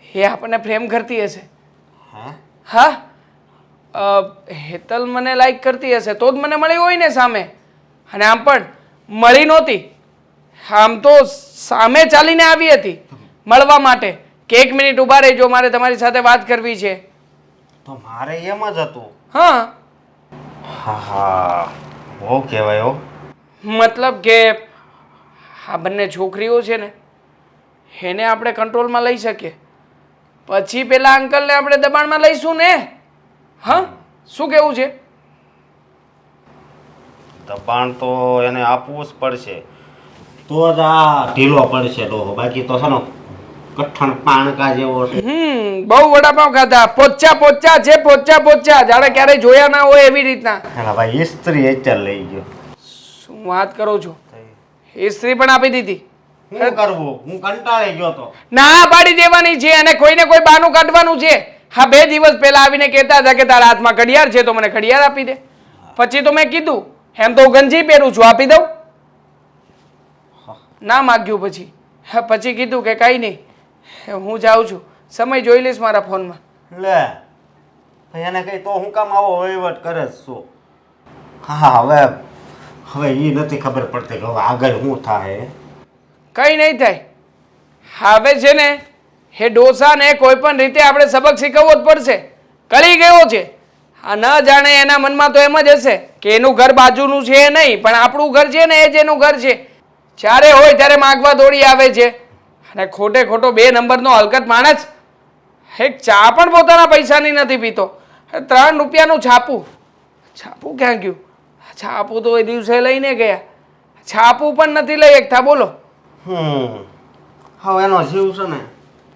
એ આપણને પ્રેમ કરતી હશે. હા હેતલ મને લાઈક કરતી હશે તો જ મને મળી હોય ને સામે. અને આમ પણ મળી નહોતી, આમ તો સામે ચાલીને આવી હતી મળવા માટે કે 1 મિનિટ ઊભા રહેજો મારે તમારી સાથે વાત કરવી છે. તો મારે એમ જ હતું. હા હા હા બહુ કહેવાય હો. મતલબ કે આ બંને છોકરીઓ છે ને એને આપણે કંટ્રોલમાં લઈ શકીએ, પછી પેલા અંકલને આપણે દબાણમાં લઈશું ને. હા શું કેવું છે? દબાણ તો એને આપવું જ પડશે, તો જ આ ઢીલો પડશે ડોહો. બાકી તો છે ને કઠણ પાણકા જેવો છે. બહુ વડાપાવ ખાધા, પોચા પોચા છે, પોચા પોચા, જાણે ક્યારેય જોયા ના હોય એવી રીતના. એલા ભાઈ ઇસ્ત્રી અત્યારે લઈ ગયો. શું વાત કરો છો? ઇસ્ત્રી પણ આપી દીધી? શું કરવું, હું કંટાળી ગયો તો. ના પાડી દેવાની છે અને કોઈને કોઈ બાનું કાઢવાનું છે. હા 2 દિવસ પહેલા આવીને કહેતા હતા કે તારા હાથમાં ઘડિયાળ છે તો મને ઘડિયાળ આપી દે. પછી તો મેં કીધું એમ તો હું ગંજી પહેરું છું, આપી દઉં? ના માગ્યું. પછી પછી કીધું કે કંઈ નહીં, હું જાઉં છું, સમય જોઈ લઈશ મારા ફોનમાં. લે ભાઈ એને કઈ તો હું કામ આવો વહીવટ કરે જ છું. હા હવે હવે એ નથી ખબર પડતી કે હવે આગળ શું થાય. કંઈ નહીં થાય. હવે છે ને એ ડોસાને કોઈ પણ રીતે આપણે સબક શીખવવો જ પડશે. કળી ગયો છે આ, ન જાણે એના મનમાં તો એમ જ હશે કે એનું ઘર બાજુનું છે એ નહીં, પણ આપણું ઘર છે ને એ જ એનું ઘર છે. જ્યારે હોય ત્યારે માગવા દોડી આવે છે અને ખોટે ખોટો 2 નંબરનો હલકત માણસ. એક ચા પણ પોતાના પૈસાની નથી પીતો. 3 રૂપિયાનું છાપું, છાપું ક્યાં ગયું? છાપું તો એ દિવસે લઈને ગયા, છાપું પણ નથી લઈ શકતા. બોલો. હવે એનો જીવ છે ને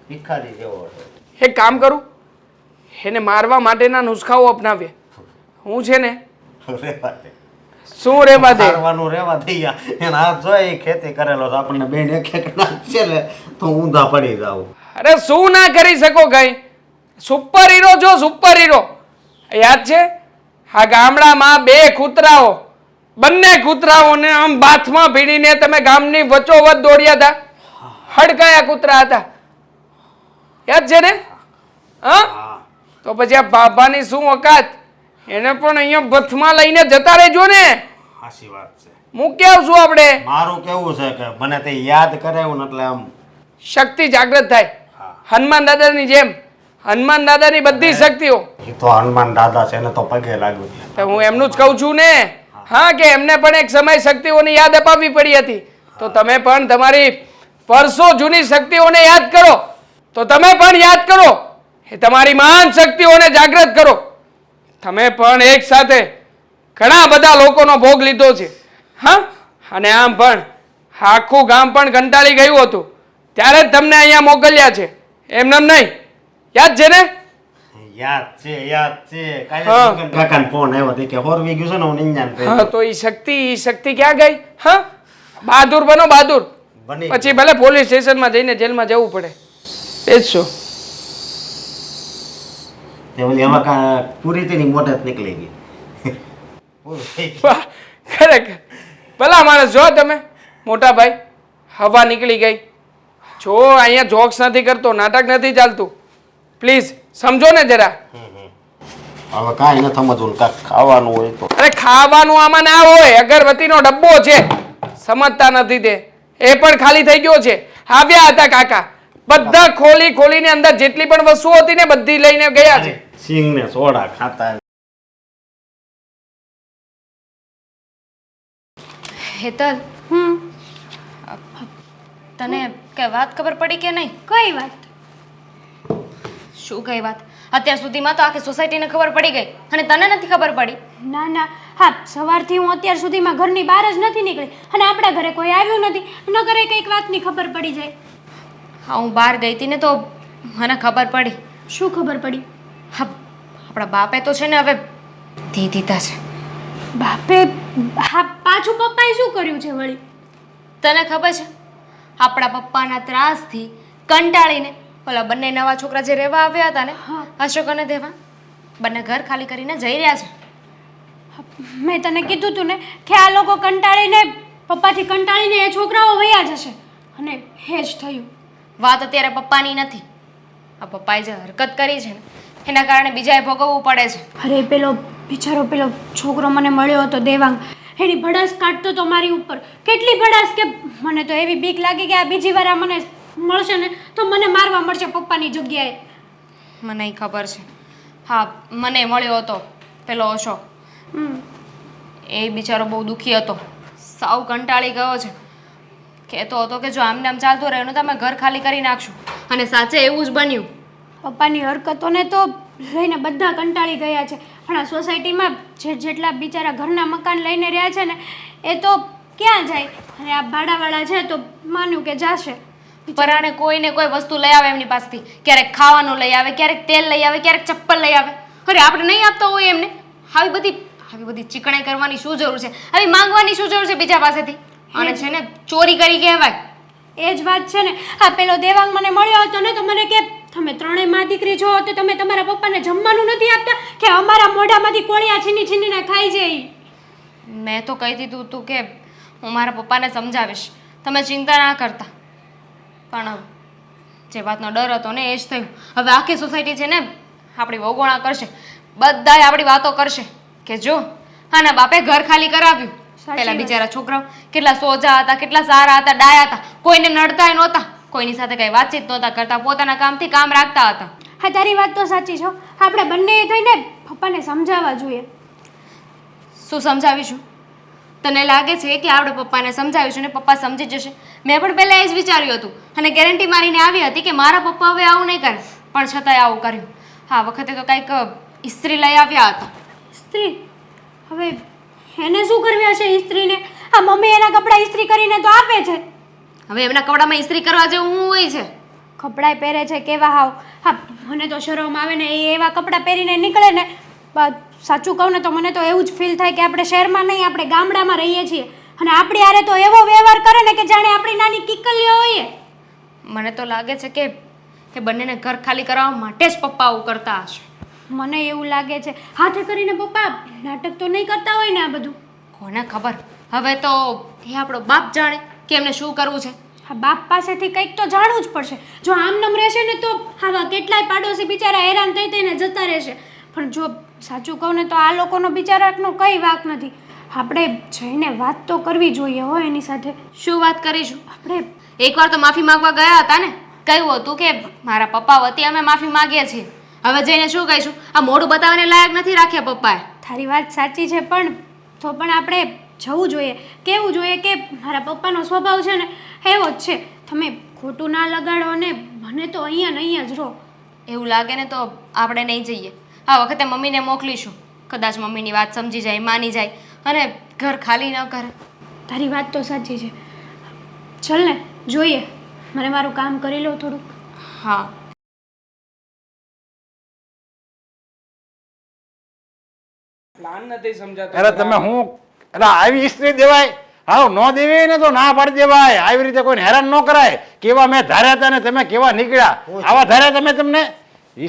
ભિખારી જેવો છે. એક કામ કરું, એને મારવા માટેના નુસ્ખાઓ અપનાવીએ. હું છે ને રેવા દે. શું રેવા દે? મારવાનું રેવા દઈએ. એના હાથ જોઈ ખેતી કરેલો છે, આપણને બેન એક એક નાખશે ને તો ઊંધા પડી જાવ. અરે શું ના કરી શકો કઈ? સુપર હીરો છો, સુપર હીરો. યાદ છે આ ગામડામાં 2 કૂતરાઓ, બંને કૂતરાઓને આમ બાથમાં ભીડીને તમે ગામની વચ્ચોવચ દોડ્યા હતા? હડકાયા કૂતરા હતા, યાદ છે ને? હા તો પછી આ બાબાની શું ઓકાત? એને પણ અહીંયા બથમાં લઈને જતા રહેજો ને. સાચી વાત છે. મૂકી આવશું આપણે. મારું કેવું છે કે મને તે યાદ કરાવ્યું ને એટલે આમ શક્તિ જાગૃત થાય, હનુમાન દાદાની જેમ. હનુમાન દાદાની બધી શક્તિઓ. એ તો હનુમાન દાદા છે એને તો પગે લાગ્યું. તો હું એમનું જ કહું છું ને. હા કે એમને પણ એક સમય શક્તિઓની યાદ અપાવવી પડી હતી, તો તમે પણ તમારી વર્ષો જૂની શક્તિઓને યાદ કરો. તો તમે પણ યાદ કરો, એ તમારી મહાન શક્તિઓને જાગૃત કરો. તમે પણ એક સાથે ઘણા બધા લોકોનો ભોગ લીધો છે. હા અને આમ પણ આખું ગામ પણ કંટાળી ગયું હતું, ત્યારે જ તમને અહીંયા મોકલ્યા છે, એમને નહીં. યાદ છે ને? યાદ છે, યાદ છે. કાલે કાકાને ફોન આવ્યો હતો કે હોરવી ગયું છે ને હું ઇન્જાન કરી. હા તો એ શક્તિ ક્યાં ગઈ? હા બહાદુર બનો, બહાદુર. બની પછી ભલે પોલીસ સ્ટેશનમાં જઈને જેલમાં જવું પડે, બેસશો. તે ઓલી એમાં પૂરી તેની મોટે જ નીકળી ગઈ. પૂરું થઈ ગયું. વાહ, ખરેખર ભલા માણસ જો તમે મોટા ભાઈ. હવા નીકળી ગઈ. જો અહીંયા જોક્સ નથી કરતો, નાટક નથી ચાલતું, પ્લીઝ સમજો ને જરા. હવે કાંઈ ન સમજવું, કાંઈક ખાવાનું હોય તો. અરે ખાવાનું આમાં ના હોય, અગરબત્તીનો ડબ્બો છે, સમજતા નથી તે. એ પણ ખાલી થઈ ગયો છે. આવ્યા હતા કાકા, બધા ખોલીને અંદર જેટલી પણ વસ્તુઓ હતી ને બધી લઈને ગયા છે. સિંગ ને સોડા ખાતા. હેતલ, તને કઈ વાત ખબર પડી કે નહીં? કઈ વાત? શું કઈ વાત? અત્યાર સુધીમાં તો આખી સોસાયટીને ખબર પડી ગઈ અને તને નથી ખબર પડી. ના ના, હા સવારથી હું અત્યાર સુધીમાં ઘરની બહાર જ નથી નીકળી અને આપણા ઘરે કોઈ આવ્યું નથી. ન કરે કંઈક વાતની ખબર પડી જાય. હા હું બહાર ગઈ હતી ને તો મને ખબર પડી. શું ખબર પડી? હા આપણા બાપે તો છે ને હવે ધી દીધા છે. બાપે? હા પાછું પપ્પાએ શું કર્યું છે વળી? તને ખબર છે આપણા પપ્પાના ત્રાસથી કંટાળીને ઓલા બંને નવા છોકરા જે રહેવા આવ્યા હતા ને, અશોક અને દેવા, બંને ઘર ખાલી કરીને જઈ રહ્યા છે. મેં તને કીધું તું ને કે આ લોકો કંટાળીને, પપ્પાથી કંટાળીને એ છોકરાઓ વયા જશે અને એ જ થયું. વાત અત્યારે પપ્પાની નથી. આ પપ્પાએ જે હરકત કરી છે ને એના કારણે બીજાએ ભોગવવું પડે છે. અરે પેલો છોકરો મને મળ્યો હતો દેવાંગ, એની ભડાસ કાઢતો તો મારી ઉપર. કેટલી ભડાસ કે મને તો એવી બીક લાગી કે આ બીજી વાર આ મને મળશે ને તો મને મારવા મળશે પપ્પાની જગ્યાએ. મને ખબર છે હા મને મળ્યો હતો પેલો અશોક. હમ એ બિચારો બહુ દુઃખી હતો, સાવ કંટાળી ગયો છે. કહેતો હતો કે જો આમને આમ ચાલતું રહ્યું તો અમે ઘર ખાલી કરી નાખશું, અને સાચે એવું જ બન્યું. પપ્પાની હરકતોને તો લઈને બધા કંટાળી ગયા છે, પણ આ સોસાયટીમાં જેટલા બિચારા ઘરના મકાન લઈને રહ્યા છે ને એ તો ક્યાં જાય, અને આ ભાડાવાળા છે તો માન્યું કે જાશે. પરાણે કોઈને કોઈ વસ્તુ લઈ આવે એમની પાસેથી, ક્યારેક ખાવાનું લઈ આવે, ક્યારેક તેલ લઈ આવે, ક્યારેક ચપ્પલ લઈ આવે. અરે આપણે નહીં આપતા હોય એમને. આવી બધી ચીકણાઈ કરવાની શું જરૂર છે? આવી માંગવાની શું જરૂર છે બીજા પાસેથી? અને છે ને ચોરી કરી કહેવાય. એ જ વાત છે ને. આ પેલો દેવાંગ મને મળ્યો હતો ને તો મને કે તમે ત્રણેય માં દીકરી છો તો તમે તમારા પપ્પાને જમવાનું નથી આપતા કે અમારા મોઢામાંથી કોળિયા છીની છીનીને ખાઈ જાય. મેં તો કહી દીધું હતું કે હું મારા પપ્પાને સમજાવીશ, તમે ચિંતા ના કરતા. પણ જે વાતનો ડર હતો ને એ જ થયું. હવે આખી સોસાયટી છે ને આપણી વગોણા કરશે, બધાય આપણી વાતો કરશે કે જો આના બાપે ઘર ખાલી કરાવ્યું. પેલા બિચારા છોકરાઓ કેટલા સોજા હતા, કેટલા સારા હતા, ડાયા હતા, કોઈને નડતાય નહોતા, કોઈની સાથે કઈ વાતચીત નહોતા કરતા, પોતાના કામથી કામ રાખતા હતા. હા તારી વાત તો સાચી છે. આપણે બંને થઈને પપ્પાને સમજાવવા જોઈએ. શું સમજાવીશું? તને લાગે છે કે આપણે પપ્પાને સમજાવીશું ને પપ્પા સમજી જશે? મેં પણ પહેલાં એ જ વિચાર્યું હતું અને ગેરંટી મારીને આવી હતી કે મારા પપ્પા હવે આવું નહીં કરે, પણ છતાંય આવું કર્યું. હા વખતે તો કંઈક ઇસ્ત્રી લઈ આવ્યા હતા. ઇસ્ત્રી? હવે એને શું કરવી હશે ઇસ્ત્રીને? આ મમ્મી એના કપડાં ઇસ્ત્રી કરીને તો આપે છે. હવે એમના કપડામાં ઇસ્ત્રી કરવા જેવું શું હોય છે? કપડાં પહેરે છે કેવા હાવ. હા મને તો શરમ આવે ને એ એવા કપડાં પહેરીને નીકળે ને. સાચું કહું ને તો મને તો એવું જ ફીલ થાય કે આપણે શહેરમાં નહીં આપણે ગામડામાં રહીએ છીએ, અને આપણી હારે તો એવો વ્યવહાર કરે ને કે જાણે આપણી નાની કિકલીઓ હોઈએ. મને તો લાગે છે કે એ બંનેને ઘર ખાલી કરાવવા માટે જ પપ્પા આવું કરતા હશે. મને એવું લાગે છે હાથે કરીને પપ્પા નાટક તો નહીં કરતા હોય ને આ બધું. કોને ખબર? હવે તો એ આપણો બાપ જાણે કે એમને શું કરવું છે. હા બાપ પાસેથી કંઈક તો જાણવું જ પડશે. જો આમ નમ રહેશે ને તો આવા કેટલાય પાડોશી બિચારા હેરાન થઈ થઈને જતા રહેશે. પણ જો સાચું કહું ને તો આ લોકોનો બિચારાનો કંઈ વાંક નથી. આપણે જઈને વાત તો કરવી જોઈએ હો એની સાથે. શું વાત કરીશું? આપણે એકવાર તો માફી માંગવા ગયા હતા ને, કહ્યું હતું કે મારા પપ્પા વતી અમે માફી માંગીએ છીએ. હવે જઈને શું કહીશું? આ મોઢું બતાવવાને લાયક નથી રાખ્યા પપ્પાએ. તારી વાત સાચી છે, પણ તો પણ આપણે જવું જોઈએ, કહેવું જોઈએ કે મારા પપ્પાનો સ્વભાવ છે ને એવો જ છે, તમે ખોટું ના લગાડો ને મને તો અહીંયા ને અહીંયા જ રહો. એવું લાગે ને તો આપણે નહીં જઈએ. આ વખતે મમ્મીને મોકલીશું, કદાચ મમ્મીની વાત સમજી જાય, માની જાય અને ઘર ખાલી ન કરે. તારી વાત તો સાચી છે. ચલ ને જોઈએ, મને મારું કામ કરી લો થોડુંક. હા પ્લાન નથી સમજાતો. અરે તમે હું એટલે આવી સ્ત્રી દેવાય? હાવ ન દેવી ને તો ના પાડી દેવાય. આવી રીતે કોઈને હેરાન ન કરાય. કેવા મેં ધાર્યા હતા ને તમે કેવા નીકળ્યા. આવા ધાર્યા તમે તમને?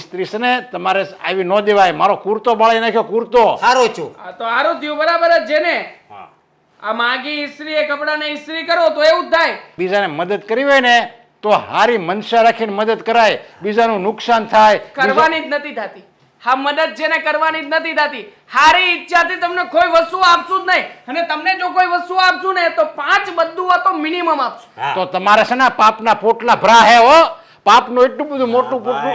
સ્ત્રી છે ને તમારે આવી ન દેવાય. મારો કુર્તો બાળી નાખ્યો, કુર્તો. સારો છું. આ તો સારું થયું, બરાબર જ છે ને. આ માગી ઇસ્ત્રી એ કપડાને ઇસ્ત્રી કરો તો એવું જ થાય. બીજાને મદદ કરવી હોય ને તો હારી મનસા રાખીને મદદ કરાય. બીજાનું નુકસાન થાય કરવાની જ નથી થતી. હા મદદ છે ને કરવાની જ નથી થતી. હારી ઈચ્છાથી તમને કોઈ વસ્તુ આપશું જ નહીં, અને તમને જો કોઈ વસ્તુ આપશું ને તો 5 બદુઆ તો મિનિમમ આપશું. તો તમારે છે ને પાપના પોટલા ભરા હે હો. પાપનું એટલું બધું મોટું પોટલું,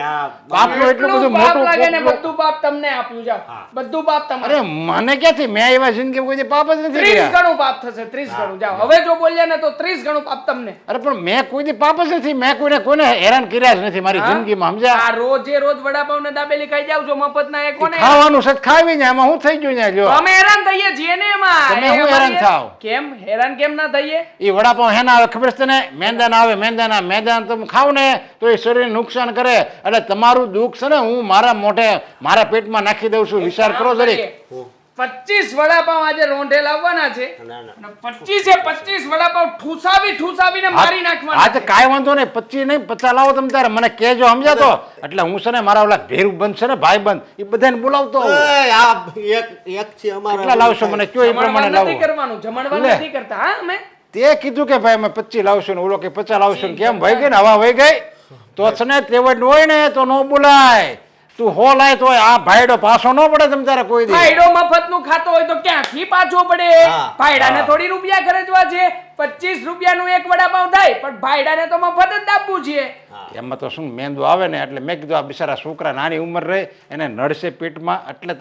પાપનું એટલું બધું પાપ મોટું લાગે ને પોટલું. બધું પાપ તમને આપ્યું. જાવ બધું પાપ તમારે. અરે મને ક્યાંથી? મેં એવા જિંદગી કોઈ દી પાપ જ નથી 30 કર્યા. ગણું પાપ થશે, 30 ગણું. જાવ હવે જો બોલ્યા ને તો 30 ગણું પાપ તમને. અરે પણ મેં કોઈ દી પાપ જ નથી. મેં કોઈને હેરાન કર્યા જ નથી મારી જિંદગીમાં, સમજ્યા? આ રોજે રોજ વડાપાવ ને દાબેલી ખાઈ જાવ છો મફતના, એ કોને? ખાવાનું છે ખાવી ને એમાં હું થઈ ગયું ને લ્યો. અમે હેરાન થઈએ છીએ ને એમાં. તમે હું હેરાન થાવ? કેમ હેરાન કેમ ના થઈએ? એ વડાપાવ હેના આવે ખબર છે તને? મેંદાના આવે. મેંદાના તમે ખાવ ને તો એ શરીરને નુકસાન કરે. એટલે તમારું દુઃખ છે ને હું મારા મોઢે મારા પેટમાં નાખી દઉં છું. વિચાર કરો જરીક. 25 વડાપાવ આજે રોંઢે લાવવાના છે, અને 25 વડાપાવ ઠૂસાવીને મારી નાખવાના. હા તો કાંઈ વાંધો નહીં. 25 નહીં 50 લાવો તમે તારે મને કહેજો, સમજ્યા? તો એટલે હું છે ને મારા ઓલા ભેરું બંધ છે ને ભાઈ બંધ, એ બધાને બોલાવતો હોઉં. આ એક છે અમારા. કેટલા લાવશો મને કયો એ પ્રમાણે જમણવાર નથી લાવો. કરવાનું, જમણવાર લે. નથી કરતા. હા અમે તે કીધું કે ભાઈ અમે 25 લાવશું ને ઓલો કે 50 લાવશું ને કેમ વહી ગઈ ને હવા વહી ગઈ તો છે ને તેવડ હોય ને તો ન બોલાય. તું હો લાય તો આ ભાઈડો પાછો ન પડે તમ તારે કોઈ દી. ભાઈડો મફતનું ખાતો હોય તો ક્યાંથી પાછો પડે? હા. ભાઈડાને થોડી રૂપિયા ખર્ચવા છે? 25 રૂપિયાનું એક વડાપાઉં થાય, પણ ભાઈડાને તો મફત જ આપવું છે. એમાં તો શું મેંદો આવે ને એટલે મેં કીધું આ બિચારા છોકરા નાની ઉંમર રહે એને નડશે પેટમાં એટલે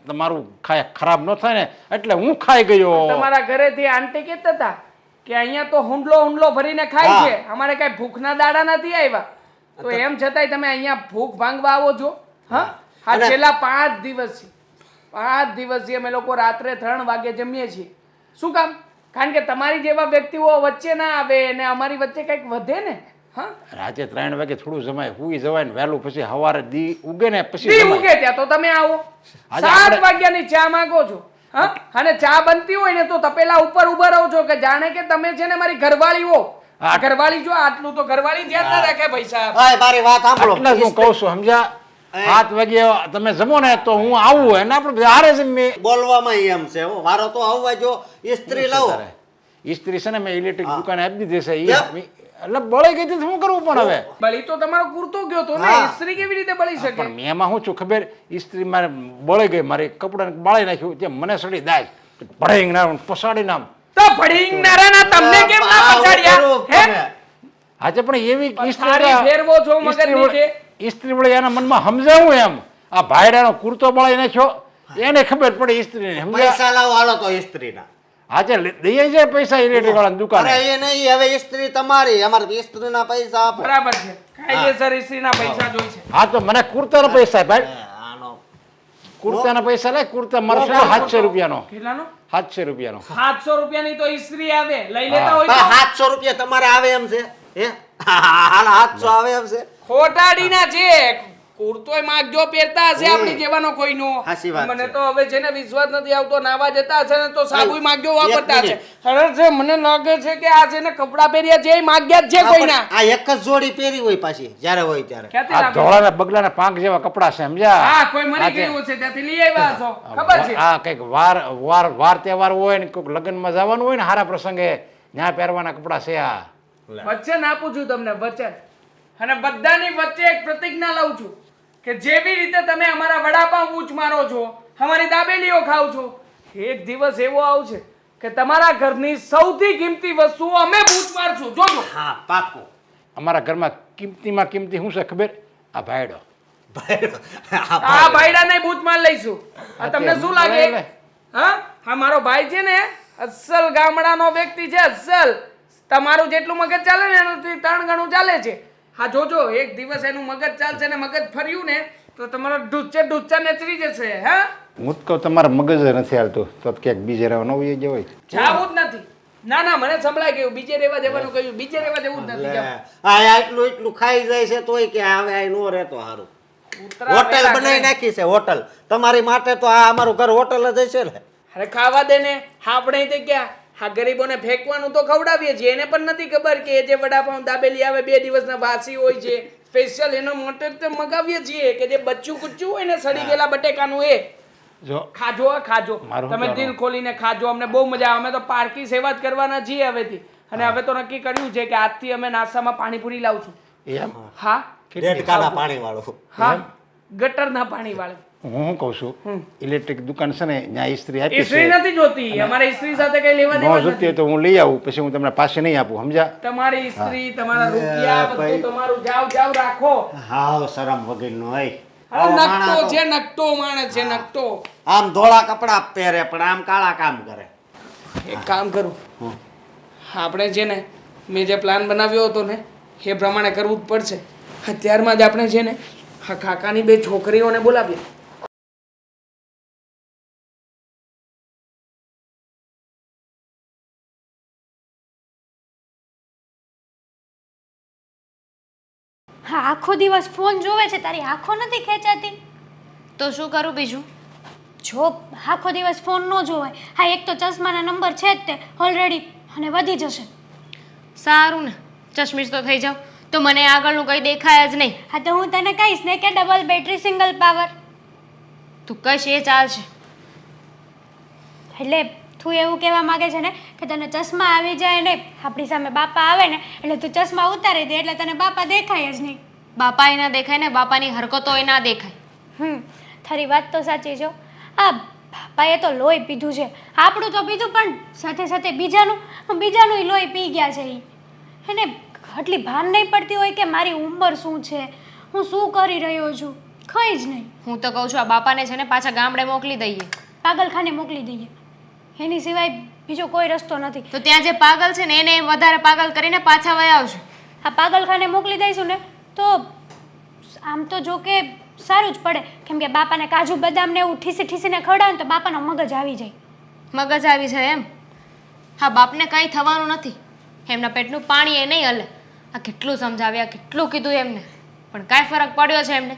તમારું ખાય ખરાબ ન થાય ને એટલે હું ખાઈ ગયો. તમારા ઘરેથી આંટી કહેતા હતા કે અહીંયા તો હુંડલો ભરીને ખાય હા. છે, અમારે કઈ ભૂખના દાડા નથી આવ્યા. તો એમ છતાંય તમે અહીંયા ભૂખ ભાંગવા આવો છો? હા, હા. અને- છેલ્લા 5 દિવસથી અમે લોકો રાત્રે 3 વાગે જમીએ છીએ. શું કામ? કારણ કે તમારી જેવા વ્યક્તિઓ વચ્ચે ના આવે અને અમારી વચ્ચે કંઈક વધે ને. હા, રાતે 3 વાગે થોડું જમાય હુઈ જવાય ને વહેલું પછી સવારે દી ઉગે ને પછી દી જમાય. ઉગે ત્યાં તો તમે આવો. આજે 7 આપણે- વાગ્યાની ચા માંગો છો. હા, અને ચા બનતી હોય ને તો તપેલા ઉપર ઉભા રહો છો કે જાણે કે તમે છે ને મારી ઘરવાળી હો. હા. ઘરવાળી જો આટલું તો ઘરવાળી ધ્યાન ના રાખે પૈસા. ભાઈ મારી વાત સાંભળો. એટલે જ હું કહું છું સમજ્યા 7 વાગે તમે જમો ને તો હું આવું અને આપણે બધા હારે જમીએ. બોલવામાં એમ છે હો, વારો તો આવવા જો ઇસ્ત્રી લાવો. ઇસ્ત્રી છે ને મેં ઇલેક્ટ્રિક હા. દુકાને આપી દીધી છે કેમ? એટલે બળી ગઈ હતી તો શું કરવું પણ હવે બળી તો તમારો કુર્તો ગયો તો ને, હા. ઇસ્ત્રી કેવી રીતે બળી શકે? પણ મેં એમાં શું છું ખબર ઇસ્ત્રી મારે બળી ગઈ મારી કપડાને બાળી નાખ્યું તે મને સડી દાય ભડાઈ ના પસાડી નામ તો ભડીંગનારાના તમને કેમ ના પછાડ્યા? હે? આજે પણ એવી પથારી ફેરવો છો મગજ નીચે. ઇસ્ત્રી વળી એના મનમાં સમજાવું એમ આ ભાઈડાનો કુર્તો બળાઈ નાખ્યો એને ખબર પડી ઇસ્ત્રીને સમજ્યા પૈસા લાવો હાલો તો ઇસ્ત્રીના. આજે દઈએ જાય પૈસા ઇલેક્ટ્રિક વાળાની અરે દુકાને એ નહીં, હવે ઇસ્ત્રી તમારી, અમારે ઇસ્ત્રીના પૈસા આપો. બરાબર છે, કાયદેસર ઇસ્ત્રીના પૈસા જોઈ છે. હા તો મને કુર્તાના પૈસા ભાઈ આનો કુર્તાના પૈસા લે કુર્તા મારો છે 700 રૂપિયાનો કેટલાનો? 700 રૂપિયાનો 700 રૂપિયાની તો ઇસ્ત્રી આવે, લઈ લેતા હોય પણ તો 700 રૂપિયા તમારે આવે એમ છે હે? હાલ 700 આવે એમ છે? ખોટાડીના છે. કુર્તોય માગજો પહેરતા હશે આપણી જેવાનો કોઈનો. સાચી વાત મને છે. તો હવે છે ને વિશ્વાસ નથી આવતો, નાવા જતા હશે ને તો સાબુય માગજો વાપરતા એક હશે. મિનિટ. ખબર છે મને લાગે છે કે આ છે ને કપડાં પહેર્યા છે એ માગ્યા જ છે આ કોઈના. પણ આ એક જ જોડી પહેરી હોય પાછી જ્યારે હોય ત્યારે. ક્યાંથી આ લાગે? ધોળાના બગલાના પાંખ જેવા કપડા છે સમજ્યા હા, કોઈ મરી આજે ગયું છે ત્યાંથી લઈ આવ્યા હશો. ખબર છે. આ કઈક વાર તહેવાર હોય ને કોઈક લગ્નમાં જવાનું હોય ને હારા પ્રસંગે ત્યાં પહેરવાના કપડા છે આ વચન આપું છું તમને, વચન. અને બધાની વચ્ચે એક પ્રતિજ્ઞા લઉં છું કે જેવી રીતે તમે અમારા વડાપાઉં ઊંચ મારો છો, અમારી દાબેલીઓ ખાવ છો, એક દિવસ એવો આવશે કે તમારા ઘરની સૌથી કિંમતી વસ્તુઓ અમે બૂચ મારશું. જોજો. હા પાકું. અમારા ઘરમાં કિંમતીમાં કિંમતી શું છે ખબર આ ભાઈડો આ ભાઈડાને બૂચ માર લઈશું. આ તમને શું લાગે? હા, હા, મારો ભાઈ છે ને અસલ ગામડાનો વ્યક્તિ છે, અસલ. તમારું જેટલું મગજ ચાલે ને એનાથી 3 ગણું ચાલે છે. હા, જોજો એક દિવસ એનું મગજ ચાલશે ને મગજ ફર્યું ને તો તમારો ડૂચા નેચરી જશે. હા, હું તો કહું તમારા મગજ નથી હાલતું તો ક્યાંક બીજે રહેવા ન હોય જવાય જાવું જ નથી. ના ના, મને સંભળાય ગયું બીજે રહેવા જવાનું કહ્યું, બીજે રહેવા જવું જ નથી. જાઓ. આ એટલું ખાઈ જાય છે તોય કે હવે આ નો રહેતો હારું. ઉતરા હોટલ વેલા બનાવી કરે. નાખી છે હોટલ તમારી માટે. તો આ અમારું ઘર હોટલ જ હશે ને. અરે ખાવા દે ને. આપણે તે ક્યાં હા ગરીબોને ફેંકવાનું તો ખવડાવીએ છીએ, એને પણ નથી ખબર કે એ જે વડાપાઉં દાબેલી આવે 2 દિવસના વાસી હોય છે. સ્પેશિયલ એનો માટે તો મગાવીએ છીએ કે જે બચ્ચું કુચ્ચું હોય ને સડી ગયેલા બટેકાનું એ જો ખાજો. ખાજો મારું તમે કહેવાનું. દિલ ખોલીને ખાજો, અમને બહુ મજા આવે. અમે તો પારકી સેવા જ કરવાના છીએ હવેથી. અને હવે તો નક્કી કર્યું છે કે આજથી અમે નાસ્તામાં પાણીપુરી લાવશું. એમ હા, દેડકાના પાણી વાળું. હા, ગટરના પાણી વાળું. હું શું કહું છું ઇલેક્ટ્રિક દુકાન છે ને ત્યાં ઇસ્ત્રી આપી ઇસ્ત્રી છે નથી જોતી, અમારે ઇસ્ત્રી સાથે કઈ લેવા ન દેવા જોતી હોય નથી. તો હું લઈ આવું પછી હું તમને પાસે નહીં આપું સમજ્યા તમારી ઇસ્ત્રી, તમારા રૂપિયા, બધું ભાઈ. તમારું જાવ રાખો. હાવ શરમ વગરનો હોય. અરે આવો નકટો માણસ છે, નકટો માણસ છે, નકટો. આમ ધોળા કપડા પહેરે પણ આમ કાળા કામ કરે. એક કામ કરું, આપણે છે ને મેં જે પ્લાન બનાવ્યો હતો ને એ પ્રમાણે કરવું જ પડશે. અત્યારમાં જ આપણે છે ને આ કાકાની 2 છોકરીઓને બોલાવીએ. હા, આખો દિવસ ફોન જોવે છે, તારી આંખો નથી ખેંચાતી? તો શું કરું બીજું? જો આખો દિવસ ફોન ન જોવાય. હા, એક તો ચશ્માના નંબર છે જ તે ઓલરેડી, અને વધી જશે. સારું ને, ચશ્મીશ તો થઈ જાવ તો મને આગળનું કંઈ દેખાય જ નહીં. હા, તો હું તને કહીશ ને કે ડબલ બેટરી સિંગલ પાવર. તું કહીશ એ ચાલશે. એટલે તું એવું કહેવા માંગે છે ને કે તને ચશ્મા આવી જાય ને આપણી સામે બાપા આવે ને એટલે તું ચશ્મા ઉતારી દે એટલે તને બાપા દેખાય જ નહીં. બાપાએ ના દેખાય ને બાપાની હરકતો એ ના દેખાય. તારી વાત તો સાચી છે. આ બાપાએ તો લોહી પીધું છે, આપણું તો પીધું પણ સાથે સાથે બીજાનું લોહી પી ગયા છે. એને આટલી ભાન નહીં પડતી હોય કે મારી ઉંમર શું છે, હું શું કરી રહ્યો છું, કંઈ જ નહીં. હું તો કહું છું આ બાપાને છે ને પાછા ગામડે મોકલી દઈએ. પાગલખાને મોકલી દઈએ, એની સિવાય બીજો કોઈ રસ્તો નથી. તો ત્યાં જે પાગલ છે ને એને વધારે પાગલ કરીને પાછા વયા આવશે. આ પાગલખાને મોકલી દઈશું ને તો આમ તો જો કે સારું જ પડે, કેમ કે બાપાને કાજુ બદામને એવું ઠીસીને ખવડાવે ને તો બાપાનો મગજ આવી જાય. મગજ આવી જાય એમ? હા, બાપને કંઈ થવાનું નથી, એમના પેટનું પાણી એ નહીં હલે. આ કેટલું સમજાવ્યા, કેટલું કીધું એમને, પણ કાંઈ ફરક પડ્યો છે એમને?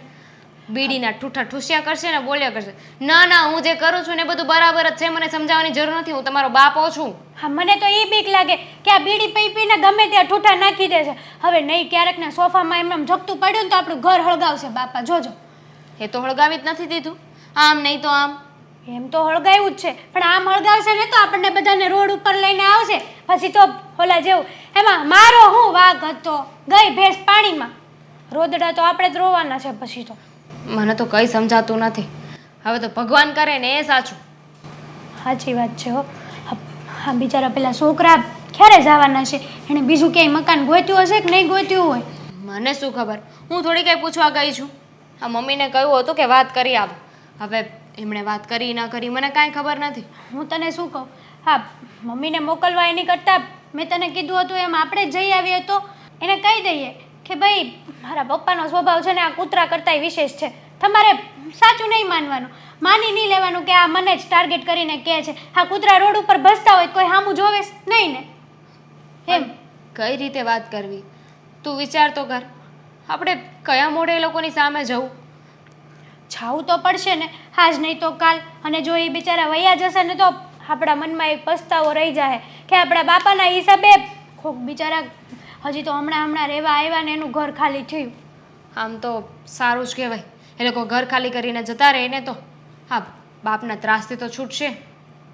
બીડીના ઠૂઠા ઠૂસ્યા કરશે ને બોલ્યા કરશે. ના હું જે કરું છું ને એ બધું બરાબર જ છે, મને સમજાવવાની જરૂર નથી, હું તમારો બાપો છું. હા, મને તો એ બીક લાગે કે આ બીડી પીને ગમે ત્યાં ઠૂઠા નાખી દે છે. હવે નહીં ક્યારેક ને સોફામાં એમ જગતું પડ્યું ને તો આપણું ઘર હળગાવશે બાપા, જોજો. એ તો હળગાવી જ નથી દીધું, આમ નહીં તો આમ. એમ તો હળગાવ્યું જ છે, પણ આમ હળગાવશે ને તો આપણને બધાને રોડ ઉપર લઈને આવશે, પછી તો ઓલા જેવું એમાં મારો હું વાઘ હતો, ગઈ ભેંસ પાણીમાં. રોદડા તો આપણે જ રોવાના છે પછી તો. મને તો કંઈ સમજાતું નથી. હવે તો ભગવાન કરે ને એ સાચું. સાચી વાત છે હો. હા, બિચારા પેલા છોકરા ક્યારે જવાના છે? એણે બીજું ક્યાંય મકાન ગોત્યું હશે કે નહીં ગોત્યું હોય? મને શું ખબર, હું થોડી કંઈ પૂછવા ગઈ છું. આ મમ્મીને કહ્યું હતું કે વાત કરી આવો. હવે એમણે વાત કરી ન કરી મને કાંઈ ખબર નથી. હું તને શું કહું, હા, મમ્મીને મોકલવા એની કરતાં મેં તને કીધું હતું એમ આપણે જ જઈ આવીએ તો એને કહી દઈએ કે ભાઈ મારા પપ્પાનો સ્વભાવ છે ને આ કૂતરા કરતાંય વિશેષ છે, તમારે સાચું નહીં માનવાનું, માની નહીં લેવાનું કે આ મને જ ટાર્ગેટ કરીને કહે છે. આ કૂતરા રોડ ઉપર ભસતા હોય કોઈ સામું જોવે નહીં ને? એમ કઈ રીતે વાત કરવી તું વિચાર તો કર. આપણે કયા મોઢે એ લોકોની સામે જવું? જાવું તો પડશે ને, આજ નહીં તો કાલ. અને જો એ બિચારા વયા જશે ને તો આપણા મનમાં એક પસ્તાવો રહી જાય કે આપણા બાપાના હિસાબે કોક બિચારા હજી તો હમણાં રહેવા આવ્યા ને એનું ઘર ખાલી થયું. આમ તો સારું જ કહેવાય, એ લોકો ઘર ખાલી કરીને જતા રહે ને તો હા બાપના ત્રાસથી તો છૂટશે.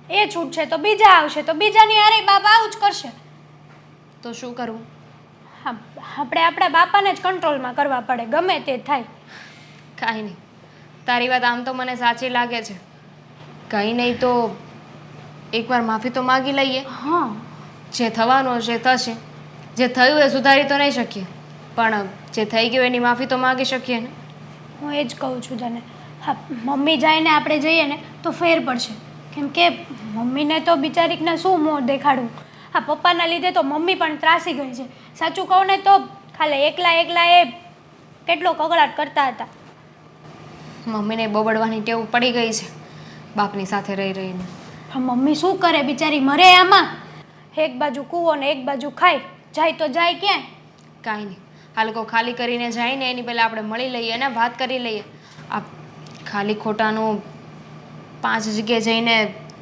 એ છૂટશે તો બીજા આવશે, તો બીજાની હારે બાપ આવું જ કરશે. તો શું કરવું? હા, આપણે આપણા બાપાને જ કંટ્રોલમાં કરવા પડે, ગમે તે થાય. કાંઈ નહીં, તારી વાત આમ તો મને સાચી લાગે છે. કંઈ નહીં તો એકવાર માફી તો માગી લઈએ. હા, જે થવાનું હશે થશે, જે થયું એ સુધારી તો નહીં શકીએ, પણ જે થઈ ગયું એની માફી તો માગી શકીએ ને. હું એ જ કહું છું તને. હા, મમ્મી જાય ને આપણે જઈએ ને તો ફેર પડશે, કેમ કે મમ્મીને તો બિચારીને શું મોં દેખાડવું. હા, પપ્પાના લીધે તો મમ્મી પણ ત્રાસી ગઈ છે. સાચું કહું ને તો ખાલી એકલા એ કેટલો કકળાટ કરતા હતા. મમ્મીને બબડવાની ટેવ પડી ગઈ છે બાપની સાથે રહી રહીને. પણ મમ્મી શું કરે બિચારી, મરે આમાં. એક બાજુ કૂવો ને એક બાજુ ખાય, જાય તો જાય ક્યાંય? કાંઈ નહીં, આ લોકો ખાલી કરીને જાય ને એની પહેલાં આપણે મળી લઈએ ને વાત કરી લઈએ. આ ખાલી ખોટાનું 5 જગ્યાએ જઈને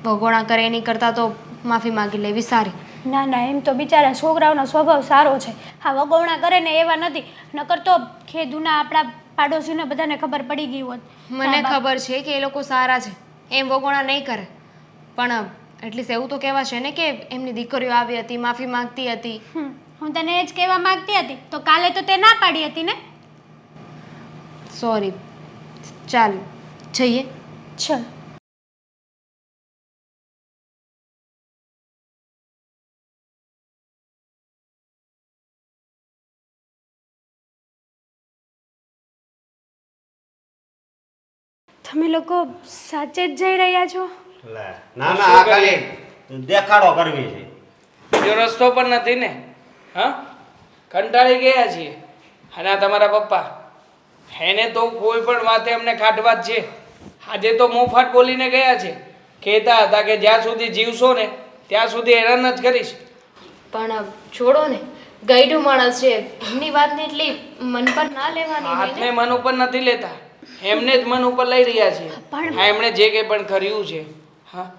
ભગોણા કરે એની કરતાં તો માફી માગી લેવી સારી. ના, એમ તો બિચારા છોકરાઓનો સ્વભાવ સારો છે. હા, વગોવણા કરે ને એવા નથી, નકર તો ખેદુના આપણા પાડોશીને બધાને ખબર પડી ગઈ હોત. મને ખબર છે કે એ લોકો સારા છે, એમ વગોણા નહીં કરે, પણ એટલીસ્ટ એવું તો કહેવાશે ને કે એમની દીકરીઓ આવી હતી, માફી માંગતી હતી. હું તને એ જ કહેવા માંગતી હતી, તો કાલે તો તે ના પાડી હતી ને. સોરી, ચાલ જઈએ. ચલ. તમે લોકો સાચે જ જઈ રહ્યા છો? ના આ ખાલી દેખાડો કરવી છે. બીજો રસ્તો પણ નથી ને. હા, કંટાળી ગયા છીએ. અને આ તમારા પપ્પા, એને તો કોઈ પણ વાતે અમને કાઢવા જ છે. આજે તો મોફાટ બોલીને ગયા છે, કહેતા હતા કે જ્યાં સુધી જીવશો ને ત્યાં સુધી હેરાન જ કરીશ. પણ છોડો ને, ગઈડું માણસ છે, એમની વાતને એટલી મન પર ના લેવાની હોય હાથને ને. મન ઉપર નથી લેતા, એમને જ મન ઉપર લઈ રહ્યા છે. હા, એમણે જે કંઈ પણ કર્યું છે, હા,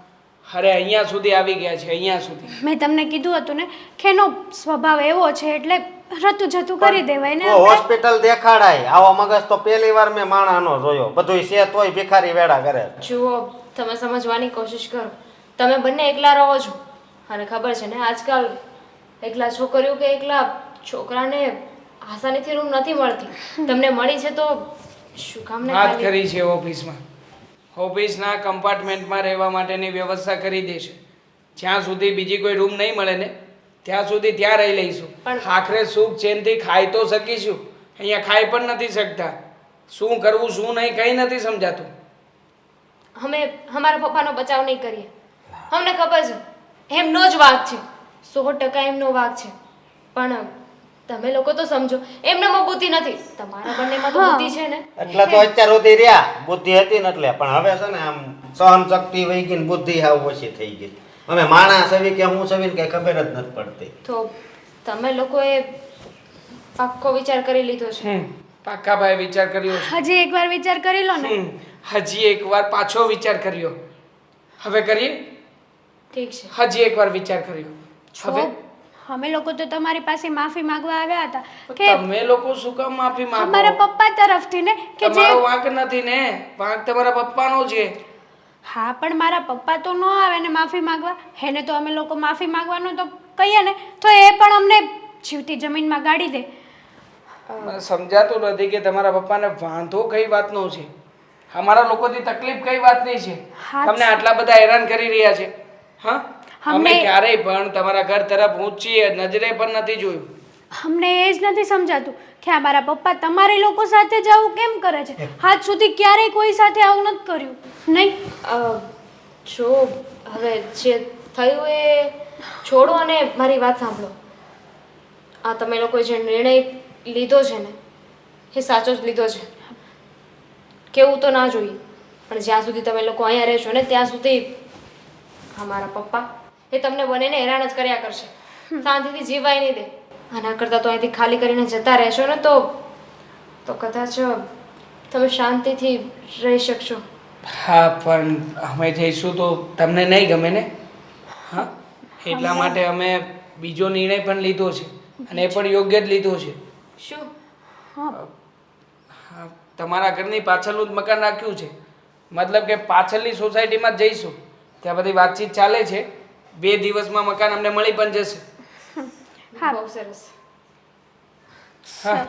અરે અહીંયા સુધી આવી ગયા છે, અહીંયા સુધી. મેં તમને કીધું હતું ને કે એનો સ્વભાવ એવો છે એટલે રતું જતું કરી દેવાય ને. તો હોસ્પિટલ દેખાડાય, આવો મગજ તો પહેલી વાર મેં માણાનો જોયો. બધુંય છે તોય ભિખારી વેડા કરે. જુઓ, તમે સમજવાની કોશિશ કરો. તમે બંને એકલા રહો છો અને ખબર છે ને આજકાલ એકલા છોકરીઓ કે એકલા છોકરાને આસાનીથી રૂમ નથી મળતી. તમને મળી છે તો શું કામ ને વાત ખાલી કરી છે ઓફિસમાં. ઓફિસના કમ્પાર્ટમેન્ટમાં રહેવા માટેની વ્યવસ્થા કરી દેશે. જ્યાં સુધી બીજી કોઈ રૂમ નહીં મળે ને ત્યાં સુધી ત્યાં રહી લઈશું. આખરે સુખ ચેનથી ખાઈ તો શકીશું. અહીંયા ખાઈ પણ નથી શકતા. શું કરવું શું નહીં કંઈ નથી સમજાતું. અમે અમારા પપ્પાનો બચાવ નહીં કરીએ. અમને ખબર છે એમનો જ વાંક છે, 100% એમનો વાંક છે. પણ તમે લોકો તો સમજો, એમનામાં બુદ્ધિ નથી, તમારા બંનેમાં તો બુદ્ધિ છે ને. એટલે તો અત્યાર સુધી રહ્યા બુદ્ધિ હતી ને એટલે, પણ હવે છે ને આમ સહન શક્તિ વહી ગઈ ને બુદ્ધિ હાવ ઓછી થઈ ગઈ. અમે માણસ આવી કે હું સવી કઈ ખબર જ નથી પડતી. તો તમે લોકોએ પાક્કો વિચાર કરી લીધો છે. પાક્કા ભાઈ વિચાર કર્યો છે. હજી એકવાર વિચાર કરી લો ને. હજી એકવાર પાછો વિચાર કર્યો. હવે કરીએ. ઠીક છે. હજી એકવાર વિચાર કર્યો. હવે અમે લોકો તો તમારી પાસે માફી માંગવા આવ્યા હતા કે તમે લોકો શું કામ માફી માંગો? અમારા પપ્પા તરફથી ને કે જે તમારો વાંક નથી ને, વાંક તમારા પપ્પાનો છે. હા પણ મારા પપ્પા તો ન આવે ને માફી માંગવા. એને તો અમે લોકો માફી માંગવાનું તો કહીએ ને તો એ પણ અમને જીવતી જમીનમાં ગાડી દે. મને સમજાતું નથી કે તમારા પપ્પાને વાંધો કઈ વાતનો છે, અમારા લોકોથી તકલીફ કઈ વાતની છે. હા. તમને આટલા બધા હેરાન કરી રહ્યા છે. હા, અમે અમને- ક્યારેય પણ તમારા ઘર તરફ ઊંચી નજરે પણ નથી જોયું. અમને એ જ નથી સમજાતું કે આ મારા પપ્પા તમારી લોકો સાથે જ આવું કેમ કરે છે. આજ સુધી ક્યારેય કોઈ સાથે આવું નથી કર્યું નહીં. જો હવે જે થયું એ છોડો અને મારી વાત સાંભળો. આ તમે લોકોએ જે નિર્ણય લીધો છે ને એ સાચો જ લીધો છે. કેવું તો ના જોઈએ, પણ જ્યાં સુધી તમે લોકો અહીંયા રહેશો ને ત્યાં સુધી અમારા પપ્પા એ તમને બંનેને હેરાન જ કર્યા કરશે. શાંતિથી જીવાય નહીં દે. આના કરતાં તો અહીંથી ખાલી કરીને જતા રહેશો ને તો કદાચ તમે શાંતિથી રહી શકશો. હા, પણ અમે જઈશું તો તમને નહીં ગમે ને. હા, એટલા માટે અમે બીજો નિર્ણય પણ લીધો છે અને એ પણ યોગ્ય જ લીધો છે. શું? હા, તમારા ઘરની પાછળનું જ મકાન રાખ્યું છે. મતલબ કે પાછળની સોસાયટીમાં જ જઈશું. ત્યાં બધી વાતચીત ચાલે છે. 2 દિવસમાં મકાન અમને મળી પણ જશે. હા. બહુ સરસ. હા,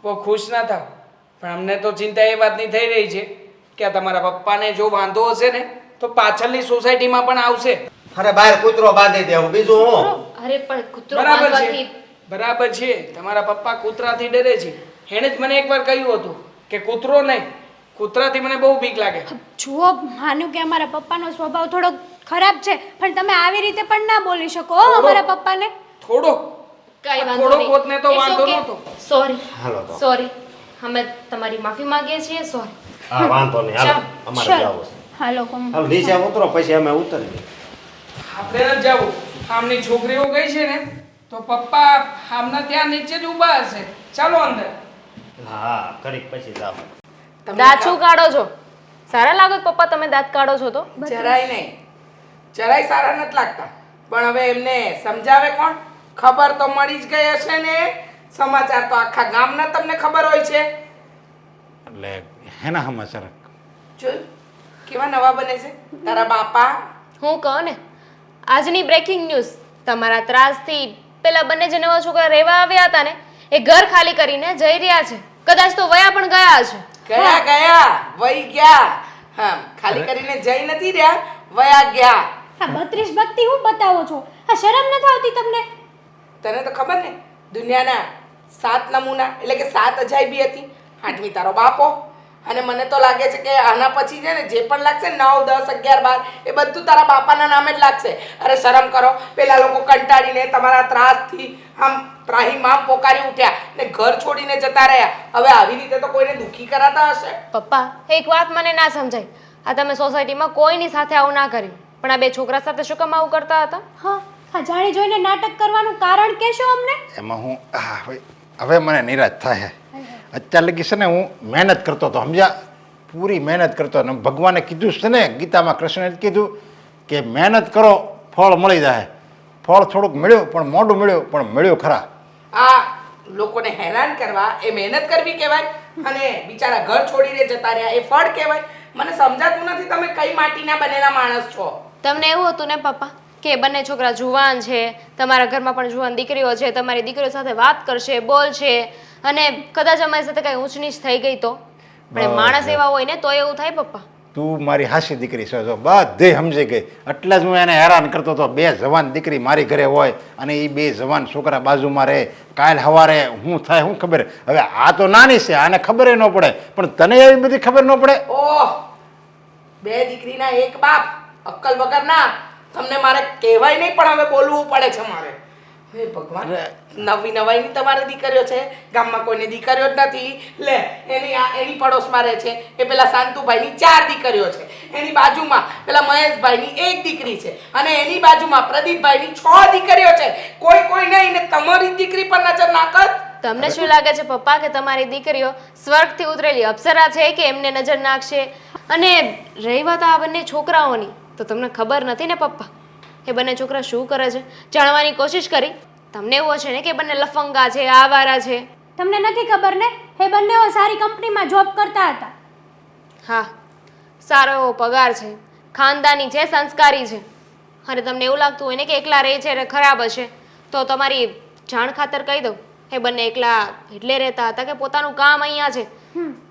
બહુ ખુશ ના થાવ, પણ અમને તો ચિંતા એ વાતની થઈ રહી છે કે આ તમારા પપ્પાને જો વાંધો હશે ને તો પાછળની સોસાયટીમાં પણ આવશે. અરે બહાર કૂતરો બાંધી દેવું, બીજું હું. અરે પણ કૂતરો બરાબર છે, બાંધવાથી બરાબર છે. તમારા પપ્પા કૂતરાથી ડરે છે. એણે જ મને એકવાર કહ્યું હતું કે કૂતરો નહીં, કૂતરાથી મને બહુ બીક લાગે. જુઓ, માન્યું કે અમારા પપ્પાનો સ્વભાવ થોડો ખરાબ છે, પણ તમે આવી રીતે પણ ના બોલી શકો હો અમારા પપ્પાને. થોડો કઈ વાંધો થોડો નહીં. પોતને તો વાંધો નહોતો. સોરી હાલો તો. સોરી. અમે તમારી માફી માંગીએ છીએ. સોરી. હા વાંધો નહીં, હાલો અમારે ચાલો. જાવું છે. હાલો કોમ. હાલો નીચે ઉતરો પછી અમે ઉતરીએ. આપણે નથી જવું. આમની છોકરીઓ ગઈ છે ને તો પપ્પા આમના ત્યાં નીચે જ ઊભા હશે. ચાલો અંદર. હા ઘડીક પછી જાવ. દાંત શું કાઢો છો? સારા લાગો છો પપ્પા તમે દાંત કાઢો છો તો? જરાય નહીં, જરાય સારા નથી લાગતા. પણ હવે એમને સમજાવે કોણ? ખબર તો મળી જ ગઈ હશે ને. સમાચાર તો આખા ગામના તમને ખબર હોય છે. એટલે હેના સમાચાર જોયું કેવા નવા બને છે તારા બાપા. હું કહું ને, આજની બ્રેકિંગ ન્યૂઝ. તમારા ત્રાસથી પેલા બંને જે નવા છોકરા રહેવા આવ્યા હતા ને એ ઘર ખાલી કરીને જઈ રહ્યા છે. કદાચ તો વયા પણ ગયા છે. ગયા ગયા વહી ગયા. હા, ખાલી કરીને જઈ નથી રહ્યા, વયા ગયા. આ 32 ભક્તિ હું બતાવો છો? આ શરમ નથી આવતી તમને? તને તો ખબર ને દુનિયાના 7 નમૂના એટલે કે 7 અજાયબી હતી. 8મી તારો બાપો. અને મને તો લાગે છે કે આના પછી છે ને જે પણ લાગશે 9, 10, 11, 12 એ બધું તારા બાપાના નામે જ લાગશે. અરે શરમ કરો. પેલા લોકો કંટાળીને તમારા ત્રાસથી આમ ત્રાહીમામ પોકારી ઉઠ્યા ને ઘર છોડીને જતા રહ્યા. હવે આવી રીતે તો કોઈને દુઃખી કરાતા હશે? પપ્પા એક વાત મને ના સમજાય. આ તમે સોસાયટીમાં કોઈની સાથે આવું ના કર્યું, પણ આ 2 છોકરા સાથે શું કામ આવું કરતા હતા? હા, આ જાણી જોઈને નાટક કરવાનું કારણ કહેશો અમને? એમાં હું હવે મને નિરાશ થાય. અત્યાર લગી છે ને હું મહેનત કરતો હતો, સમજ્યા? પૂરી મહેનત કરતો હતો. ભગવાને કીધું છે ને ગીતામાં, કૃષ્ણએ કીધું કે મહેનત કરો ફળ મળી જાય. ફળ થોડુંક મળ્યું પણ મોડું મળ્યું, પણ મળ્યું ખરા. આ લોકોને હેરાન કરવા એ મહેનત કરવી કહેવાય અને બિચારા ઘર છોડીને જતા રહ્યા એ ફળ કહેવાય? મને સમજાતું નથી તમે કઈ માટીના બનેલા માણસ છો. તમને એવું હતું ને પપ્પા કે બંને છોકરા જુવાન છે, તમારા ઘરમાં પણ જુવાન દીકરીઓ છે, તમારી દીકરીઓ સાથે વાત કરશે, બોલશે, અને કદાચ અમારી સાથે કઈ ઊંચ નીચ થઈ ગઈ તો? પણ એ માણસ એવા હોય ને તો એવું થાય પપ્પા. તું મારી હાસી દીકરી છે જો બધે સમજી ગઈ. એટલે જ હું એને હેરાન કરતો હતો. બે જવાન દીકરી મારી ઘરે હોય અને એ બે જવાન છોકરા બાજુમાં રહે. કાલ સવારે શું થાય શું ખબર. હવે આ તો નાની છે, આને ખબર ન પડે, પણ તને એવી બધી ખબર ન પડે. ઓહ, બે દીકરીના એક બાપ, અક્કલ વગરના. તમને મારે કહેવાય નહીં, પણ હવે બોલવું પડે છે મારે. હે ભગવાન, નવી નવાઈની તમારી દીકરીઓ છે, ગામમાં કોઈને દીકરીઓ જ નથી. લે, એની પડોશમાં રહે છે એ પેલા શાંતુભાઈની 4 દીકરીઓ છે, એની બાજુમાં પેલા મહેશભાઈની 1 દીકરી છે, અને એની બાજુમાં પ્રદીપભાઈની 6 દીકરીઓ છે. કોઈ નહીં, ને તમારી દીકરી પર નજર નાખત. તમને શું લાગે છે પપ્પા કે તમારી દીકરીઓ સ્વર્ગથી ઉતરેલી અપ્સરા છે કે એમને નજર નાખશે? અને રહી વાત આ બંને છોકરાઓની, તો તમને ખબર નથી ને પપ્પા એ બંને છોકરા શું કરે છે? જાણવાની કોશિશ કરી? તમને એવું છે ને કે બંને લફંગા છે, આવારા છે? તમને નથી ખબર ને, એ બંનેઓ સારી કંપનીમાં જોબ કરતા હતા. હા, સારો એવો પગાર છે, ખાનદાની છે, સંસ્કારી છે. અને તમને એવું લાગતું હોય ને કે એકલા રહે છે એટલે ખરાબ હશે, તો તમારી જાણ ખાતર કહી દઉં, એ બંને એકલા એટલે રહેતા હતા કે પોતાનું કામ અહીંયા છે.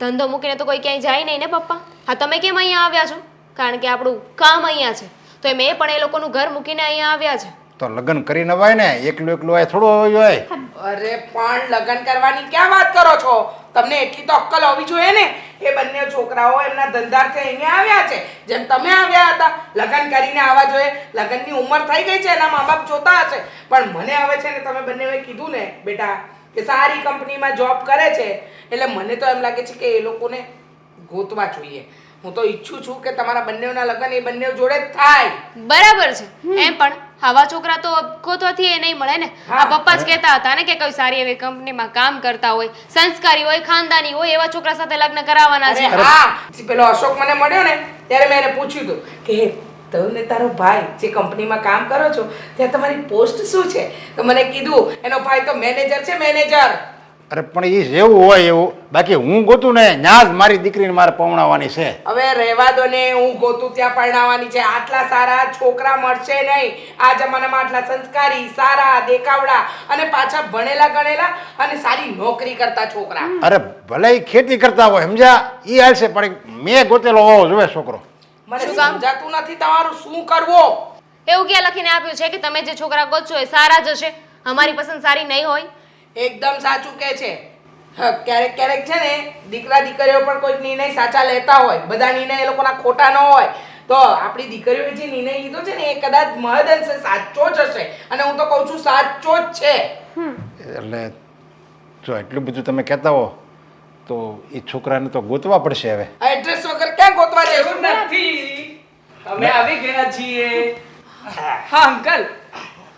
ધંધો મૂકીને તો કોઈ ક્યાંય જાય નહીં ને પપ્પા. હા, તમે કેમ અહીંયા આવ્યા છો? કારણ કે આપણું કામ અહીંયા છે, તો એમ એ પણ એ લોકોનું ઘર મૂકીને અહીંયા આવ્યા છે. તો લગ્ન કરી નવાય ને, એકલું હોય થોડું હોવું જોઈએ. અરે પણ લગ્ન કરવાની ક્યાં વાત કરો છો? તમને એટલી તો અક્કલ હોવી જોઈએ ને. એ બંને છોકરાઓ એમના ધંધાર્થે અહીંયા આવ્યા છે, જેમ તમે આવ્યા હતા. લગ્ન કરીને આવવા જોઈએ. લગ્નની ઉંમર થઈ ગઈ છે, એના મા બાપ જોતા હશે. પણ મને હવે છે ને, તમે બંનેએ કીધું ને બેટા કે સારી કંપનીમાં જોબ કરે છે, એટલે મને તો એમ લાગે છે કે એ લોકોને ગોતવા જોઈએ. હું તો ઈચ્છું છું કે તમારા બંનેઓના લગ્ન એ બંને જોડે જ થાય. બરાબર છે. એમ પણ આવા છોકરા તો ગોતવાથી એ નહીં મળે ને. આ પપ્પા જ કહેતા હતા ને કે કોઈ સારી એવી કંપનીમાં કામ કરતા હોય, સંસ્કારી હોય, ખાનદાની હોય, એવા છોકરા સાથે લગ્ન કરાવવાના છે. અરે હા, પેલો અશોક મને મળ્યો ને ત્યારે મેં એને પૂછ્યું હતું કે તને તારો ભાઈ જે કંપનીમાં કામ કરો છો ત્યાં તમારી પોસ્ટ શું છે? તો મને કીધું એનો ભાઈ તો મેનેજર છે, મેનેજર. અરે પણ એ જેવું હોય એવું, બાકી હું ગોતું ને ત્યાં જ મારી દીકરીને મારે પવણાવવાની છે. હવે રહેવા દો ને, હું ગોતું ત્યાં પરણાવવાની છે. આટલા સારા છોકરા મળશે નહીં આ જમાનામાં, આટલા સંસ્કારી, સારા, દેખાવડા અને પાછા ભણેલા ગણેલા અને સારી નોકરી કરતા છોકરા. અરે ભલે ઈ ખેતી કરતા હોય સમજ્યા, ઈ હાલશે, પણ મેં ગોતેલો હોવો જોઈએ છોકરો. મને સમજાતું નથી તમારું શું કરવું. એવું ક્યાં લખીને આપ્યું છે કે તમે જે છોકરા ગોતશો એ સારા જ હશે, અમારી પસંદ સારી નહીં હોય? એકદમ સાચું કે છે. ક્યારેક ક્યારેક છે ને દીકરા દીકરીઓ પણ કોઈ નિર્ણય સાચા લેતા હોય, બધા નિર્ણય એ લોકોના ખોટા ન હોય. તો આપણી દીકરીઓએ જે નિર્ણય લીધો છે ને એ કદાચ મહદઅંશે સાચો જ હશે, અને હું તો કહું છું સાચો જ છે. એટલે જો એટલું બધું તમે કહેતા હો તો એ છોકરાને તો ગોતવા પડશે હવે. આ એડ્રેસ વગર ક્યાં ગોતવા જઈશું? નથી, અમે આવી ગયા છીએ. હા અંકલ,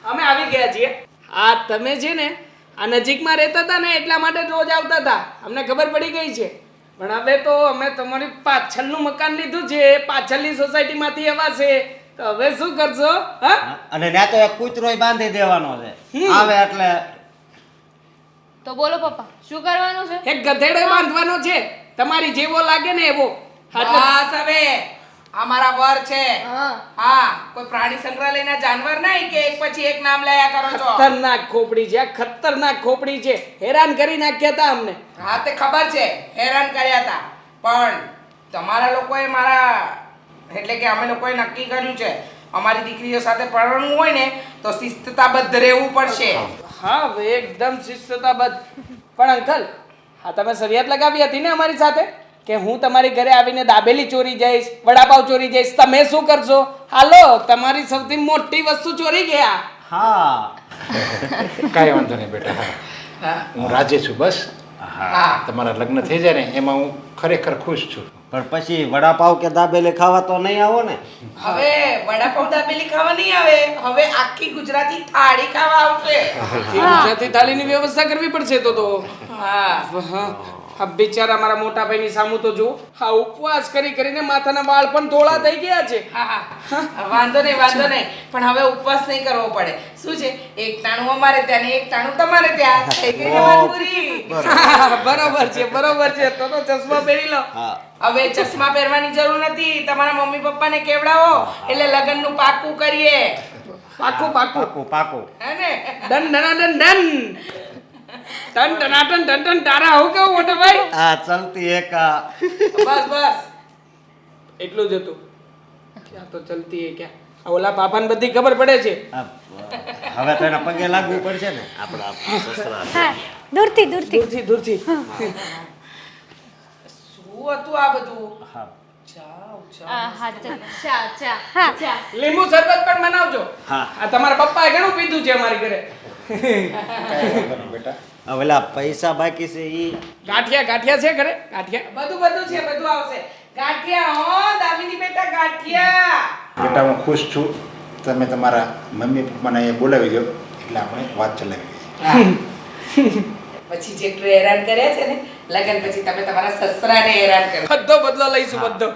અમે આવી ગયા છીએ. આ તમે છે ને આ નજીકમાં રહેતા હતા ને એટલા માટે રોજ આવતા હતા, અમને ખબર પડી ગઈ છે. પણ હવે તો અમે તમારી પાછળનું મકાન લીધું છે, પાછળની સોસાયટીમાંથી એવા છે, તો હવે શું કરશો? હા, અને ત્યાં તો એક કૂતરોય બાંધી દેવાનો છે આવે એટલે. તો બોલો પપ્પા, શું કરવાનું છે? એક ગધેડો બાંધવાનો છે, તમારી જેવો લાગે ને એવો. બસ હવે આ મારા વર છે. હા, કોઈ પ્રાણી સંગ્રહાલયના જાનવર નહીં કે એક પછી એક નામ લયા કરો છો. ખતરનાક ખોપડી છે, ખતરનાક ખોપડી છે, હેરાન કરી નાખ્યા હતા અમને. હા, તે ખબર છે, હેરાન કર્યા હતા. પણ તમારા લોકોએ મારા એટલે કે અમે લોકોએ નક્કી કર્યું છે અમારી દીકરીઓ સાથે પરણવું હોય ને તો શિસ્તતાબદ્ધ રહેવું પડશે. હા, એકદમ શિસ્તતાબદ્ધ. પણ અંકલ, હા તમે શરિયાત લગાવી હતી ને અમારી સાથે કે હું તમારી ઘરે આવીને દાબેલી ચોરી જઈશ, વડાપાવ ચોરી જઈશ, તમે શું કરશો? હાલો, તમારી સૌથી મોટી વસ્તુ ચોરી ગયા. હા, કાંઈ વાંધો નહીં બેટા. હા, હું રાજી છું બસ. હા. તમારા લગ્ન થઈ જાય ને એમાં હું ખરેખર ખુશ છું. પણ પછી વડાપાવ કે દાબેલી ખાવા તો નહીં આવો ને? હવે વડાપાવ દાબેલી ખાવા નહીં આવે, હવે આખી ગુજરાતી થાળી ખાવા આવશે. ગુજરાતી થાળીની વ્યવસ્થા કરવી પડશે તો. હા, હા, બિચારા મારા મોટા ભાઈની સામું તો જો, હા ઉપવાસ કરી કરીને માથાના વાળ પણ ધોળા થઈ ગયા છે. હા, વાંધો નહીં, વાંધો નહીં. પણ હવે ઉપવાસ નહીં કરવો પડે. શું છે, એક ટાણું અમારે ત્યાં ને એક ટાણું તમારે ત્યાં. થઈ ગઈ ને વાત પૂરી. હા, બરોબર છે, બરોબર છે. તો ચશ્મા પહેરી લો. હા, હવે ચશ્મા પહેરવાની જરૂર નથી. તમારા મમ્મી પપ્પાને કેવડાવો એટલે લગ્નનું પાક્કું કરીએ. પાકું પાકું પાકું પાકું. હે ને? Done done done done. ટન ટનાટન ટન ટન તારા હું કેવું મોટા ભાઈ આ ચલતી એક બસ બસ એટલું જ હતું ક્યાં તો ચલતી એ ક્યાં આ ઓલા પાપાને બધી ખબર પડે છે હવે તો એના પગે લાગવું પડશે ને આપણા સસરા હા દૂરથી દૂરથી દૂરથી દૂરથી શું હતું આ બધું હા હા ચા ચા હા ચા લીંબુ શરબત પણ બનાવજો હા. આ તમારા પપ્પાએ ઘણું પીધું છે અમારી ઘરે કાંઈ વાંધો નહીં બેટા. આ ઓલા પૈસા બાકી છે ઈ ગાંઠિયા ગાંઠિયા છે ઘરે ગાંઠિયા બધું છે બધું આવશે ગાંઠિયા હો દામિની બેટા ગાંઠિયા બેટા હું ખુશ છું તમે તમારા મમ્મી પપ્પાને અહીંયા બોલાવી દો એટલે આપણે વાત ચલાવી પછી જેટલું હેરાન કર્યા છે ને લગન પછી તમે તમારા સસરાને હેરાન કરો બધો બદલો લઈશું બધો